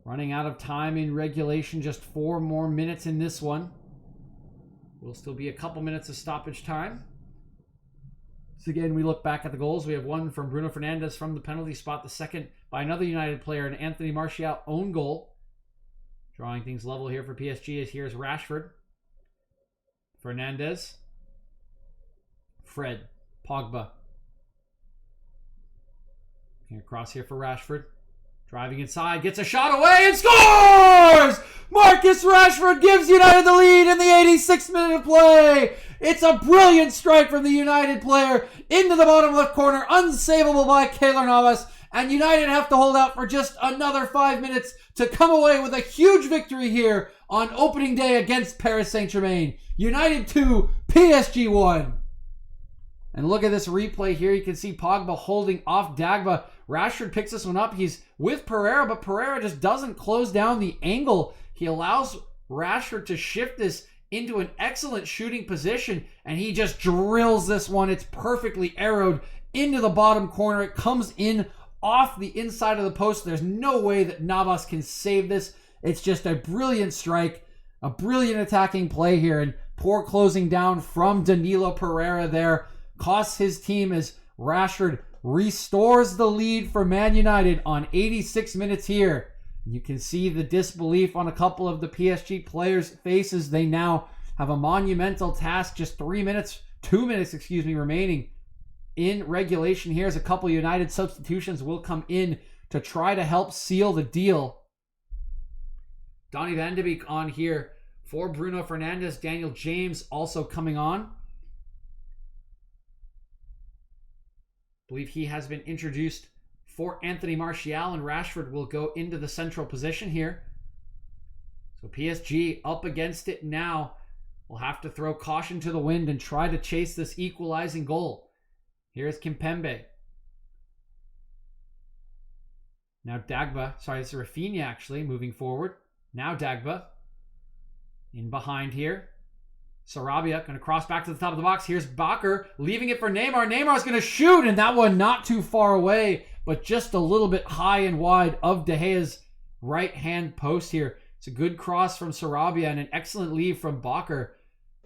Running out of time in regulation. Just 4 more minutes in this one. Will still be a couple minutes of stoppage time. So again, we look back at the goals. We have one from Bruno Fernandes from the penalty spot. The second by another United player, an Anthony Martial own goal. Drawing things level here for PSG. As here's Rashford. Fernandes. Fred. Pogba. Across here for Rashford. Driving inside, gets a shot away and scores! Marcus Rashford gives United the lead in the 86th minute of play. It's a brilliant strike from the United player into the bottom left corner, unsavable by Keylor Navas, and United have to hold out for just another 5 minutes to come away with a huge victory here on opening day against Paris Saint-Germain. United 2, PSG 1. And look at this replay here. You can see Pogba holding off Dagba. Rashford picks this one up. He's with Pereira, but Pereira just doesn't close down the angle. He allows Rashford to shift this into an excellent shooting position, and he just drills this one. It's perfectly arrowed into the bottom corner. It comes in off the inside of the post. There's no way that Navas can save this. It's just a brilliant strike, a brilliant attacking play here, and poor closing down from Danilo Pereira there. Costs his team as Rashford restores the lead for Man United on 86 minutes here. You can see the disbelief on a couple of the PSG players' faces. They now have a monumental task. Just 2 minutes, remaining in regulation here, as a couple United substitutions will come in to try to help seal the deal. Donny van de Beek on here for Bruno Fernandes. Daniel James also coming on. I believe he has been introduced for Anthony Martial, and Rashford will go into the central position here. So PSG up against it now. We'll have to throw caution to the wind and try to chase this equalizing goal. Here's Kimpembe. Now Dagba, sorry, this is Rafinha actually, moving forward. Now Dagba. In behind here. Sarabia going to cross back to the top of the box. Here's Bakker leaving it for Neymar. Neymar's going to shoot, and that one not too far away, but just a little bit high and wide of De Gea's right-hand post here. It's a good cross from Sarabia and an excellent leave from Bakker.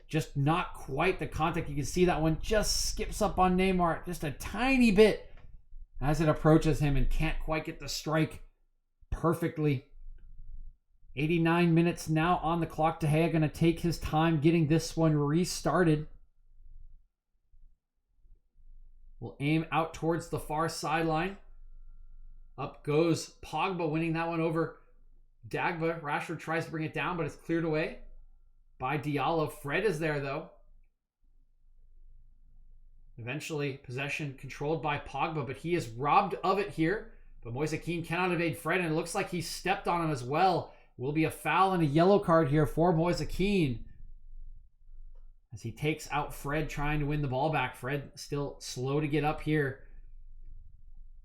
Just not quite the contact. You can see that one just skips up on Neymar just a tiny bit as it approaches him and can't quite get the strike perfectly. 89 minutes now on the clock. De Gea going to take his time getting this one restarted. We'll aim out towards the far sideline. Up goes Pogba, winning that one over Dagba. Rashford tries to bring it down, but it's cleared away by Diallo. Fred is there, though. Eventually, possession controlled by Pogba, but he is robbed of it here. But Moise Kean cannot evade Fred, and it looks like he stepped on him as well. Will be a foul and a yellow card here for Moise Kean as he takes out Fred, trying to win the ball back. Fred still slow to get up here.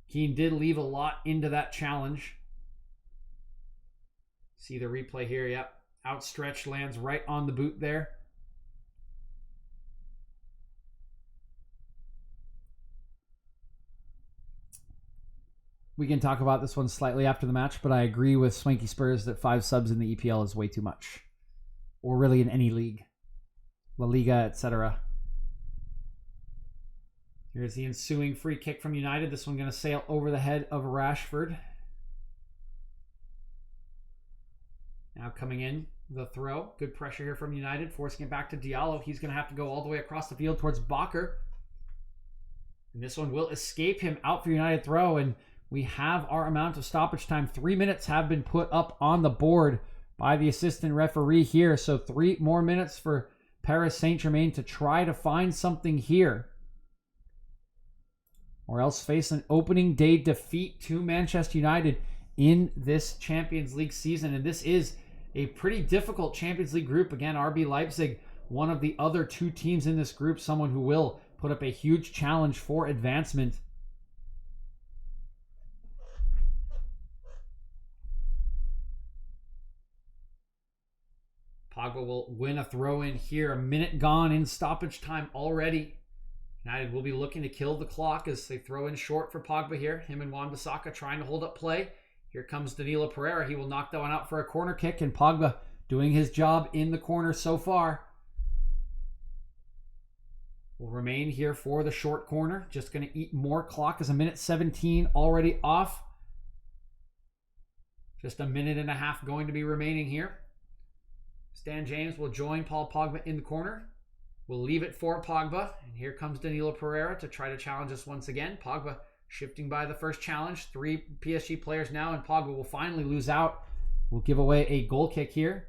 Kean did leave a lot into that challenge. See the replay here. Yep. Outstretched, lands right on the boot there. We can talk about this one slightly after the match, but I agree with Swanky Spurs that 5 subs in the EPL is way too much. Or really in any league. La Liga, etc. Here's the ensuing free kick from United. This one going to sail over the head of Rashford. Now coming in, the throw. Good pressure here from United, forcing it back to Diallo. He's going to have to go all the way across the field towards Bakker. And this one will escape him out for United throw, and we have our amount of stoppage time. 3 minutes have been put up on the board by the assistant referee here. So 3 more minutes for Paris Saint-Germain to try to find something here, or else face an opening day defeat to Manchester United in this Champions League season. And this is a pretty difficult Champions League group. Again, RB Leipzig, one of the other 2 teams in this group, someone who will put up a huge challenge for advancement. Pogba will win a throw-in here. A minute gone in stoppage time already. United will be looking to kill the clock as they throw in short for Pogba here. Him and Wan-Bissaka trying to hold up play. Here comes Danilo Pereira. He will knock that one out for a corner kick, and Pogba doing his job in the corner so far. Will remain here for the short corner. Just going to eat more clock as a minute 17 already off. Just a minute and a half going to be remaining here. Stan James will join Paul Pogba in the corner. We'll leave it for Pogba. And here comes Danilo Pereira to try to challenge us once again. Pogba shifting by the first challenge. 3 PSG players now, and Pogba will finally lose out. We'll give away a goal kick here.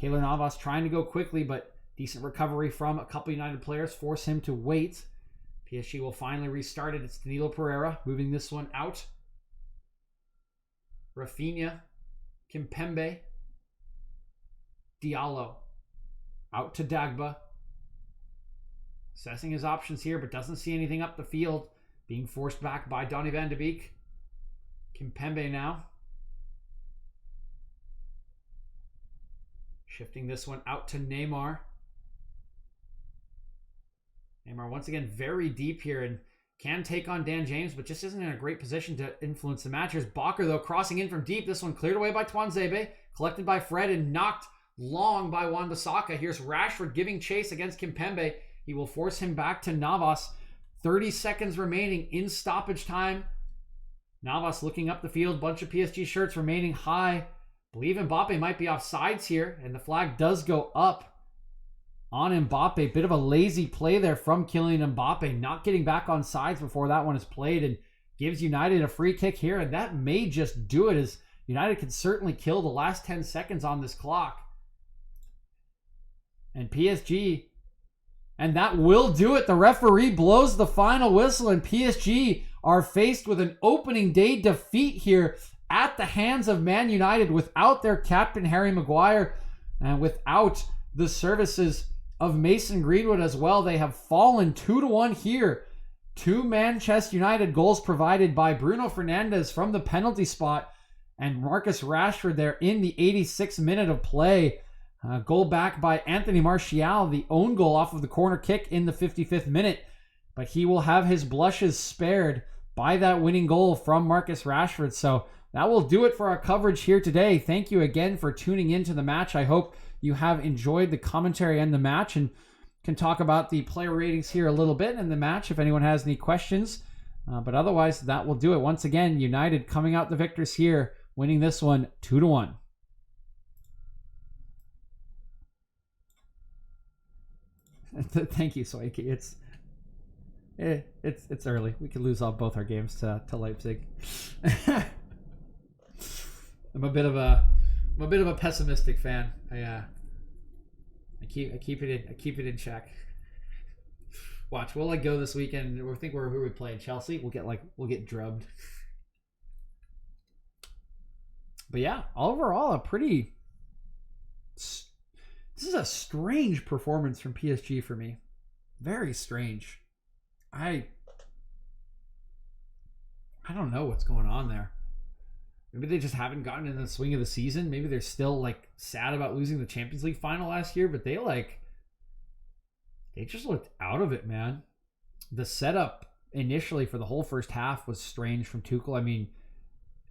Keylor Navas trying to go quickly, but decent recovery from a couple United players force him to wait. PSG will finally restart it. It's Danilo Pereira moving this one out. Rafinha, Kimpembe, Diallo out to Dagba. Assessing his options here, but doesn't see anything up the field. Being forced back by Donny van de Beek. Kimpembe now. Shifting this one out to Neymar. Neymar once again very deep here and can take on Dan James, but just isn't in a great position to influence the match. Here's Bakker, though, crossing in from deep. This one cleared away by Tuanzebe, collected by Fred and knocked long by Wan-Bissaka. Here's Rashford giving chase against Kimpembe. He will force him back to Navas. 30 seconds remaining in stoppage time. Navas looking up the field. Bunch of PSG shirts remaining high. I believe Mbappe might be offsides here, and the flag does go up on Mbappe. Bit of a lazy play there from Kylian Mbappe, not getting back on sides before that one is played, and gives United a free kick here, and that may just do it, as United can certainly kill the last 10 seconds on this clock. And PSG, and that will do it. The referee blows the final whistle, and PSG are faced with an opening day defeat here at the hands of Man United without their captain, Harry Maguire, and without the services of Mason Greenwood as well. They have fallen 2-1 here to Manchester United. Goals provided by Bruno Fernandes from the penalty spot and Marcus Rashford there in the 86th minute of play. Goal back by Anthony Martial, the own goal off of the corner kick in the 55th minute. But he will have his blushes spared by that winning goal from Marcus Rashford. So that will do it for our coverage here today. Thank you again for tuning into the match. I hope you have enjoyed the commentary and the match and can talk about the player ratings here a little bit in the match if anyone has any questions. But otherwise, that will do it. Once again, United coming out the victors here, winning this one 2-1. Thank you, Soiki. It's early. We could lose both our games to Leipzig. I'm a bit of a pessimistic fan. I keep it in check. Watch, we'll go this weekend. We think who we play in Chelsea. We'll get drubbed. But yeah, overall this is a strange performance from PSG for me. Very strange. I don't know what's going on there. Maybe they just haven't gotten in the swing of the season. Maybe they're still sad about losing the Champions League final last year, but they just looked out of it, man. The setup initially for the whole first half was strange from Tuchel. I mean,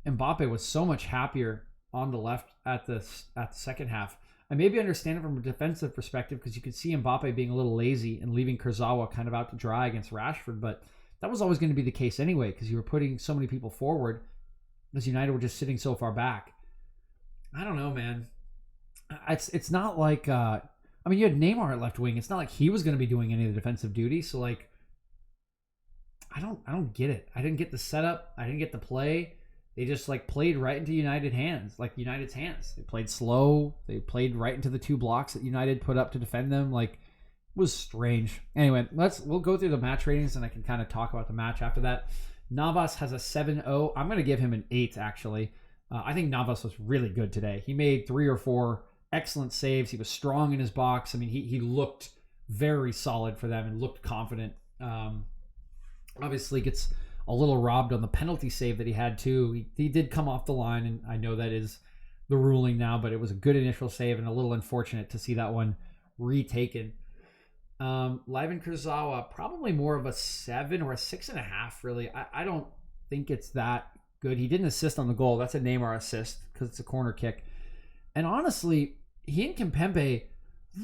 Mbappe was so much happier on the left at the second half. I maybe understand it from a defensive perspective because you could see Mbappe being a little lazy and leaving Kurzawa kind of out to dry against Rashford, but that was always going to be the case anyway because you were putting so many people forward as United were just sitting so far back. I don't know, man. It's not like you had Neymar at left wing. It's not like he was going to be doing any of the defensive duty. So I don't get it. I didn't get the setup. I didn't get the play. They just played right into United's hands. They played slow. They played right into the two blocks that United put up to defend them. It was strange. Anyway, we'll go through the match ratings and I can kind of talk about the match after that. Navas has a 7-0. I'm going to give him an 8 actually. I think Navas was really good today. He made 3 or 4 excellent saves. He was strong in his box. I mean, he looked very solid for them and looked confident. Obviously gets a little robbed on the penalty save that he had too. He did come off the line, and I know that is the ruling now, but it was a good initial save and a little unfortunate to see that one retaken. Livan Kurzawa, probably more of a 7 or a 6.5, really. I don't think it's that good. He didn't assist on the goal. That's a Neymar assist because it's a corner kick. And honestly, he and Kimpembe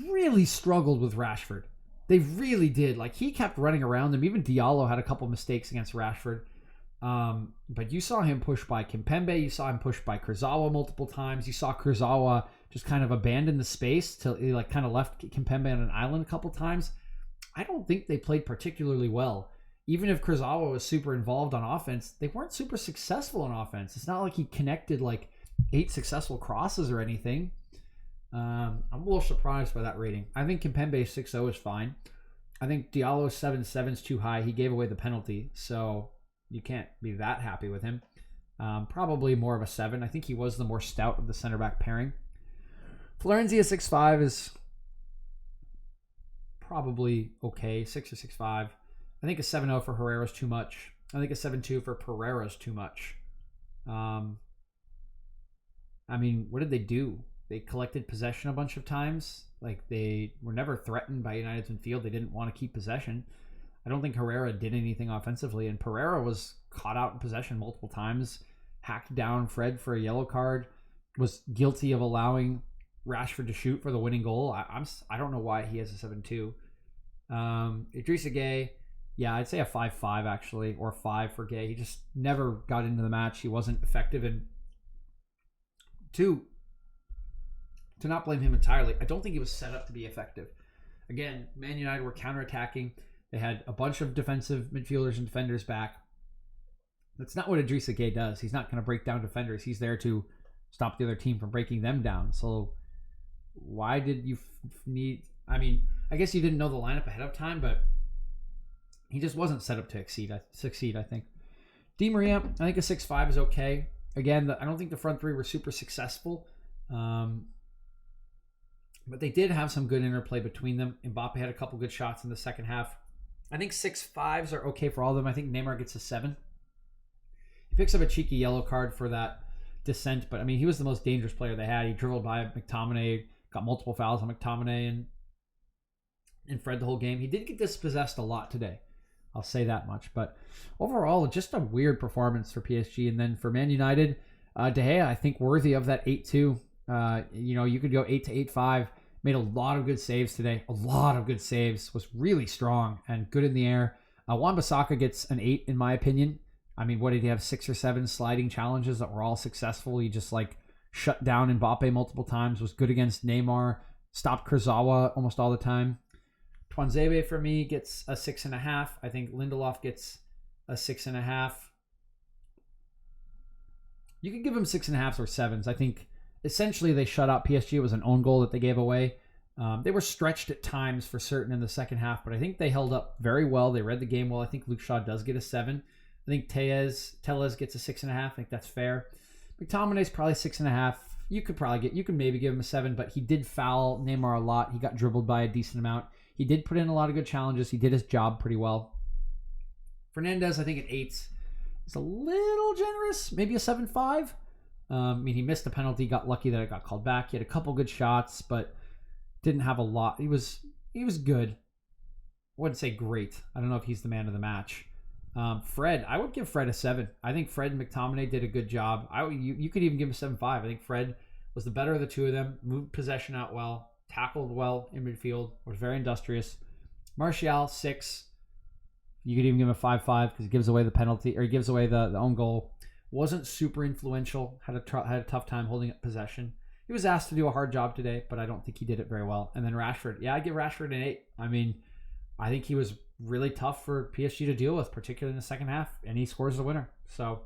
really struggled with Rashford. They really did. He kept running around them. Even Diallo had a couple mistakes against Rashford. But you saw him push by Kimpembe. You saw him push by Kurzawa multiple times. You saw Kurzawa just kind of abandon the space till he kind of left Kimpembe on an island a couple times. I don't think they played particularly well. Even if Kurzawa was super involved on offense, they weren't super successful on offense. It's not like he connected 8 successful crosses or anything. I'm a little surprised by that rating. I think Kimpembe 6-0 is fine. I think Diallo 7-7 is too high. He gave away the penalty, so you can't be that happy with him. Probably more of a 7. I think he was the more stout of the center back pairing. Florenzi 6-5 is probably okay. 6 or 6-5. I think a 7-0 for Herrera is too much. I think a 7-2 for Pereira is too much. I mean, what did they do? They collected possession a bunch of times. They were never threatened by United's midfield. They didn't want to keep possession. I don't think Herrera did anything offensively, and Pereira was caught out in possession multiple times, hacked down Fred for a yellow card, was guilty of allowing Rashford to shoot for the winning goal. I don't know why he has a 7-2. Idrissa Gueye, yeah, I'd say a 5-5 actually, or 5 for Gueye. He just never got into the match. He wasn't effective, and to not blame him entirely, I don't think he was set up to be effective. Again, Man United were counterattacking. They had a bunch of defensive midfielders and defenders back. That's not what Idrissa Gueye does. He's not going to break down defenders. He's there to stop the other team from breaking them down. So why did you need I mean, I guess you didn't know the lineup ahead of time, but he just wasn't set up to succeed, I think. Di Maria, I think a 6'5" is okay. Again, I don't think the front three were super successful. But they did have some good interplay between them. Mbappe had a couple good shots in the second half. I think 6'5s are okay for all of them. I think Neymar gets a 7. He picks up a cheeky yellow card for that descent, but I mean, he was the most dangerous player they had. He dribbled by McTominay, got multiple fouls on McTominay and Fred the whole game. He did get dispossessed a lot today. I'll say that much. But overall, just a weird performance for PSG. And then for Man United, De Gea, I think worthy of that 8-2. You could go 8 to 8-5. Made a lot of good saves today. A lot of good saves. Was really strong and good in the air. Wan-Bissaka gets an 8 in my opinion. I mean, what did he have? 6 or 7 sliding challenges that were all successful. He just shut down Mbappe multiple times. Was good against Neymar. Stopped Kurzawa almost all the time. Tuanzebe for me gets a 6.5. I think Lindelof gets a 6.5. You could give him 6.5s or 7s. I think essentially they shut out PSG. It was an own goal that they gave away. They were stretched at times for certain in the second half, but I think they held up very well. They read the game well. I think Luke Shaw does get a 7. I think Tellez gets a 6.5. I think that's fair. McTominay's probably 6.5. You could maybe give him a 7, but he did foul Neymar a lot. He got dribbled by a decent amount. He did put in a lot of good challenges. He did his job pretty well. Fernandez, I think an 8 is a little generous. Maybe a 7.5. I mean, he missed a penalty. Got lucky that it got called back. He had a couple good shots, but didn't have a lot. He was good. I wouldn't say great. I don't know if he's the man of the match. Fred, I would give Fred a 7. I think Fred and McTominay did a good job. You could even give him a 7.5. I think Fred was the better of the two of them. Moved possession out well. Tackled well in midfield. Was very industrious. Martial, 6. You could even give him a 5.5 because he gives away the penalty, or he gives away the own goal. Wasn't super influential. Had a tough time holding up possession. He was asked to do a hard job today, but I don't think he did it very well. And then Rashford. Yeah, I'd give Rashford an 8. I mean, I think he was really tough for PSG to deal with, particularly in the second half, and he scores the winner. So,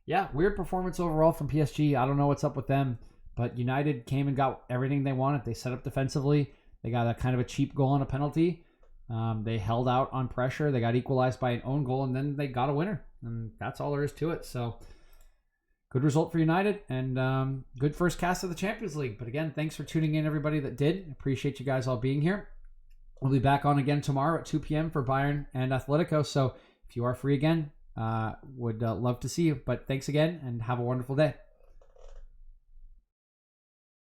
yeah, weird performance overall from PSG. I don't know what's up with them, but United came and got everything they wanted. They set up defensively. They got a kind of a cheap goal on a penalty. They held out on pressure. They got equalized by an own goal, and then they got a winner. And that's all there is to it. So, good result for United, and good first cast of the Champions League. But again, thanks for tuning in, everybody that did. Appreciate you guys all being here. We'll be back on again tomorrow at 2 p.m. for Bayern and Atletico. So if you are free again, would love to see you. But thanks again, and have a wonderful day.